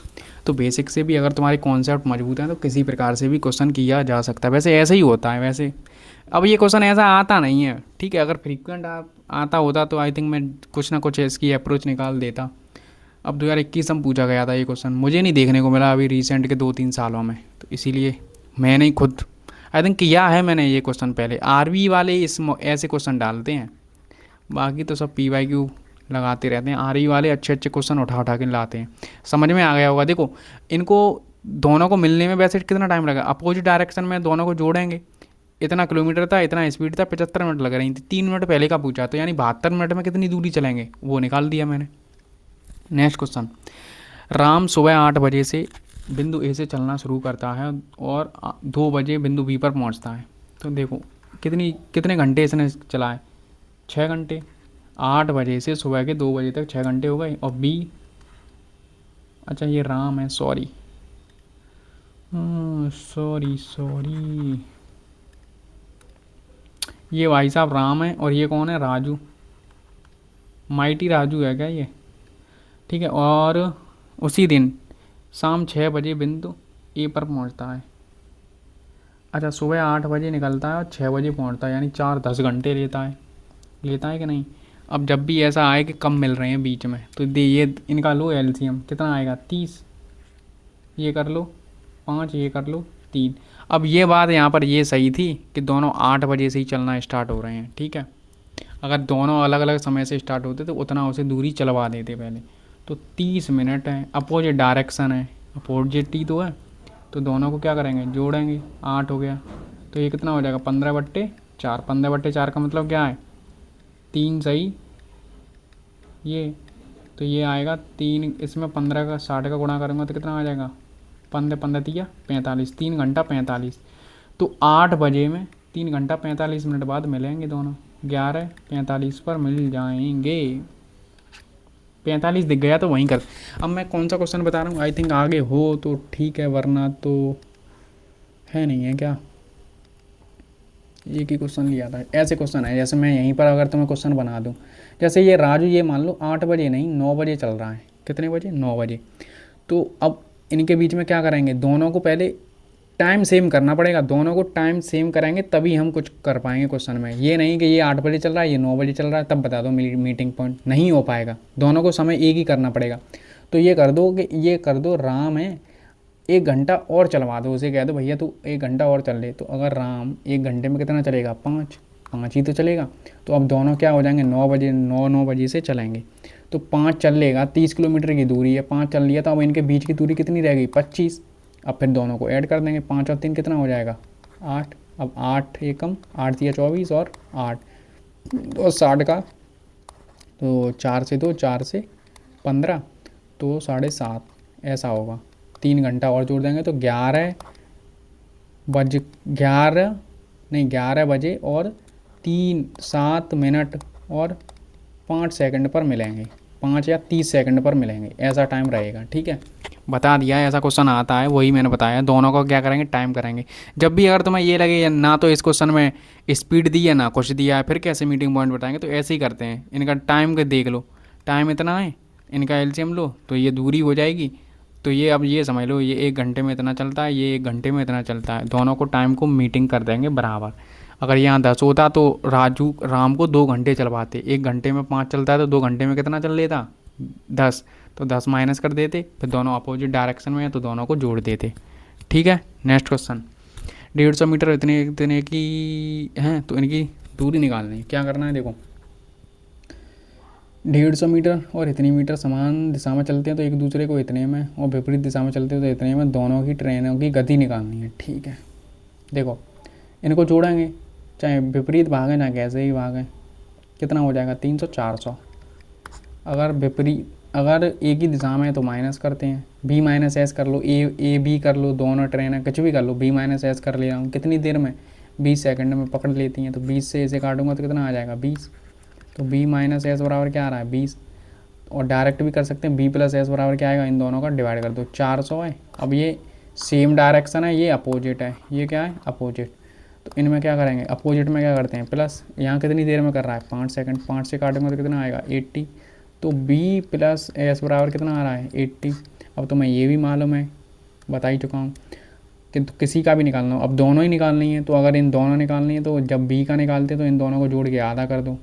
तो बेसिक से भी अगर तुम्हारे कॉन्सेप्ट मजबूत हैं तो किसी प्रकार से भी क्वेश्चन किया जा सकता है। वैसे ऐसे ही होता है वैसे, अब ये क्वेश्चन ऐसा आता नहीं है, ठीक है, अगर फ्रीक्वेंट आता होता तो आई थिंक मैं कुछ ना कुछ इसकी अप्रोच निकाल देता। अब 2021 में पूछा गया था ये क्वेश्चन, मुझे नहीं देखने को मिला अभी रिसेंट के 2-3 सालों में, तो इसीलिए मैंने खुद आई थिंक किया है मैंने ये क्वेश्चन पहले। आरवी वाले ऐसे क्वेश्चन डालते हैं, बाकी तो सब PYQ लगाते रहते हैं। आरवी वाले अच्छे अच्छे क्वेश्चन उठा उठा के लाते हैं। समझ में आ गया होगा। देखो, इनको दोनों को मिलने में वैसे कितना टाइम लगा, अपोजिट डायरेक्शन में दोनों को जोड़ेंगे, इतना किलोमीटर था, इतना स्पीड था, 75 मिनट लग रही थी। 3 मिनट पहले का पूछा, तो यानी 72 मिनट में कितनी दूरी चलेंगे वो निकाल दिया मैंने। नेक्स्ट क्वेश्चन, राम सुबह 8 बजे से बिंदु ए से चलना शुरू करता है और 2 बजे बिंदु बी पर पहुंचता है। तो देखो कितने घंटे इसने चला है, 6 घंटे। 8 बजे से सुबह के 2 बजे तक 6 घंटे हो गए। और बी, अच्छा ये राम है, सॉरी सॉरी, ये भाई साहब राम है और ये कौन है, राजू, माइटी राजू है क्या ये, ठीक है। और उसी दिन शाम 6 बजे बिंदु ए पर पहुंचता है। अच्छा, सुबह 8 बजे निकलता है और 6 बजे पहुंचता है, यानी 4-10 घंटे लेता है कि नहीं। अब जब भी ऐसा आए कि कम मिल रहे हैं बीच में, तो ये इनका लो LCM कितना आएगा, 30, ये कर लो 5, ये कर लो 3। अब ये बात यहाँ पर ये सही थी कि दोनों 8 बजे से ही चलना स्टार्ट हो रहे हैं, ठीक है। अगर दोनों अलग अलग समय से स्टार्ट होते तो उतना उसे दूरी चलवा देते पहले। तो 30 मिनट है, अपोजिट डायरेक्शन है, अपोजिट ही तो है, तो दोनों को क्या करेंगे, जोड़ेंगे, 8 हो गया। तो ये कितना हो जाएगा, 15/4, 15/4 का मतलब क्या है, 3 सही, ये तो ये आएगा 3, इसमें 15 का 60 का गुणा करूँगा तो कितना आ जाएगा, 15 45, 3 घंटा 45। तो 8 बजे में 3 घंटा 45 मिनट बाद मिलेंगे दोनों, 11:45 पर मिल जाएंगे। 45 दिख गया तो वहीं कर। अब मैं कौन सा क्वेश्चन बता रहा हूँ, आई थिंक आगे हो तो ठीक है, वरना तो है नहीं है क्या। एक ही क्वेश्चन लिया था, ऐसे क्वेश्चन है जैसे मैं यहीं पर अगर तुम्हें क्वेश्चन बना दूँ, जैसे ये राजू, ये मान लो 8 बजे नहीं 9 बजे चल रहा है, कितने बजे, 9 बजे। तो अब इनके बीच में क्या करेंगे, दोनों को पहले टाइम सेम करना पड़ेगा, दोनों को टाइम सेम करेंगे तभी हम कुछ कर पाएंगे क्वेश्चन में। ये नहीं कि ये 8 बजे चल रहा है ये 9 बजे चल रहा है तब बता दो मीटिंग पॉइंट, नहीं हो पाएगा, दोनों को समय एक ही करना पड़ेगा। तो ये कर दो कि ये कर दो, राम है 1 घंटा और चलवा दो, उसे कह दो भैया तू 1 घंटा और चल ले। तो अगर राम 1 घंटे में कितना चलेगा, 5 ही तो चलेगा। तो अब दोनों क्या हो जाएंगे, 9 बजे, 9 बजे से चलेंगे तो 5 चल लेगा, 30 किलोमीटर की दूरी है, 5 चल लिया। तो अब इनके बीच की दूरी कितनी रह गई, 25। अब फिर दोनों को ऐड कर देंगे, 5 और 3 कितना हो जाएगा, 8। अब 8 एकम 8 या 24 और 8 तो 60 का, तो 4 से 2, 4 से 15, तो 7.5 ऐसा होगा। 3 घंटा और जोड़ देंगे तो 11 बजे और 7 मिनट और 5 सेकंड पर मिलेंगे, 5 या 30 सेकंड पर मिलेंगे, ऐसा टाइम रहेगा, ठीक है। बता दिया ऐसा क्वेश्चन आता है, वही मैंने बताया। दोनों को क्या करेंगे, टाइम करेंगे। जब भी अगर तुम्हें ये लगे या ना तो इस क्वेश्चन में स्पीड दी है ना कुछ दिया है, फिर कैसे मीटिंग पॉइंट बताएंगे, तो ऐसे ही करते हैं। इनका टाइम के देख लो, टाइम इतना है, इनका LCM लो तो ये दूरी हो जाएगी। तो ये अब ये समझ लो, ये 1 घंटे में इतना चलता है, ये 1 घंटे में इतना चलता है, दोनों को टाइम को मीटिंग कर देंगे बराबर। अगर यहाँ 10 होता तो राम को 2 घंटे चलवाते, 1 घंटे में 5 चलता है तो 2 घंटे में कितना चल लेता, 10। तो 10 माइनस कर देते, फिर दोनों अपोजिट डायरेक्शन में है तो दोनों को जोड़ देते, ठीक है। नेक्स्ट क्वेश्चन, 150 मीटर इतने इतने की हैं तो इनकी दूरी निकालनी है। क्या करना है, देखो 150 मीटर और इतनी मीटर समान दिशा में चलते हैं तो एक दूसरे को इतने में, और विपरीत दिशा में चलते हैं तो इतने में, दोनों की ट्रेनों की गति निकालनी है। ठीक है, देखो इनको जोड़ेंगे, चाहे विपरीत भागें चाहे कैसे ही भागें, कितना हो जाएगा 300 400। अगर विपरीत, अगर एक ही दिशा में है तो माइनस करते हैं, बी माइनस एस कर लो, ए बी कर लो, दोनों ट्रेन कुछ भी कर लो, बी माइनस एस कर ले रहा हूँ, कितनी देर में 20 सेकंड में पकड़ लेती हैं। तो 20 से इसे काटूंगा तो कितना आ जाएगा 20। तो बी माइनस एस बराबर क्या आ रहा है 20। और डायरेक्ट भी कर सकते हैं, बी प्लस एस बराबर क्या आएगा, इन दोनों का डिवाइड कर दो, 400 है। अब ये सेम डायरेक्शन है, ये अपोजिट है, ये क्या है अपोजिट। तो इनमें क्या करेंगे, अपोजिट में क्या करते हैं प्लस, यहाँ कितनी देर में कर रहा है 5 सेकंड, 5 से काटेंगे तो कितना आएगा 80। तो बी प्लस एस बराबर कितना आ रहा है 80। अब तो मैं ये भी मालूम है, बता ही चुका हूँ कि तो किसी का भी निकालना हो, अब दोनों ही निकालनी है। तो अगर इन दोनों निकालनी है तो जब बी का निकालते तो इन दोनों को जोड़ के आधा कर दो,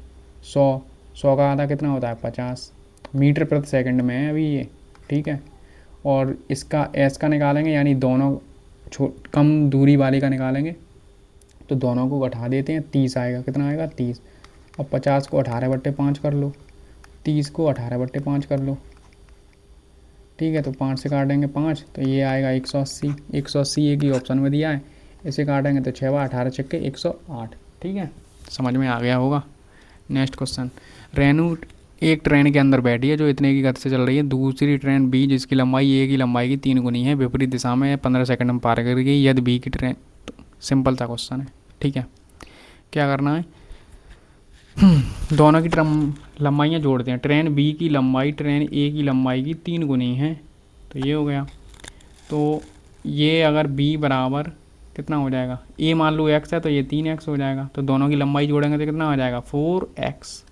100 का आधा कितना होता है 50 मीटर प्रति सेकंड में है अभी ये। ठीक है, और इसका एस का निकालेंगे, यानी दोनों कम दूरी वाले का निकालेंगे तो दोनों को घटा देते हैं, 30 आएगा, कितना आएगा 30। अब 50 को 18/5 कर लो, 30 को 18/5 कर लो। ठीक है, तो 5 से काटेंगे 5 तो ये आएगा 180। 180 एक ही ऑप्शन में दिया है, इसे काटेंगे तो 6 × 18 = 108। ठीक है, समझ में आ गया होगा। नेक्स्ट क्वेश्चन, रेनू एक ट्रेन के अंदर बैठी है जो इतने की गति से चल रही है, दूसरी ट्रेन बी जिसकी लंबाई ए की लंबाई की 3 गुनी है, विपरीत दिशा में 15 सेकंड में पार करेगी, यदि बी की ट्रेन। तो सिंपल सा क्वेश्चन है। ठीक है, क्या करना है, दोनों की लंबाइयाँ जोड़ते हैं। ट्रेन बी की लंबाई ट्रेन ए की लंबाई की 3 गुनी है, तो ये हो गया। तो ये अगर बी बराबर कितना हो जाएगा, ए मान लो एक्स है तो ये 3x हो जाएगा, तो दोनों की लंबाई जोड़ेंगे तो कितना हो जाएगा 4x।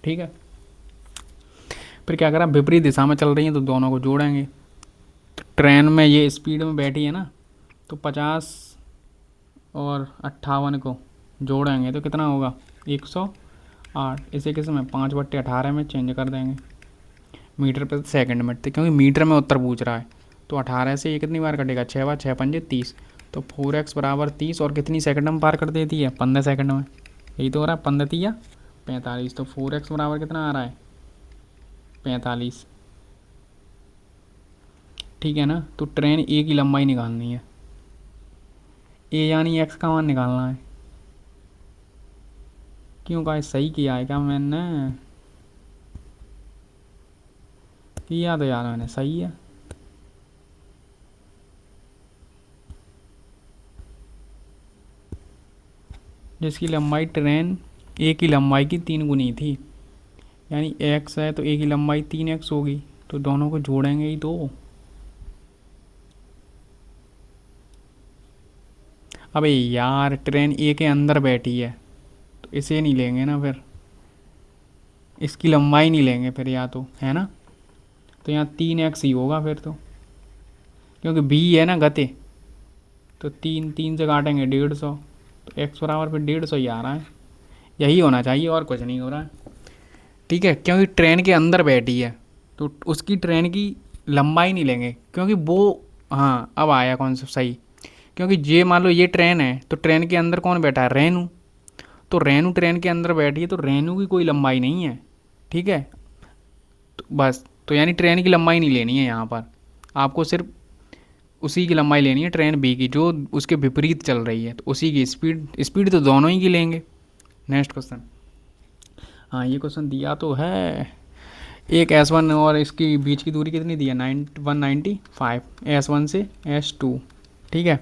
ठीक है, फिर क्या करा, विपरीत दिशा में चल रही है तो दोनों को जोड़ेंगे। तो ट्रेन में ये स्पीड में बैठी है ना, तो 50 और 58 को जोड़ेंगे तो कितना होगा 108। इसे किस में 5/18 में चेंज कर देंगे, मीटर प्रति सेकंड में, क्योंकि मीटर में उत्तर पूछ रहा है। तो 18 से ये कितनी बार कटेगा, 6 × 6 = 30। तो 4x बराबर 30, और कितनी सेकंड में पार कर देती है 15 सेकंड में, यही तो हो रहा है 15 या 45। तो 4x बराबर कितना आ रहा है 45। ठीक है ना, तो ट्रेन ए की लंबाई निकालनी है, ए यानी एक्स का मान निकालना है। क्यों कहा सही किया है क्या मैंने, किया तो यार मैंने सही है। जिसकी लंबाई ट्रेन ए की लंबाई की 3 गुनी थी, यानी एक्स है तो ए की लंबाई 3x होगी, तो दोनों को जोड़ेंगे ही तो। अबे यार ट्रेन ए के अंदर बैठी है तो इसे नहीं लेंगे ना, फिर इसकी लंबाई नहीं लेंगे फिर, या तो है ना, तो यहाँ 3x ही होगा फिर तो, क्योंकि बी है ना गति। तो 3 से काटेंगे 150, तो x बराबर फिर 150 ही आ रहा है, यही होना चाहिए और कुछ नहीं हो रहा है। ठीक है, क्योंकि ट्रेन के अंदर बैठी है तो उसकी ट्रेन की लंबाई नहीं लेंगे, क्योंकि वो, हाँ अब आया कॉन्सेप्ट सही। क्योंकि ये मान लो ये ट्रेन है तो ट्रेन के अंदर कौन बैठा है रेनू, तो रेनू ट्रेन के अंदर बैठी है तो रेनू की कोई लंबाई नहीं है। ठीक है, तो बस, तो यानी ट्रेन की लंबाई नहीं लेनी है यहाँ पर, आपको सिर्फ उसी की लंबाई लेनी है ट्रेन बी की जो उसके विपरीत चल रही है, तो उसी की स्पीड तो दोनों ही की लेंगे। नेक्स्ट क्वेश्चन, हाँ ये क्वेश्चन दिया तो है, एक S1 और इसकी बीच की दूरी कितनी दी है 195 S1 से S2। ठीक है,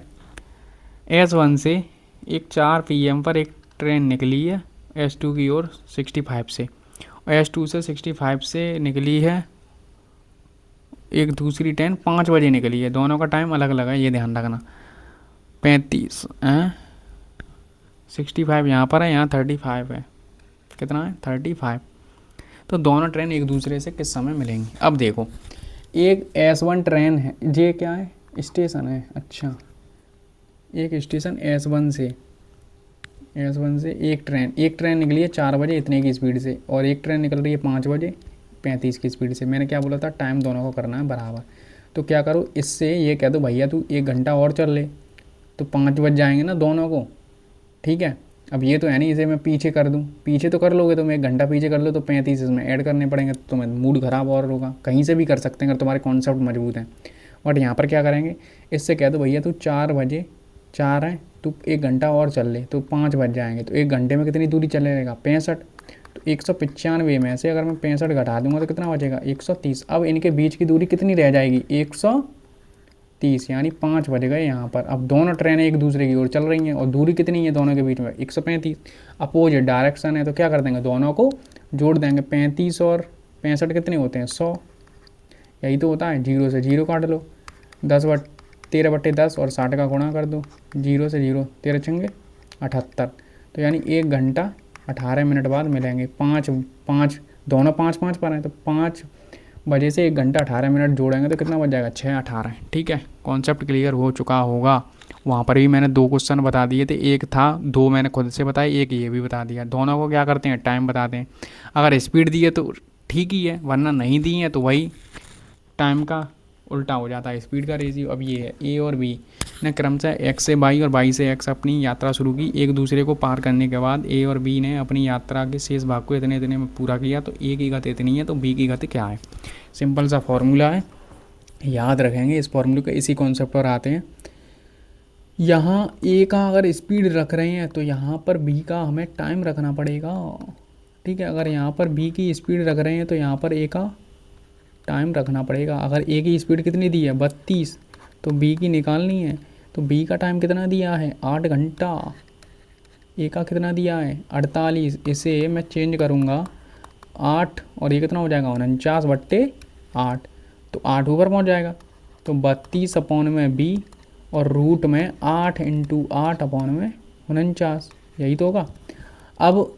S1 से एक 4 PM पर एक ट्रेन निकली है S2 की ओर 65 से, और S2 से 65 से निकली है एक दूसरी ट्रेन 5 बजे निकली है, दोनों का टाइम अलग अलग है, ये ध्यान रखना। 35 है, 65 यहाँ पर है, यहाँ 35 है, कितना है 35। तो दोनों ट्रेन एक दूसरे से किस समय मिलेंगी। अब देखो, एक S1 ट्रेन है, ये क्या है स्टेशन है, अच्छा एक स्टेशन S1 से एक ट्रेन निकली है 4 बजे इतने की स्पीड से, और एक ट्रेन निकल रही है 5 बजे 35 की स्पीड से। मैंने क्या बोला था, टाइम दोनों को करना है बराबर। तो क्या करो, इससे ये कह दो भैया तू 1 घंटा और चल ले, तो 5 बज जाएंगे ना दोनों को। ठीक है, अब ये तो है नहीं इसे मैं पीछे कर दूँ, पीछे तो कर लोगे तुम, 1 घंटा पीछे कर लो तो 35 इसमें ऐड करने पड़ेंगे, तो तुम्हें मूड ख़राब और होगा। कहीं से भी कर सकते हैं अगर तुम्हारे कॉन्सेप्ट मजबूत हैं। बट यहाँ पर क्या करेंगे, इससे कह दो भैया तू 4 बजे, 4 है तो 1 घंटा और चल ले तो 5 बज जाएंगे, तो 1 घंटे में कितनी दूरी चलेगा 65। तो 195 में से अगर मैं 65 घटा दूंगा तो कितना बचेगा 130। अब इनके बीच की दूरी कितनी रह जाएगी 130, यानी 5 बज गए यहाँ पर। अब दोनों ट्रेनें एक दूसरे की ओर चल रही हैं और दूरी कितनी है दोनों के बीच में 135। अपोजिट डायरेक्शन है तो क्या कर देंगे, दोनों को जोड़ देंगे। 35 और 65 कितने होते हैं 100, यही तो होता है। 0 से 0 काट लो, 13/10 और 60 का गुणा कर दो, 0 से 0 13 छंगे 78। तो यानी 1 घंटा 18 मिनट बाद मिलेंगे। 5 दोनों 5 पर हैं तो 5 बजे से 1 घंटा 18 मिनट जोड़ेंगे तो कितना बच जाएगा 6:18। ठीक है, कॉन्सेप्ट क्लियर हो चुका होगा। वहाँ पर भी मैंने 2 क्वेश्चन बता दिए थे, एक था, 2 मैंने खुद से बताए, एक ये भी बता दिया। दोनों को क्या करते हैं टाइम बताते हैं। अगर स्पीड दी है तो ठीक ही है, वरना नहीं दी है तो वही टाइम का उल्टा हो जाता है स्पीड का रेशियो। अब ये है ए और बी ने क्रमशः एक्स से वाई और वाई से एक्स अपनी यात्रा शुरू की। एक दूसरे को पार करने के बाद ए और बी ने अपनी यात्रा के शेष भाग को इतने इतने में पूरा किया। तो ए की गति इतनी है तो बी की गति क्या है। सिंपल सा फॉर्मूला है, याद रखेंगे इस फॉर्मूले को। इसी कॉन्सेप्ट पर आते हैं। यहाँ ए का अगर स्पीड रख रहे हैं तो यहाँ पर बी का हमें टाइम रखना पड़ेगा। ठीक है, अगर यहाँ पर बी की स्पीड रख रहे हैं तो यहाँ पर ए का टाइम रखना पड़ेगा। अगर ए की स्पीड कितनी दी है 32, तो बी की निकालनी है। तो बी का टाइम कितना दिया है 8 घंटा, ए का कितना दिया है 48। इसे मैं चेंज करूँगा 8 और ये कितना हो जाएगा 49/8, तो 8 ऊपर पहुँच जाएगा। तो 32/बी और रूट में 8 × 8/49, यही तो होगा। अब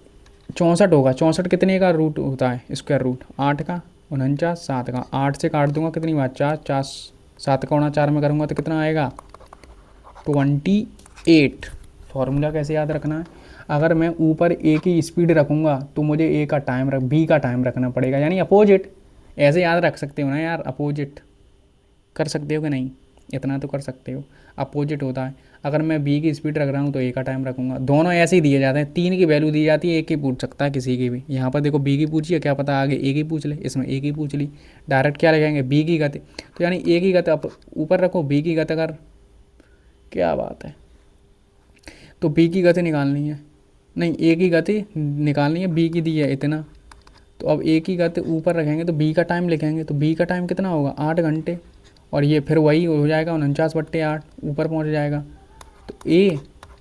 64 होगा, 64 कितने का रूट होता है स्क्वायर रूट 8 का, 49 7 का। 8 से काट दूंगा कितनी बात 4, 4 7 का गुणा 4 में करूँगा तो कितना आएगा 28। फॉर्मूला कैसे याद रखना है, अगर मैं ऊपर ए की स्पीड रखूँगा तो मुझे ए का टाइम बी का टाइम रखना पड़ेगा, यानी अपोजिट। ऐसे याद रख सकते हो ना यार, अपोजिट कर सकते हो कि नहीं, इतना तो कर सकते हो। अपोजिट होता है, अगर मैं बी की स्पीड रख रहा हूँ तो ए का टाइम रखूँगा। दोनों ऐसे ही दिए जाते हैं, 3 की वैल्यू दी जाती है, एक ही पूछ सकता है किसी की भी। यहाँ पर देखो बी की पूछी है, क्या पता आगे ए की पूछ ले, इसमें ए की पूछ ली, डायरेक्ट क्या लिखेंगे बी की गति। तो यानी ए की गति आप ऊपर रखो, बी की गति अगर, क्या बात है, तो बी की गति निकालनी है, नहीं ए की गति निकालनी है, बी की दी है इतना। तो अब ए की गति ऊपर रखेंगे तो बी का टाइम लिखेंगे, तो बी का टाइम कितना होगा 8 घंटे, और ये फिर वही हो जाएगा 49/8 ऊपर पहुंच जाएगा। तो ए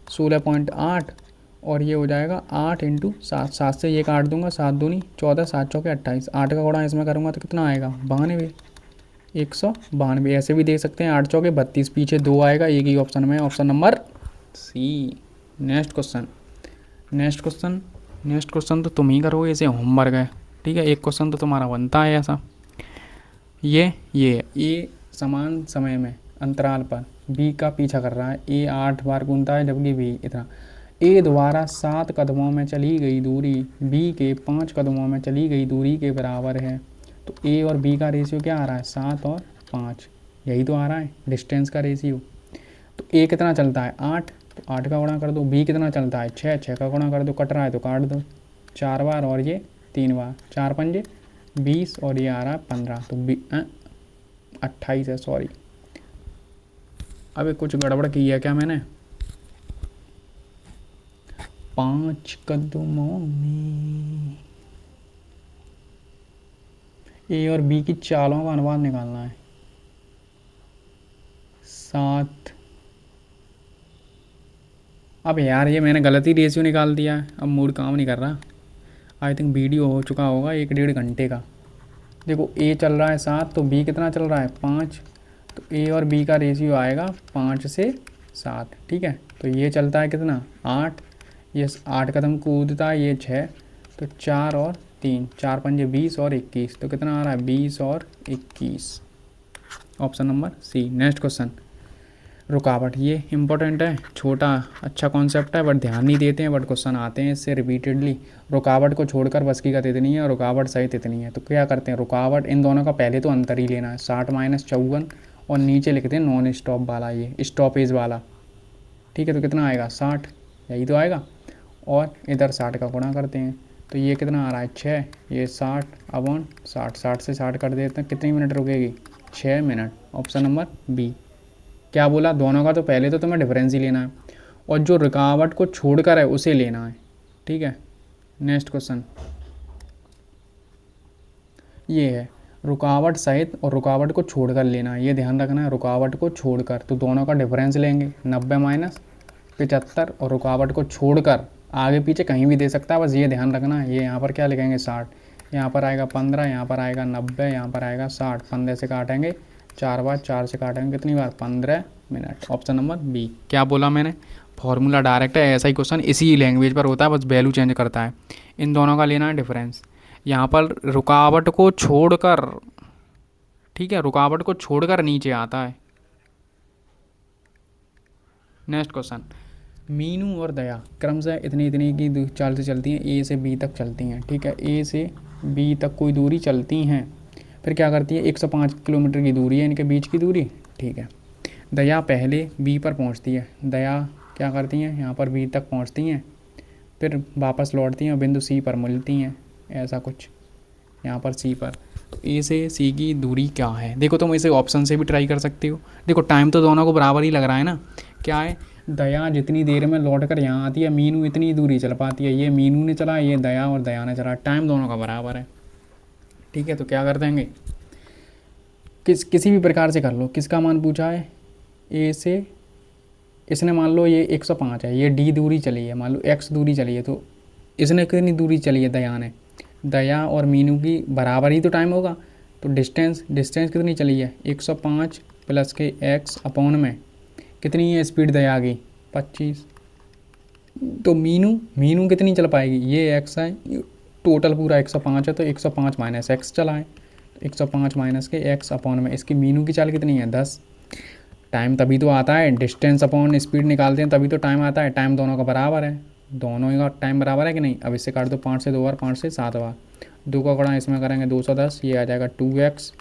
16.8 और ये हो जाएगा 8 × 7, 7 से ये काट दूंगा, 7 दूनी 14, 7 चौके 28, 8 का गुणा इसमें करूँगा तो कितना आएगा 92, 192। ऐसे भी दे सकते हैं 8 चौके 32, पीछे 2 आएगा एक ही ऑप्शन में, option number C. Next question, next question तो तुम ही करोगे, इसे होमवर्क है। ठीक है, एक क्वेश्चन तो तुम्हारा बनता है ऐसा। ये समान समय में अंतराल पर बी का पीछा कर रहा है। ए 8 बार घूमता है जबकि बी इतना। ए द्वारा 7 कदमों में चली गई दूरी बी के 5 कदमों में चली गई दूरी के बराबर है। तो ए और बी का रेशियो क्या आ रहा है 7 और 5, यही तो आ रहा है डिस्टेंस का रेशियो। तो ए कितना चलता है 8, तो 8 का गुणा कर दो। बी कितना चलता है 6, 6 का गुणा कर दो। कट रहा है तो काट दो, 4 बार और ये 3 बार, 4 पंजे 20 और ये आ रहा है 15, तो 28 है, सॉरी। अबे कुछ गड़बड़ की है क्या मैंने। 5 कदमों में ए और बी की चालों का अनुपात निकालना है। 7, अब यार ये मैंने गलत ही रेशियो निकाल दिया है, अब मूड काम नहीं कर रहा। आई थिंक वीडियो हो चुका होगा 1-1.5 घंटे का। देखो ए चल रहा है 7, तो बी कितना चल रहा है 5, तो ए और बी का रेशियो आएगा 5 से 7। ठीक है, तो ये चलता है कितना 8, ये 8 कदम कूदता है, ये 6, तो 4 और 3, 4 पंजे 20 और 21, तो कितना आ रहा है 20 और 21, option number C. Next question, रुकावट। ये इंपॉर्टेंट है, छोटा अच्छा कॉन्सेप्ट है बट ध्यान नहीं देते हैं, बट क्वेश्चन आते हैं इससे रिपीटेडली। रुकावट को छोड़कर बस की गति इतनी है और रुकावट सहित इतनी है, तो क्या करते हैं रुकावट, इन दोनों का पहले तो अंतर ही लेना है, 60 - 54 और नीचे लिखते हैं नॉन स्टॉप वाला, ये स्टॉपेज वाला। ठीक है, तो कितना आएगा 60, यही तो आएगा। और इधर 60 का गुणा करते हैं, तो ये कितना आ रहा है 6, ये 60/60, 60 से 60 कर देते हैं, कितनी मिनट रुकेगी 6 मिनट। Option number B. क्या बोला दोनों का, तो पहले तो तुम्हें डिफरेंस ही लेना है और जो रुकावट को छोड़कर है उसे लेना है, ठीक है। नेक्स्ट क्वेश्चन ये है, रुकावट सहित और रुकावट को छोड़कर लेना है, ये ध्यान रखना है, रुकावट को छोड़कर, तो दोनों का डिफरेंस लेंगे 90 - 75 और रुकावट को छोड़कर आगे पीछे कहीं भी दे सकता है, बस ये ध्यान रखना है। ये यहाँ पर क्या लिखेंगे 60, यहाँ पर आएगा 15, यहाँ पर आएगा 90, यहाँ पर आएगा 60, 15 से काटेंगे 4 बार, 4 से काटेंगे कितनी बार 15 मिनट। Option number B. क्या बोला मैंने, फॉर्मूला डायरेक्ट है, ऐसा ही क्वेश्चन इसी लैंग्वेज पर होता है, बस वैल्यू चेंज करता है। इन दोनों का लेना है डिफरेंस, यहाँ पर रुकावट को छोड़कर, ठीक है, रुकावट को छोड़कर नीचे आता है। नेक्स्ट क्वेश्चन, मीनू और दया क्रमशः इतनी इतनी की चाल से चलती हैं, ए से बी तक चलती हैं, ठीक है, ए से बी तक कोई दूरी चलती हैं, फिर क्या करती है 105 किलोमीटर की दूरी है इनके बीच की दूरी, ठीक है। दया पहले बी पर पहुंचती है, दया क्या करती हैं यहाँ पर बी तक पहुंचती हैं, फिर वापस लौटती हैं और बिंदु सी पर मिलती हैं, ऐसा कुछ यहाँ पर सी पर। तो ए से सी की दूरी क्या है, देखो तुम इसे ऑप्शन से भी ट्राई कर सकते हो। देखो टाइम तो दोनों को बराबर ही लग रहा है ना, क्या है, दया जितनी देर में लौट कर यहाँ आती है, मीनू इतनी दूरी चल पाती है, ये मीनू ने चला, ये दया और दया ने चला, टाइम दोनों का बराबर है, ठीक है। तो क्या कर देंगे, किसी भी प्रकार से कर लो, किसका मान पूछा है, ए से, इसने मान लो ये 105 है, ये डी दूरी चली है, मान लो एक्स दूरी चली है, तो इसने कितनी दूरी चली है दया ने, दया और मीनू की बराबर ही तो टाइम होगा, तो डिस्टेंस कितनी चली है 105 प्लस के एक्स अपॉन में कितनी है स्पीड दया की 25, तो मीनू कितनी चल पाएगी, ये एक्स है, टोटल पूरा 105 है, तो 105 माइनस एक्स चला है, 105 माइनस के एक्स अपॉन में, इसकी मीनू की चाल कितनी है 10। टाइम तभी तो आता है, डिस्टेंस अपॉन स्पीड निकालते हैं तभी तो टाइम आता है, टाइम दोनों का बराबर है, दोनों का टाइम बराबर है कि नहीं। अब इससे काट दो 5 से 2 बार, 5 से 7 बार, 2 का गुणा इसमें करेंगे 210, ये आ जाएगा 2x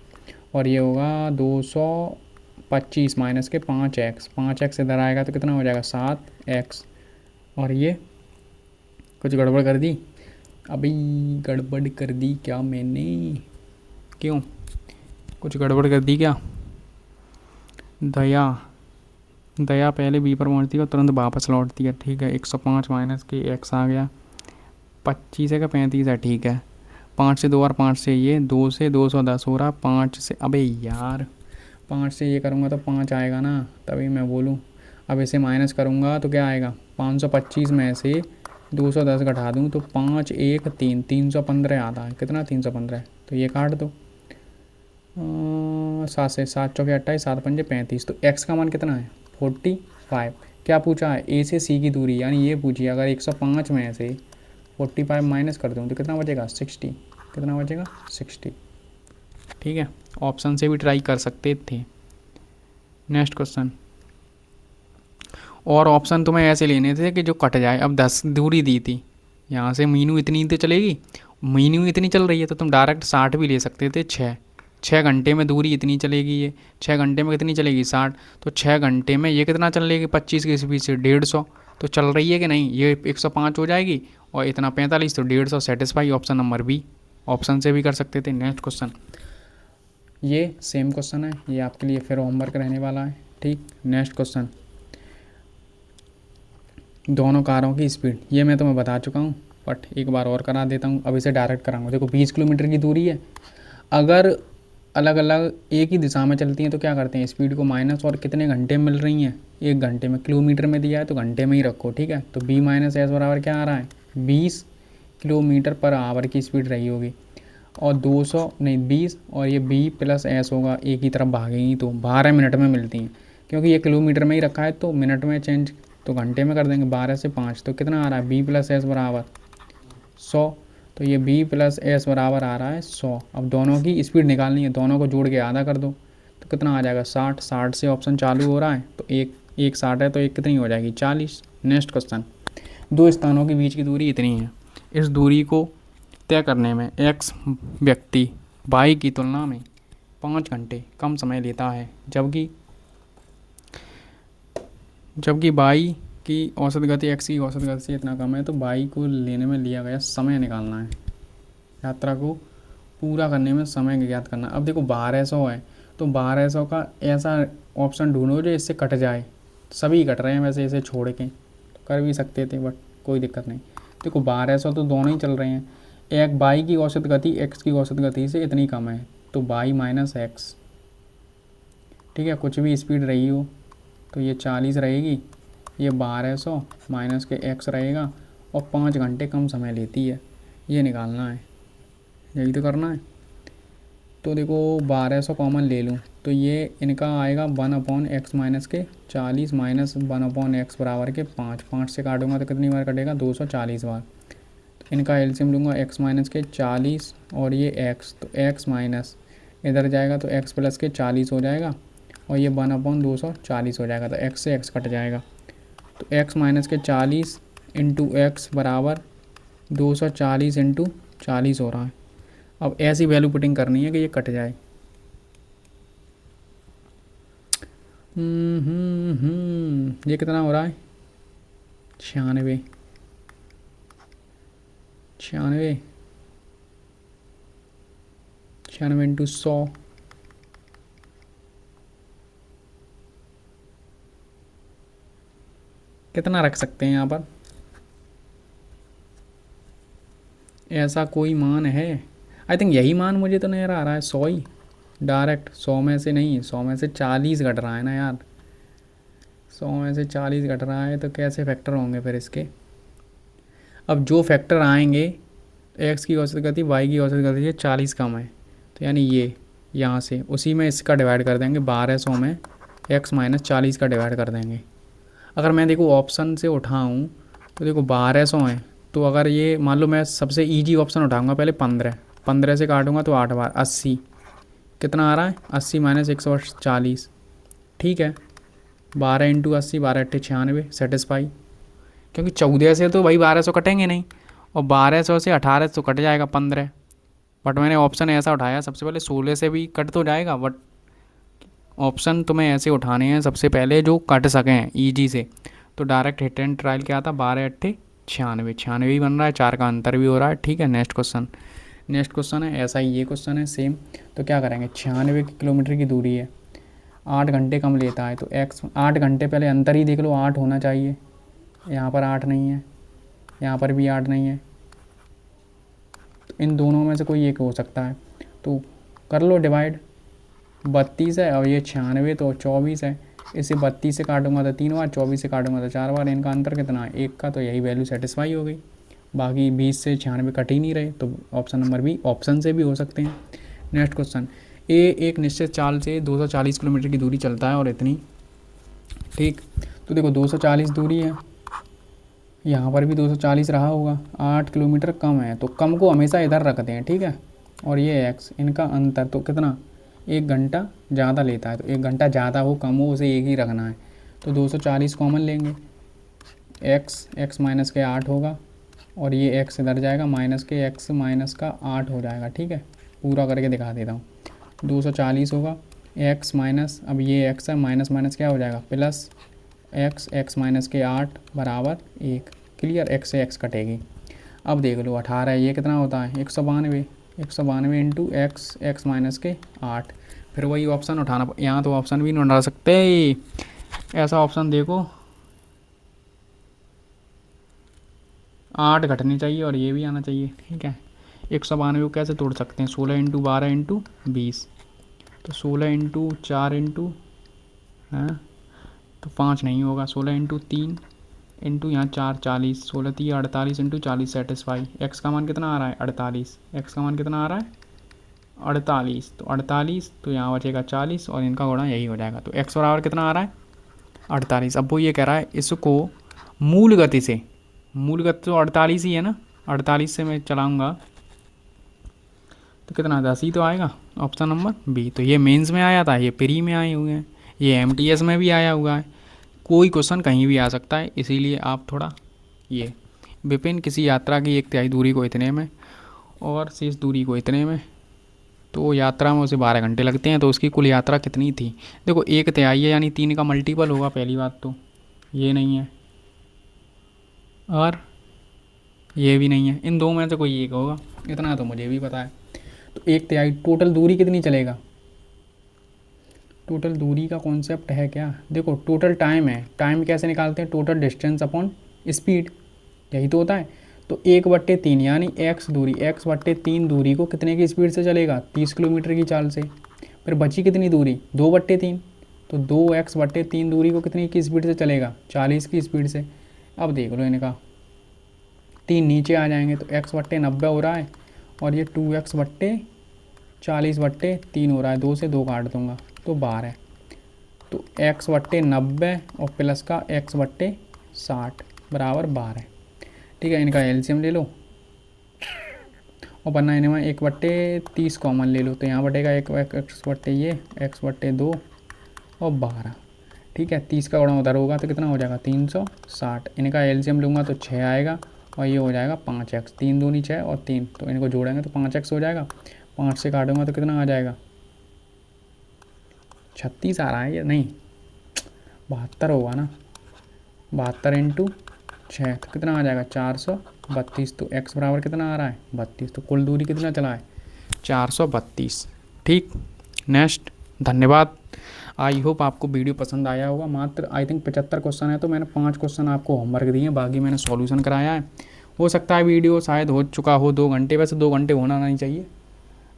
और ये होगा 225 माइनस के 5x, 5x इधर आएगा तो कितना हो जाएगा 7x, और ये कुछ गड़बड़ कर दी, अभी गड़बड़ कर दी क्या मैंने, क्यों कुछ गड़बड़ कर दी क्या। दया पहले बी पर पहुंचती है और तुरंत वापस लौटती है, ठीक है। 105 माइनस के एक्स आ गया, 25 है का 35 है, ठीक है। 5 से 2 बार, 5 से ये, 2 से 210 हो रहा, 5 से, अबे यार 5 से ये करूँगा तो 5 आएगा ना, तभी मैं बोलूँ। अब इसे माइनस करूँगा तो क्या आएगा, 525 में से 210 घटा दूँ तो 5 1 3, 315 आता है, कितना 315, तो ये काट दो 7 से 7 चौके 28, 7 पंजे 35, तो एक्स का मान कितना है 45। क्या पूछा है, ए से सी की दूरी, यानी ये पूछिए अगर 105 में से 45 माइनस कर दूँ तो कितना बचेगा 60, कितना बचेगा 60, ठीक है। ऑप्शन से भी ट्राई कर सकते थे। नेक्स्ट क्वेश्चन, और ऑप्शन तुम्हें ऐसे लेने थे कि जो कट जाए। अब 10 दूरी दी थी, यहाँ से मीनू इतनी तो चलेगी, मीनू इतनी चल रही है तो तुम डायरेक्ट 60 भी ले सकते थे, 6 घंटे में दूरी इतनी चलेगी, ये 6 घंटे में कितनी चलेगी 60, तो 6 घंटे में ये कितना चलेगी 25 की स्पीड से 150, तो चल रही है कि नहीं, ये 105 हो जाएगी और इतना 45, तो 150 satisfy, option number B. Option से भी कर सकते थे। नेक्स्ट क्वेश्चन, ये सेम क्वेश्चन है, ये आपके लिए फिर होमवर्क रहने वाला है, ठीक। नेक्स्ट क्वेश्चन, दोनों कारों की स्पीड, ये मैं तुम्हें बता चुका हूँ बट एक बार और करा देता हूँ, अब इसे डायरेक्ट कराऊंगा। देखो 20 किलोमीटर की दूरी है, अगर अलग अलग एक ही दिशा में चलती हैं तो क्या करते हैं, स्पीड को माइनस और कितने घंटे में मिल रही हैं 1 घंटे में, किलोमीटर में दिया है तो घंटे में ही रखो, ठीक है। तो b माइनस एस बराबर क्या आ रहा है 20 किलोमीटर पर आवर की स्पीड रही होगी, और 200 नहीं 20, और ये b प्लस एस होगा, एक ही तरफ भागेंगी तो 12 मिनट में मिलती हैं, क्योंकि ये किलोमीटर में ही रखा है तो मिनट में चेंज तो घंटे में कर देंगे, 12 से 5, तो कितना आ रहा है b प्लस एस बराबर 100, तो ये b प्लस एस बराबर आ रहा है 100। अब दोनों की स्पीड निकालनी है, दोनों को जोड़ के आधा कर दो तो कितना आ जाएगा 60, 60 से ऑप्शन चालू हो रहा है तो एक 60 है तो एक कितनी हो जाएगी 40। नेक्स्ट क्वेश्चन, दो स्थानों के बीच की दूरी इतनी है, इस दूरी को तय करने में x व्यक्ति y की तुलना में 5 घंटे कम समय लेता है, जबकि y की औसत गति x की औसत गति से इतना कम है, तो y को लेने में लिया गया समय निकालना है, यात्रा को पूरा करने में समय ज्ञात करना। अब देखो 1200 है, तो 1200 का ऐसा ऑप्शन ढूंढो जो इससे कट जाए। सभी कट रहे हैं वैसे, इसे छोड़ के तो कर भी सकते थे, बट कोई दिक्कत नहीं। देखो 1200 तो दोनों ही चल रहे हैं। एक बाई की औसत गति x की औसत गति से इतनी कम है, तो बाई माइनस एक्स, ठीक है, कुछ भी स्पीड रही हो तो ये 40 रहेगी, ये 1200 माइनस के x रहेगा, और 5 घंटे कम समय लेती है, ये निकालना है, यही तो करना है। तो देखो 1200 कॉमन ले लूँ तो ये इनका आएगा 1/x माइनस के 40 माइनस 1/x बराबर के 5, 5 से काटूंगा तो कितनी बार कटेगा, 240 बार। तो इनका एलसीएम लूँगा x माइनस के 40 और ये x, तो x माइनस इधर जाएगा तो x प्लस के 40 हो जाएगा, और ये 1/240 हो जाएगा, तो x से x कट जाएगा। तो x माइनस के 40 इंटू एक्स बराबर 240 इंटू 40 हो रहा है। अब ऐसी वैल्यू पुटिंग करनी है कि ये कट जाए। ये कितना हो रहा है, 96, 96 इंटू 100, कितना रख सकते हैं यहाँ पर, ऐसा कोई मान है? आई थिंक यही मान मुझे तो नहीं आ रहा है, 100 ही डायरेक्ट। 100 में से नहीं, 100 में से 40 घट रहा है ना यार, 100 में से 40 घट रहा है, तो कैसे फैक्टर होंगे फिर इसके? अब जो फैक्टर आएंगे, एक्स की औसत गति वाई की औसत गति से 40 कम है, तो यानी ये यहाँ से उसी में इसका डिवाइड कर देंगे, 1200 में एक्स माइनस 40 का डिवाइड कर देंगे। अगर मैं देखो ऑप्शन से उठाऊँ तो देखो 1200 है, तो अगर ये मान लो मैं सबसे ईजी ऑप्शन उठाऊँगा पहले 15 से काटूँगा तो 8 बार 80, कितना आ रहा है 80 माइनस 140, ठीक है, 12 इंटू 80, 12 अट्ठे 96, सेटिस्फाई। क्योंकि 14 से तो भाई 1200 कटेंगे नहीं, और 1200 से 18 तो कट जाएगा 15, बट मैंने ऑप्शन ऐसा उठाया सबसे पहले 16 से भी कट तो जाएगा, बट ऑप्शन तुम्हें ऐसे उठाने हैं सबसे पहले जो कट सकें ईजी से। तो डायरेक्ट हिट एंड ट्रायल क्या आता, 12 अट्ठे 96, 96 ही बन रहा है, 4 का अंतर भी हो रहा है, ठीक है। नेक्स्ट क्वेश्चन है ऐसा ही, ये क्वेश्चन है सेम। तो क्या करेंगे, 96 किलोमीटर की दूरी है, 8 घंटे कम लेता है, तो एक्स 8 घंटे, पहले अंतर ही देख लो, 8 होना चाहिए, यहाँ पर 8 नहीं है, यहाँ पर भी 8 नहीं है, तो इन दोनों में से कोई एक हो सकता है, तो कर लो डिवाइड। 32 है और ये 96, तो 24 है, इसे 32 से काटूंगा तो 3 बार, 24 से काटूंगा तो 4 बार, इनका अंतर कितना है, 1 का, तो यही वैल्यू सेटिस्फाई हो गई। बाकी 20 से 96 कट ही नहीं रहे, तो ऑप्शन नंबर बी ऑप्शन से भी हो सकते हैं। नेक्स्ट क्वेश्चन, ए एक निश्चित चाल से 240 किलोमीटर की दूरी चलता है और इतनी, ठीक। तो देखो 240 दूरी है, यहाँ पर भी 240 रहा होगा, 8 किलोमीटर कम है, तो कम को हमेशा इधर रखते हैं, ठीक है। और ये एक्स, इनका अंतर तो कितना, 1 घंटा ज़्यादा लेता है, तो 1 घंटा ज़्यादा हो कम हो उसे एक ही रखना है, तो 240 कॉमन लेंगे, एक्स माइनस के 8 होगा, और ये एक्स इधर जाएगा, माइनस के एक्स माइनस का 8 हो जाएगा, ठीक है। पूरा करके दिखा देता हूँ, 240 होगा, एक्स माइनस, अब ये एक्स है, माइनस माइनस क्या हो जाएगा, प्लस एक्स माइनस के 8 बराबर 1, क्लियर, एक्स से एक्स कटेगी। अब देख लो 18, ये कितना होता है, 192 इंटू एक्स माइनस के 8, फिर वही ऑप्शन उठाना, यहाँ तो ऑप्शन भी नहीं उठा सकते, ऐसा ऑप्शन देखो 8 घटनी चाहिए और ये भी आना चाहिए, ठीक है। 192 को कैसे तोड़ सकते हैं, 16 इंटू 12 इंटू 20, तो 16 इंटू 4 इंटू, हाँ तो 5 नहीं होगा, 16 इंटू 3 इंटू यहाँ 4, 40, 16 3 48 इंटू 40 सेटिस्फाई। एक्स का मान कितना आ रहा है, 48, एक्स का मान कितना आ रहा है 48, तो 48, तो यहाँ बचेगा 40 और इनका गुणा यही हो जाएगा, तो एक्स बराबर कितना आ रहा है 48। अब वो ये कह रहा है इसको मूल गति से, मूल गति तो 48 ही है ना, 48 से मैं चलाऊँगा तो कितना 10 ही तो आएगा, ऑप्शन नंबर बी। तो ये मेंस में आया था, ये प्री में आए हुए हैं, ये एमटीएस में भी आया हुआ है, कोई क्वेश्चन कहीं भी आ सकता है, इसीलिए आप थोड़ा ये विपिन किसी यात्रा की 1/3 दूरी को इतने में और शेष दूरी को इतने में, तो यात्रा में उसे 12 घंटे लगते हैं, तो उसकी कुल यात्रा कितनी थी, देखो 1/3 है यानी 3 का मल्टीपल होगा, पहली बात तो ये नहीं है, और ये भी नहीं है, इन दो में से कोई एक होगा, इतना तो मुझे भी पता है। तो 1/3 टोटल दूरी कितनी चलेगा? टोटल दूरी का कॉन्सेप्ट है क्या? देखो टोटल टाइम है, टाइम कैसे निकालते हैं? टोटल डिस्टेंस अपॉन स्पीड, यही तो होता है। तो 1/3 यानी एक्स दूरी, x/3 दूरी को कितने की स्पीड से चलेगा? 30 किलोमीटर की चाल से। फिर बची कितनी दूरी? 2/3, तो 2x/3 दूरी को कितनी की स्पीड से चलेगा? 40 की स्पीड से। अब देख लो इनका, 3 नीचे आ जाएंगे तो x/90 हो रहा है, और ये 2x/40/3 हो रहा है, 2 से 2 काट दूंगा तो 12। तो x/90 और प्लस का x/60 बराबर 12। ठीक है, इनका एलसीएम ले लो, और बनना इनमें 1/30 कॉमन ले लो, तो यहाँ बटेगा एक x/2 और 12। ठीक है, 30 का गुणा उधर होगा तो कितना हो जाएगा? 360। इनका एलसीएम लूँगा तो 6 आएगा, और ये हो जाएगा 5x, 3 दूनी 6 और 3, तो इनको जोड़ेंगे तो 5x हो जाएगा। 5 से काटूंगा तो कितना आ जाएगा? 36 आ रहा है, ये नहीं 72 होगा ना, 72 इंटू 6 तो कितना आ जाएगा? 432। तो x बराबर कितना आ रहा है? 32। तो कुल दूरी कितना चला है? 432। ठीक, नेक्स्ट। धन्यवाद। आई होप आपको वीडियो पसंद आया होगा। मात्र आई थिंक 75 क्वेश्चन है, तो मैंने 5 क्वेश्चन आपको होमवर्क दिए, बाकी मैंने सॉल्यूशन कराया है। हो सकता है वीडियो शायद हो चुका हो 2 घंटे, वैसे 2 घंटे होना नहीं चाहिए।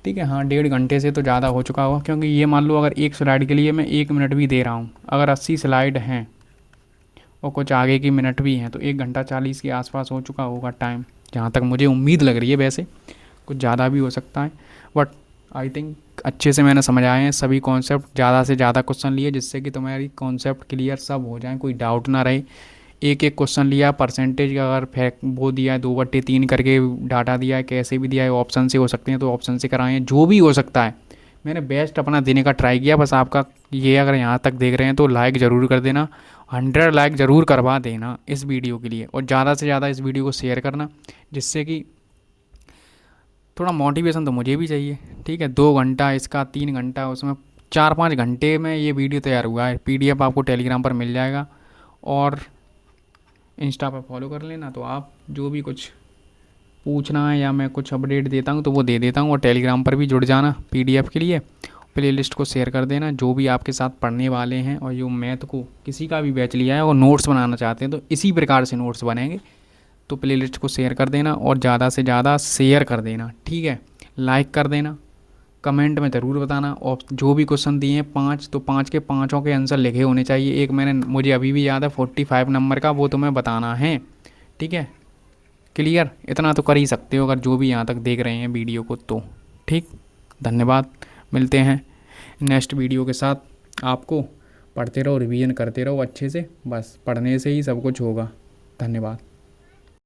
ठीक है, हाँ 1.5 घंटे से तो ज़्यादा हो चुका होगा, क्योंकि ये मान लो अगर एक स्लाइड के लिए मैं 1 मिनट भी दे रहा हूँ, अगर 80 स्लाइड हैं और कुछ आगे की मिनट भी हैं, तो 1 घंटा 40 के आसपास हो चुका होगा टाइम, जहाँ तक मुझे उम्मीद लग रही है। वैसे कुछ ज़्यादा भी हो सकता है, बट आई थिंक अच्छे से मैंने समझाए हैं सभी कॉन्सेप्ट, ज़्यादा से ज़्यादा क्वेश्चन लिए, जिससे कि तुम्हारी कॉन्सेप्ट क्लियर सब हो जाए, कोई डाउट ना रहे। एक एक क्वेश्चन लिया, परसेंटेज का अगर फैक्ट वो दिया है 2/3 करके डाटा दिया है, कैसे भी दिया है, ऑप्शन से हो सकते हैं तो ऑप्शन से कराएं, जो भी हो सकता है। मैंने बेस्ट अपना देने का ट्राई किया। बस आपका ये, अगर यहाँ तक देख रहे हैं तो लाइक ज़रूर कर देना, 100 लाइक ज़रूर करवा देना इस वीडियो के लिए, और ज़्यादा से ज़्यादा इस वीडियो को शेयर करना, जिससे कि थोड़ा मोटिवेशन तो मुझे भी चाहिए। ठीक है, 2 घंटा इसका, 3 घंटा उसमें, 4-5 घंटे में ये वीडियो तैयार हुआ है। PDF आपको टेलीग्राम पर मिल जाएगा, और इंस्टा पर फॉलो कर लेना, तो आप जो भी कुछ पूछना है या मैं कुछ अपडेट देता हूँ तो वो दे देता हूँ। और टेलीग्राम पर भी जुड़ जाना PDF के लिए। प्लेलिस्ट को शेयर कर देना, जो भी आपके साथ पढ़ने वाले हैं और जो मैथ को किसी का भी बैच लिया है और नोट्स बनाना चाहते हैं, तो इसी प्रकार से नोट्स बनेंगे। तो प्लेलिस्ट को शेयर कर देना, और ज़्यादा से ज़्यादा शेयर कर देना। ठीक है, लाइक कर देना, कमेंट में ज़रूर बताना। और जो भी क्वेश्चन दिए हैं 5, तो 5 के पाँचों के आंसर लिखे होने चाहिए। एक मैंने, मुझे अभी भी याद है 45 नंबर का, वो तुम्हें बताना है। ठीक है, क्लियर? इतना तो कर ही सकते हो अगर जो भी यहाँ तक देख रहे हैं वीडियो को तो। ठीक, धन्यवाद। मिलते हैं नेक्स्ट वीडियो के साथ। आपको पढ़ते रहो, रिवीजन करते रहो अच्छे से, बस पढ़ने से ही सब कुछ होगा। धन्यवाद।